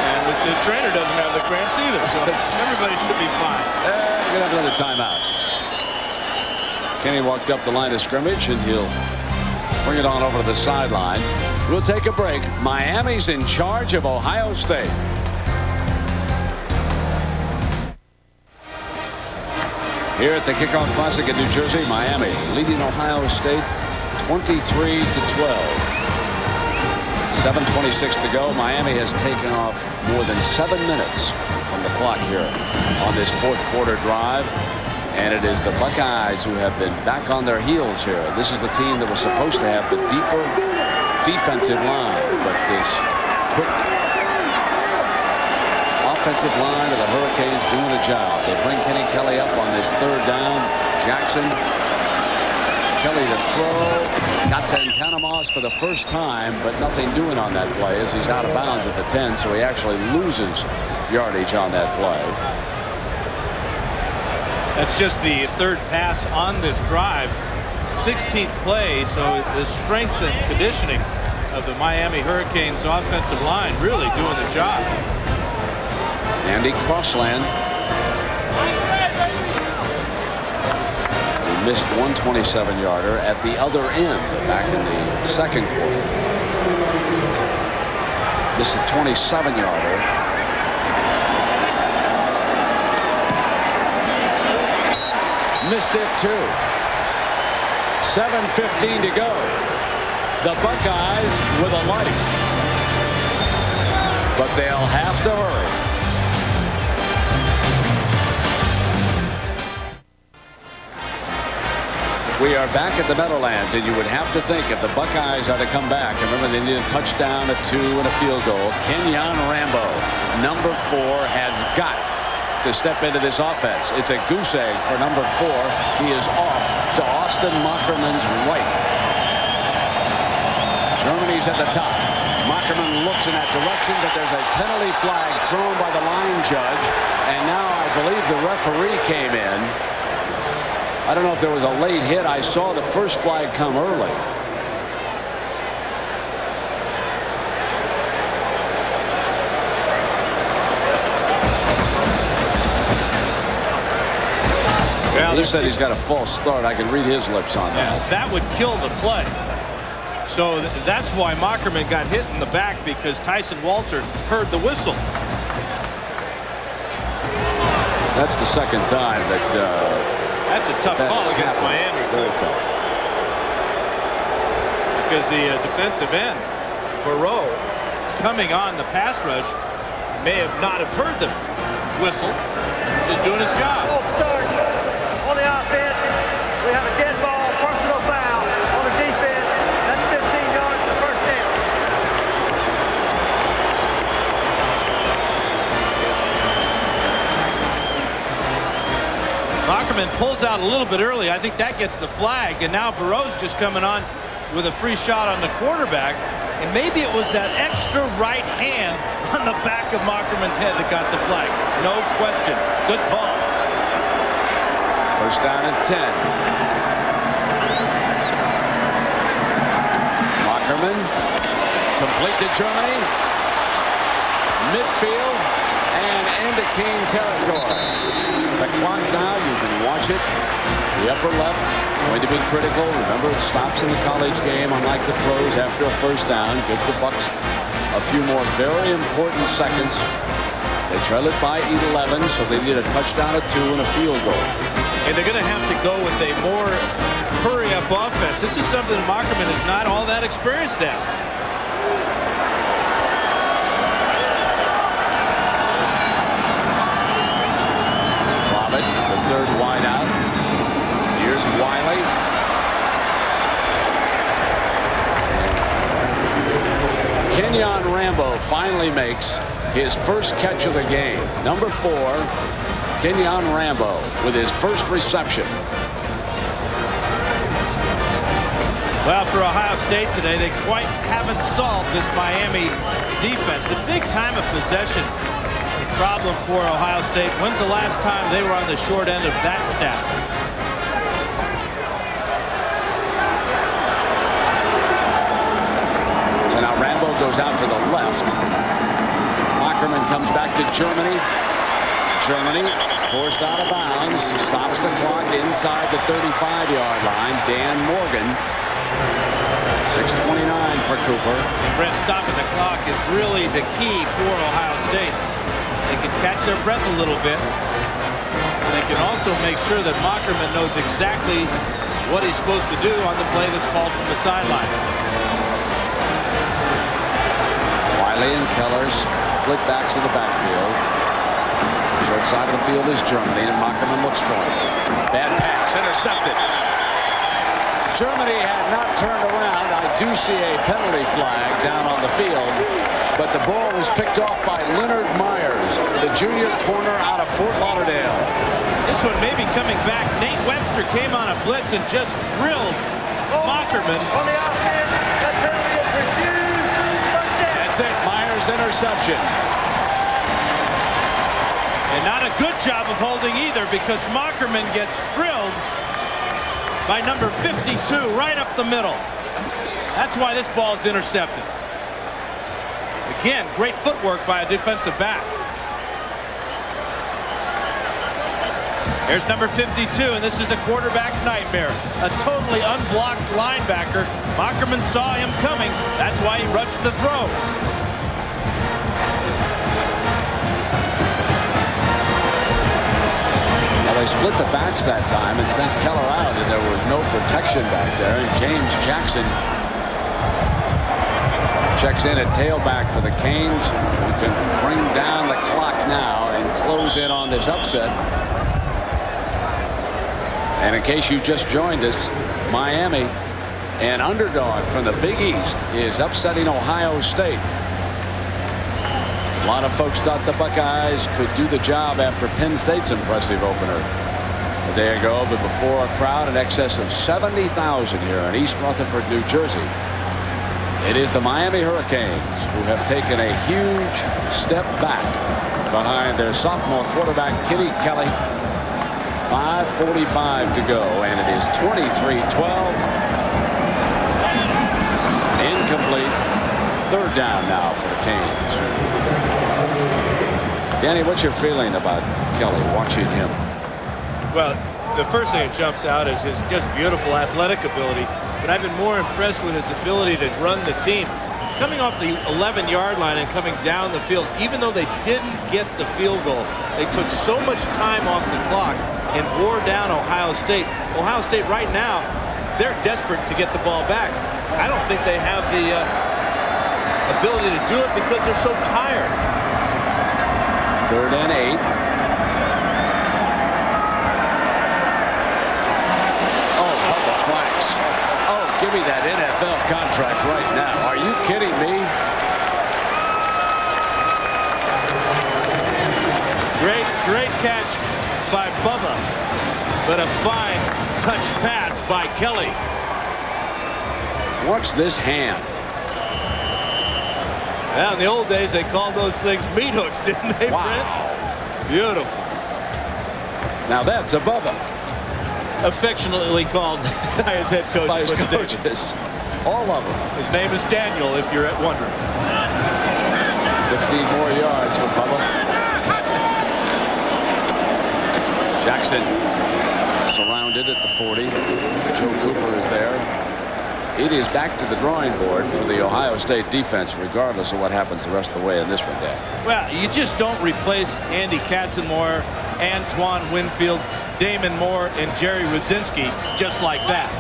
And the trainer doesn't have the cramps either, so everybody should be fine. We're going to have another timeout. Kenny walked up the line of scrimmage, and he'll bring it on over to the sideline. We'll take a break. Miami's in charge of Ohio State. Here at the Kickoff Classic in New Jersey, Miami leading Ohio State 23-12. 7:26 to go. Miami has taken off more than 7 minutes from the clock here on this 4th quarter drive. And it is the Buckeyes who have been back on their heels here. This is the team that was supposed to have the deeper defensive line, but this quick offensive line of the Hurricanes doing the job. They bring Kenny Kelly up on this 3rd down. Jackson, Kelly to throw. Got Santana Moss for the first time, but nothing doing on that play as he's out of bounds at the 10, so he actually loses yardage on that play. That's just the 3rd pass on this drive. 16th play, so the strength and conditioning of the Miami Hurricanes offensive line really doing the job. Andy Crossland. He missed 127-yarder at the other end back in the 2nd quarter. This is a 27-yarder. Missed it too. 7:15 to go. The Buckeyes with a life. But they'll have to hurry. We are back at the Meadowlands, and you would have to think if the Buckeyes are to come back, remember they need a touchdown, a 2, and a field goal. Kenyon Rambo, number 4, has got to step into this offense. It's a goose egg for number 4. He is off to Austin Mockerman's right. Germany's at the top. Mockerman looks in that direction, but there's a penalty flag thrown by the line judge, and now I believe the referee came in. I don't know if there was a late hit. I saw the first flag come early. Well, he said he's got a false start. I can read his lips on that. Yeah, that would kill the play. So that's why Mockerman got hit in the back, because Tyson Walter heard the whistle. That's the second time that that's a tough call against Miami, too. Very tough. Because the defensive end, Burrow, coming on the pass rush, may have not have heard the whistle, just doing his job. False start on the offense. We have a dead ball, personal foul on the defense. That's 15 yards for first down. Mockerman pulls out a little bit early. I think that gets the flag, and now Burrow's just coming on with a free shot on the quarterback, and maybe it was that extra right hand on the back of Mockerman's head that got the flag. No question. Good call. First down and 10. Mockerman, complete to Germany. Midfield and into Kane territory. The clock now, you can watch it. The upper left, going to be critical. Remember, it stops in the college game, unlike the pros after a first down. Gives the Bucks a few more very important seconds. They trail it by 11, so they need a touchdown, a 2, and a field goal. And they're going to have to go with a more hurry-up offense. This is something that Mockerman is not all that experienced at. The third wide out. Here's Wiley. Kenyon Rambo finally makes his first catch of the game. Number 4, Kenyon Rambo with his first reception. Well, for Ohio State today, they quite haven't solved this Miami defense. The big time of possession problem for Ohio State. When's the last time they were on the short end of that stat? So now Rambo goes out to the left. Mockerman comes back to Germany. Germany forced out of bounds. Stops the clock inside the 35-yard line. Dan Morgan. 6:29 for Cooper. And Brent, stopping the clock is really the key for Ohio State. They can catch their breath a little bit. They can also make sure that Mockerman knows exactly what he's supposed to do on the play that's called from the sideline. Wiley and Keller split backs in the backfield. Short side of the field is Germany, and Mockerman looks for him. Bad pass, intercepted. Germany had not turned around. I do see a penalty flag down on the field, but the ball was picked off by Leonard Myers, the junior corner out of Fort Lauderdale. This one may be coming back. Nate Webster came on a blitz and just drilled Mockerman. On the offense, that penalty is refused. That's it, Myers interception. And not a good job of holding either, because Mockerman gets drilled by number 52 right up the middle. That's why this ball is intercepted. Again, great footwork by a defensive back. Here's number 52, and this is a quarterback's nightmare. A totally unblocked linebacker. Mockerman saw him coming. That's why he rushed the throw. They split the backs that time and sent Keller out, and there was no protection back there. And James Jackson checks in at tailback for the Canes, who can bring down the clock now and close in on this upset. And in case you just joined us, Miami, an underdog from the Big East, is upsetting Ohio State. A lot of folks thought the Buckeyes could do the job after Penn State's impressive opener a day ago, but before a crowd in excess of 70,000 here in East Rutherford, New Jersey. It is the Miami Hurricanes who have taken a huge step back behind their sophomore quarterback, Kitty Kelly. 5:45 to go, and it is 23-12. Incomplete. Third down now for the Canes. Danny, what's your feeling about Kelly, watching him? Well, the first thing that jumps out is his just beautiful athletic ability, but I've been more impressed with his ability to run the team. Coming off the 11-yard line and coming down the field, even though they didn't get the field goal, they took so much time off the clock and wore down Ohio State. Ohio State right now, they're desperate to get the ball back. I don't think they have the ability to do it because they're so tired. 3rd and 8. Oh, Bubba flanks. Oh, give me that NFL contract right now. Are you kidding me? Great catch by Bubba, but a fine touch pass by Kelly. Watch this hand. Yeah, in the old days, they called those things meat hooks, didn't they, wow. Brent? Beautiful. Now that's a Bubba. Affectionately called by his head coach. By his coaches. All of them. His name is Daniel, if you're wondering. 15 more yards for Bubba. Jackson surrounded at the 40. Joe Cooper is there. It is back to the drawing board for the Ohio State defense, regardless of what happens the rest of the way in this one, Dan. Well, you just don't replace Andy Katzenmoyer, Antoine Winfield, Damon Moore, and Jerry Rudzinski just like that.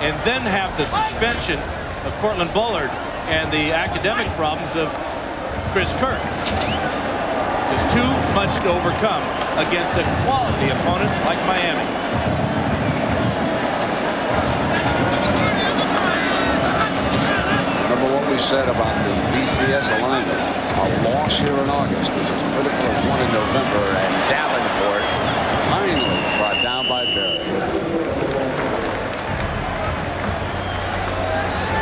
And then have the suspension of Cortland Bullard and the academic problems of Chris Kirk. There's too much to overcome against a quality opponent like Miami. Remember what we said about the BCS alignment. A loss here in August was as critical as one in November, and Davenport finally brought down by Barrett.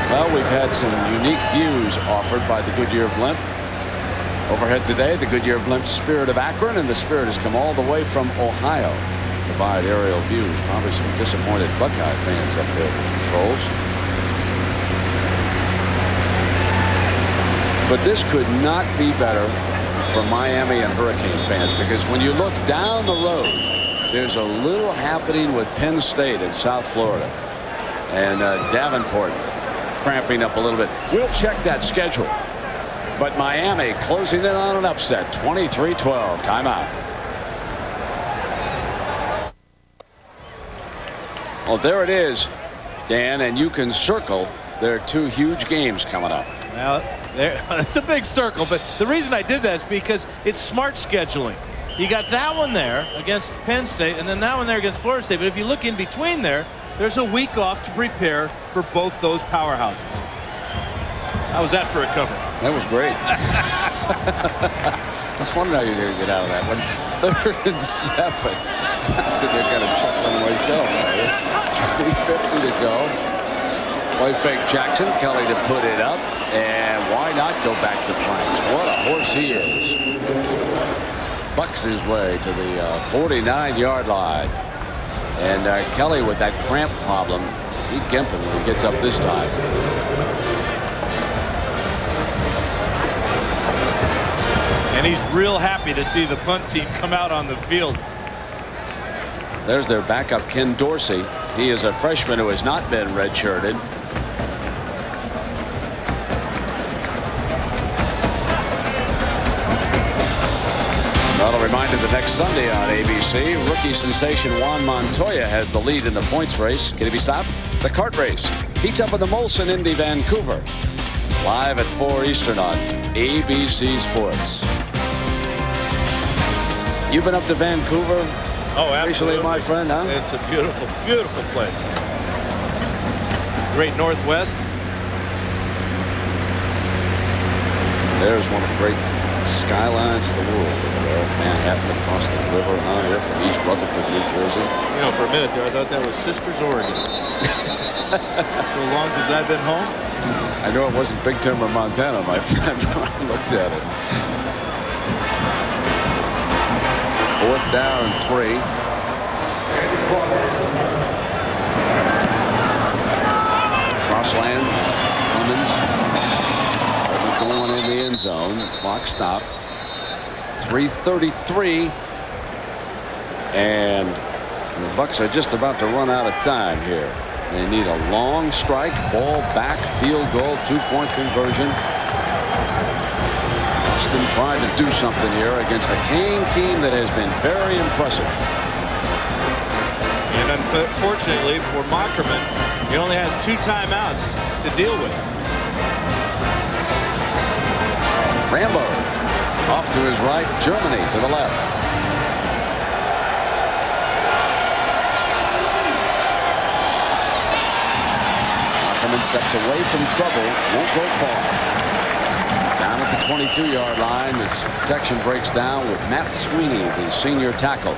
Well, we've had some unique views offered by the Goodyear Blimp. Overhead today, the Goodyear Blimp Spirit of Akron, and the Spirit has come all the way from Ohio to provide aerial views. Probably some disappointed Buckeye fans up there at the controls. But this could not be better for Miami and Hurricane fans, because when you look down the road, there's a little happening with Penn State in South Florida. And Davenport cramping up a little bit. We'll check that schedule. But Miami closing in on an upset, 23-12. Timeout. Well, there it is, Dan, and you can circle. There are two huge games coming up. Well, it's a big circle, but the reason I did that is because it's smart scheduling. You got that one there against Penn State, and then that one there against Florida State. But if you look in between there, there's a week off to prepare for both those powerhouses. How was that for a cover? That was great. I was wondering how you're going to get out of that one. 3rd and 7. I'm sitting there kind of chuckling myself. 3:50 to go. Play fake Jackson. Kelly to put it up. And why not go back to Franks? What a horse he is. Bucks his way to the 49-yard line. And Kelly with that cramp problem. He'd gimp him when he gets up this time. And he's real happy to see the punt team come out on the field. There's their backup, Ken Dorsey. He is a freshman who has not been redshirted. That'll remind him into next Sunday on ABC. Rookie sensation Juan Montoya has the lead in the points race. Can he be stopped? The kart race heats up in the Molson Indy Vancouver. Live at 4 Eastern on ABC Sports. You've been up to Vancouver? Oh, absolutely. Recently, my friend, huh? It's a beautiful, beautiful place. Great Northwest. There's one of the great skylines of the world over there. Manhattan across the river out here from East Rutherford, New Jersey. You know, for a minute there, I thought that was Sisters, Oregon. So long since I've been home. I know it wasn't Big Timber, Montana, my friend, when I looked at it. 4th down and 3. Crossland, Clemens. Going in the end zone. Clock stop. 3:33. And the Bucs are just about to run out of time here. They need a long strike, ball back, field goal, 2-point conversion. Austin tried to do something here against a Kane team that has been very impressive. And unfortunately for Mockerman, he only has 2 timeouts to deal with. Rambo off to his right, Germany to the left. Ackerman steps away from trouble, won't go far. Down at the 22-yard line, his protection breaks down with Matt Sweeney, the senior tackle.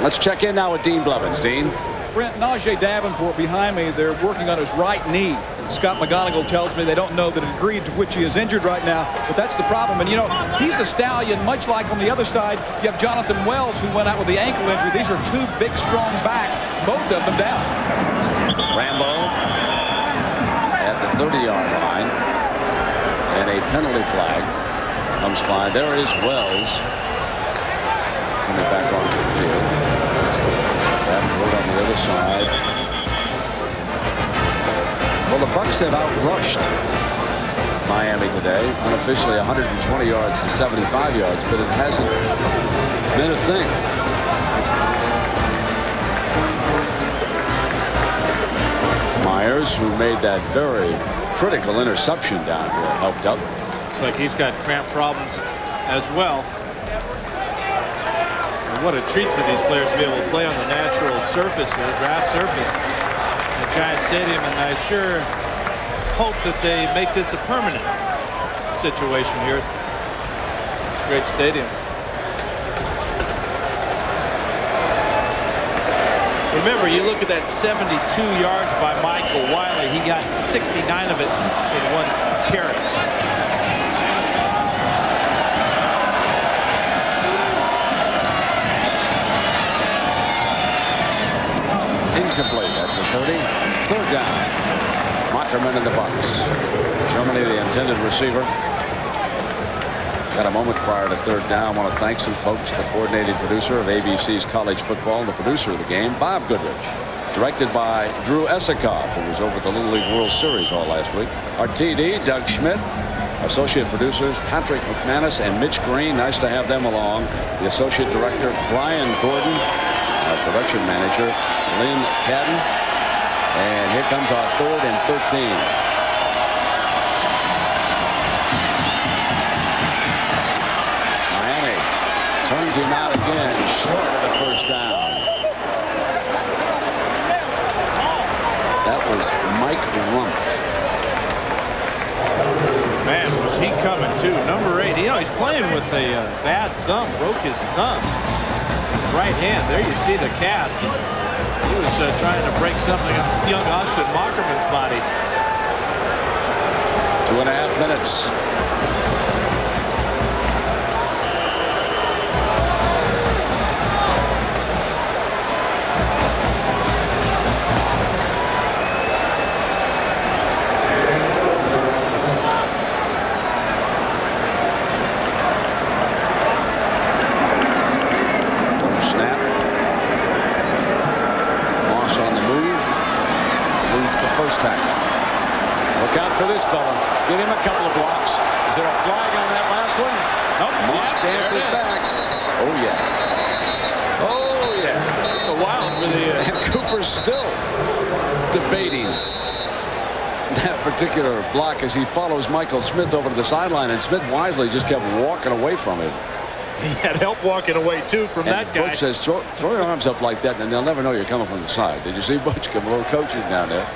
Let's check in now with Dean Blevins. Dean. Brent, Najee Davenport behind me, they're working on his right knee. Scott McGonigal tells me they don't know the degree to which he is injured right now, but that's the problem. And, you know, he's a stallion, much like on the other side, you have Jonathan Wells, who went out with the ankle injury. These are 2 big, strong backs, both of them down. Rambo at the 30-yard line, and a penalty flag comes flying. There is Wells coming back onto the field. Davenport on the other side. Well, the Bucs have outrushed Miami today, unofficially 120 yards to 75 yards, but it hasn't been a thing. Myers, who made that very critical interception down here, helped out. Looks like he's got cramp problems as well. And what a treat for these players to be able to play on the natural surface here, grass surface. Giant Stadium, and I sure hope that they make this a permanent situation here. It's a great stadium. Remember, you look at that 72 yards by Michael Wiley. He got 69 of it in 1 carry. Incomplete at the 30. 3rd down. Mockerman in the box. Germany, the intended receiver. Got a moment prior to 3rd down. I want to thank some folks. The coordinating producer of ABC's College Football, and the producer of the game, Bob Goodrich. Directed by Drew Esikoff, who was over at the Little League World Series all last week. Our TD, Doug Schmidt. Associate producers, Patrick McManus and Mitch Green. Nice to have them along. The associate director, Brian Gordon. Our production manager, Lynn Cadden. And here comes our 3rd and 13. Miami turns him out again, short of the 1st down. That was Mike Rumpf. Man, was he coming too. Number 8. You know, he's playing with a bad thumb. Broke his thumb. His right hand. There you see the cast. He was trying to break something on young Austin Mockerman's body. 2.5 minutes. Look out for this fella. Get him a couple of blocks. Is there a flag on that last one? Nope. Moss dances back. Oh, yeah. Oh, yeah. Took a while for the... And Cooper's still debating that particular block as he follows Michael Smith over to the sideline, and Smith wisely just kept walking away from him. He had help walking away, too, from and that guy. Butch says, throw your arms up like that, and they'll never know you're coming from the side. Did you see Butch give a little coaching down there?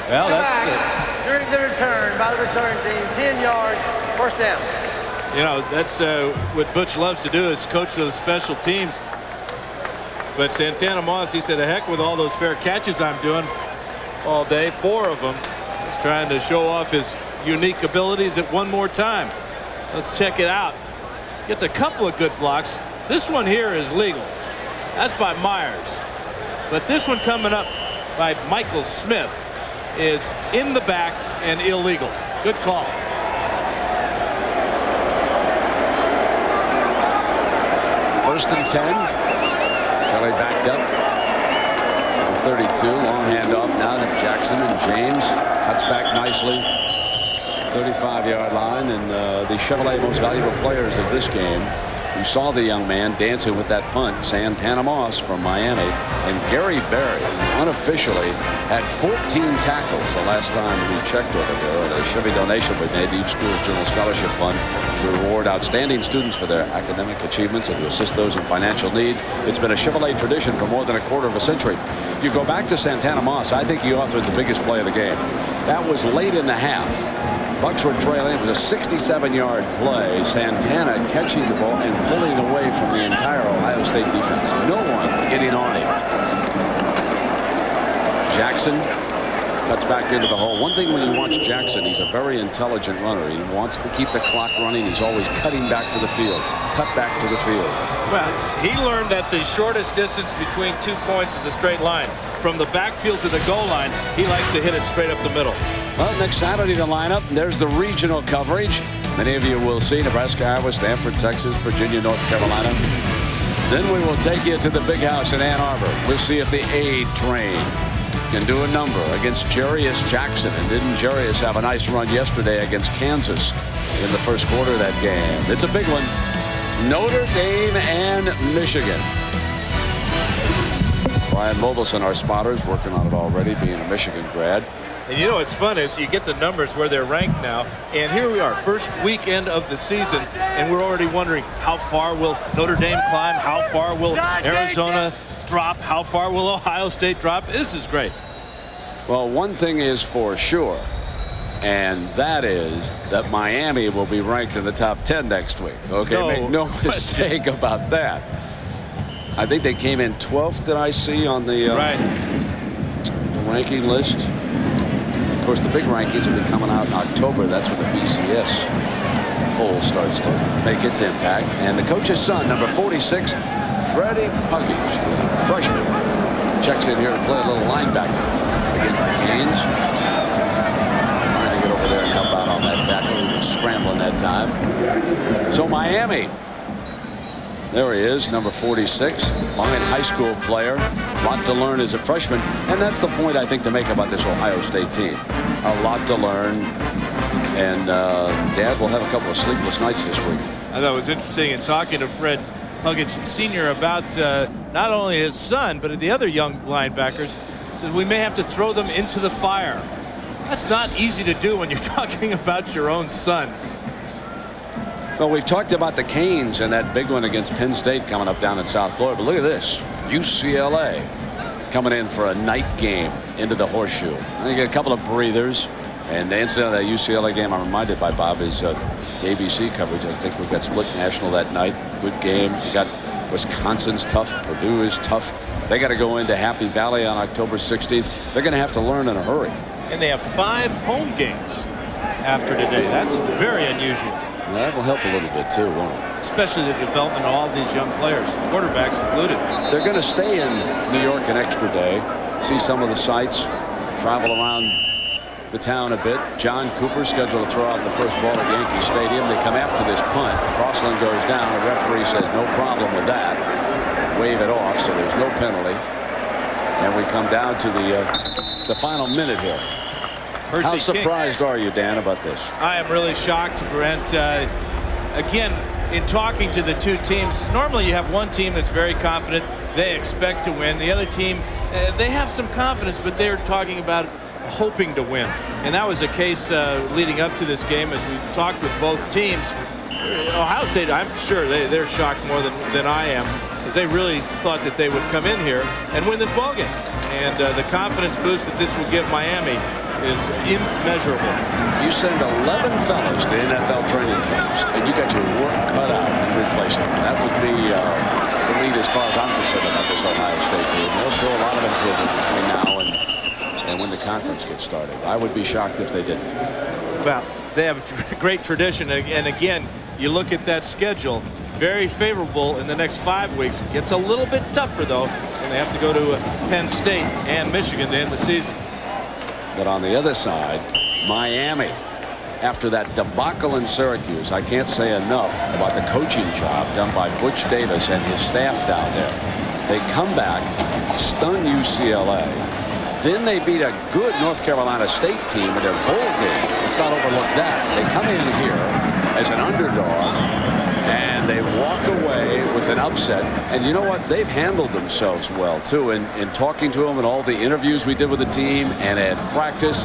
Well, that's during the return by the return team, 10 yards, first down. You know, that's what Butch loves to do, is coach those special teams. But Santana Moss, he said, a heck with all those fair catches I'm doing all day, 4 of them. He's trying to show off his unique abilities at one more time. Let's check it out. Gets a couple of good blocks. This one here is legal. That's by Myers. But this one coming up by Michael Smith is in the back and illegal. Good call. First and 10. Kelly backed up. 32. Long handoff now to Jackson, and James cuts back nicely. 35-yard line, and the Chevrolet most valuable players of this game, who saw the young man dancing with that punt, Santana Moss from Miami, and Gary Berry unofficially had 14 tackles the last time we checked with him. The Chevy donation we made to each school's Journal Scholarship Fund to reward outstanding students for their academic achievements and to assist those in financial need. It's been a Chevrolet tradition for more than a quarter of a century. You go back to Santana Moss, I think he authored the biggest play of the game. That was late in the half. Bucks were trailing. It was a 67-yard play. Santana catching the ball and pulling away from the entire Ohio State defense. No one getting on him. Jackson cuts back into the hole. One thing when you watch Jackson, he's a very intelligent runner. He wants to keep the clock running. He's always cutting back to the field. Cut back to the field. Well, he learned that the shortest distance between 2 points is a straight line. From the backfield to the goal line, he likes to hit it straight up the middle. Well, next Saturday the lineup, there's the regional coverage. Many of you will see Nebraska, Iowa, Stanford, Texas, Virginia, North Carolina. Then we will take you to the big house in Ann Arbor. We'll see if the aid train can do a number against Jarius Jackson. And didn't Jarius have a nice run yesterday against Kansas in the first quarter of that game? It's a big one. Notre Dame and Michigan. Brian Mobilson, our spotter, is working on it already, being a Michigan grad. And you know what's fun is you get the numbers where they're ranked now, and here we are, first weekend of the season, and we're already wondering how far will Notre Dame climb, how far will Arizona drop, how far will Ohio State drop. This is great. Well, one thing is for sure, and that is that Miami will be ranked in the top 10 next week. Okay, make no mistake about that. I think they came in 12th, did I see, on the ranking list. Of course, the big rankings will be coming out in October. That's when the BCS poll starts to make its impact. And the coach's son, number 46, Freddie Puckage, the freshman, checks in here to play a little linebacker against the Canes. Trying to get over there and help out on that tackle. He was scrambling that time. So Miami. There he is, number 46, fine high school player. A lot to learn as a freshman, and that's the point I think to make about this Ohio State team. A lot to learn, and Dad will have a couple of sleepless nights this week. I thought it was interesting in talking to Fred Puckage Sr. about not only his son, but the other young linebackers. He says we may have to throw them into the fire. That's not easy to do when you're talking about your own son. Well, we've talked about the Canes and that big one against Penn State coming up down in South Florida. But look at this. UCLA coming in for a night game into the Horseshoe. And you get a couple of breathers. And incidentally, that UCLA game, I'm reminded by Bob, is the ABC coverage. I think we've got split national that night. Good game. You got Wisconsin's tough. Purdue is tough. They got to go into Happy Valley on October 16th. They're going to have to learn in a hurry. And they have 5 home games after today. That's very unusual. Well, that will help a little bit, too, won't it? Especially the development of all of these young players, quarterbacks included. They're going to stay in New York an extra day, see some of the sights, travel around the town a bit. John Cooper scheduled to throw out the first ball at Yankee Stadium. They come after this punt. Crossland goes down. The referee says no problem with that. Wave it off, so there's no penalty. And we come down to the final minute here. How surprised are you, Dan, about this? I am really shocked, Brent. Again, in talking to the two teams, normally you have one team that's very confident. They expect to win. The other team, they have some confidence, but they're talking about hoping to win. And that was the case leading up to this game as we talked with both teams. Ohio State, I'm sure they're shocked more than I am, because they really thought that they would come in here and win this ballgame. And the confidence boost that this will give Miami is immeasurable. You send 11 fellows to NFL training camps, and you got your work cut out in replacing them. That would be the lead as far as I'm concerned about this Ohio State team. They'll show a lot of improvement between now and when the conference gets started. I would be shocked if they didn't. Well, they have a great tradition, and again, you look at that schedule, very favorable in the next 5 weeks. Gets a little bit tougher, though, when they have to go to Penn State and Michigan to end the season. But on the other side, Miami, after that debacle in Syracuse, I can't say enough about the coaching job done by Butch Davis and his staff down there. They come back, stun UCLA. Then they beat a good North Carolina State team in their bowl game. Let's not overlook that. They come in here as an underdog, and they walk away with an upset. And you know what? They've handled themselves well, too. In talking to them and all the interviews we did with the team and at practice,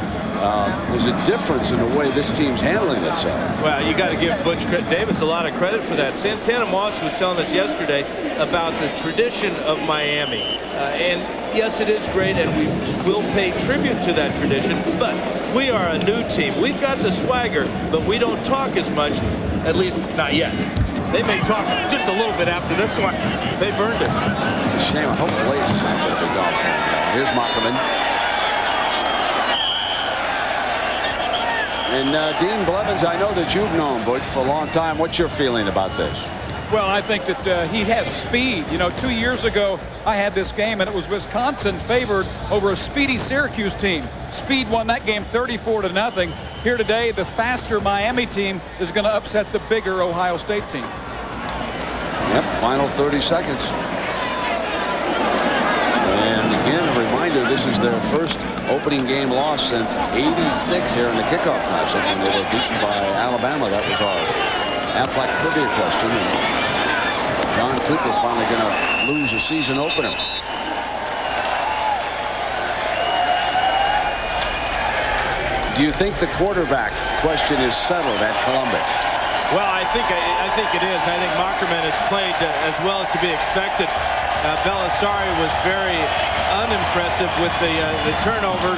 there's a difference in the way this team's handling itself. Well, you got to give Butch Davis a lot of credit for that. Santana Moss was telling us yesterday about the tradition of Miami. And yes, it is great, and we will pay tribute to that tradition, but we are a new team. We've got the swagger, but we don't talk as much, at least not yet. They may talk just a little bit after this one. They've earned it. It's a shame. I hope Blaze is not going to be gone. Here's Mockerman. And Dean Blevins, I know that you've known Butch for a long time. What's your feeling about this? Well, I think that he has speed. You know, 2 years ago, I had this game, and it was Wisconsin favored over a speedy Syracuse team. Speed won that game 34-0. Here today, the faster Miami team is going to upset the bigger Ohio State team. Yep, final 30 seconds. And again, a reminder, this is their first opening game loss since '86 here in the Kickoff Classic, and they were beaten by Alabama. That was our Aflac trivia question. And John Cooper finally going to lose a season opener. Do you think the quarterback question is settled at Columbus? Well, I think it is. I think Mockerman has played as well as to be expected. Belisari was very unimpressive with the turnover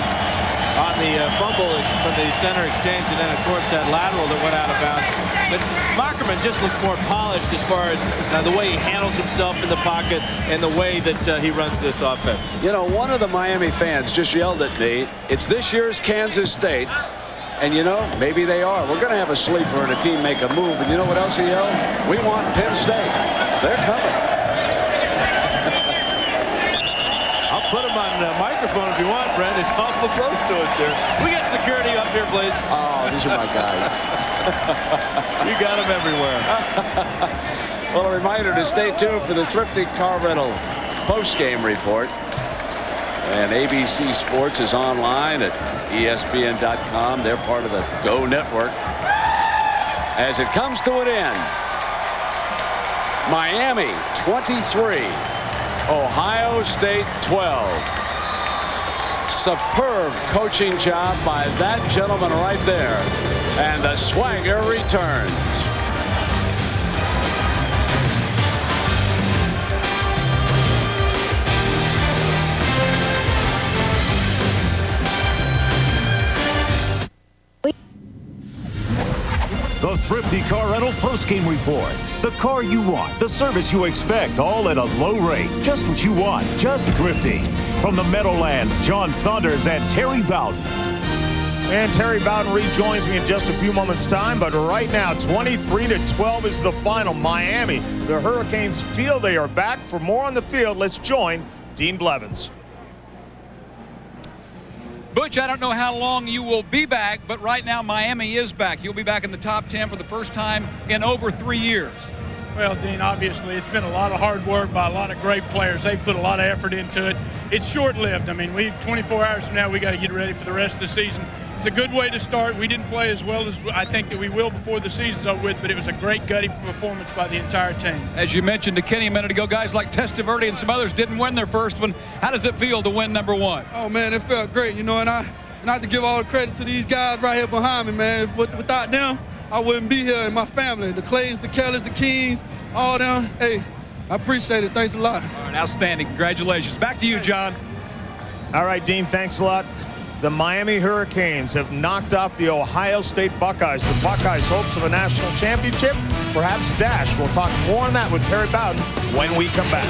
on the fumble from the center exchange, and then, of course, that lateral that went out of bounds. But Mockerman just looks more polished as far as the way he handles himself in the pocket and the way that he runs this offense. You know, one of the Miami fans just yelled at me, it's this year's Kansas State. And, you know, maybe they are. We're going to have a sleeper and a team make a move. And you know what else he yelled? We want Penn State. They're coming. I'll put him on the microphone if you want, Brent. It's awful close to us here. We got security up here, please. Oh, these are my guys. You got them everywhere. Well, a reminder to stay tuned for the Thrifty Car Rental post-game report. And ABC Sports is online at ESPN.com. They're part of the Go Network. As it comes to an end, Miami 23, Ohio State 12. Superb coaching job by that gentleman right there. And the swagger returns. The Thrifty Car Rental postgame report. The car you want, the service you expect, all at a low rate. Just what you want, just Thrifty. From the Meadowlands, John Saunders and Terry Bowden. And Terry Bowden rejoins me in just a few moments' time, but right now, 23-12 is the final. Miami, the Hurricanes feel they are back. For more on the field, let's join Dean Blevins. Butch, I don't know how long you will be back, but right now Miami is back. You'll be back in the top 10 for the first time in over 3 years. Well, Dean, obviously it's been a lot of hard work by a lot of great players. They put a lot of effort into it. It's short-lived. I mean, 24 hours from now, we got to get ready for the rest of the season. It's a good way to start. We didn't play as well as I think that we will before the season's over with, but it was a great gutty performance by the entire team. As you mentioned to Kenny a minute ago, guys like Testaverde and some others didn't win their first one. How does it feel to win number one? Oh, man, it felt great, you know, and I have to give all the credit to these guys right here behind me, man. Without them, I wouldn't be here, and my family, the Clays, the Kellers, the Kings, all them. Hey, I appreciate it. Thanks a lot. All right, outstanding. Congratulations. Back to you, John. All right, Dean, thanks a lot. The Miami Hurricanes have knocked off the Ohio State Buckeyes. The Buckeyes' hopes of a national championship, perhaps dash. We'll talk more on that with Terry Bowden when we come back.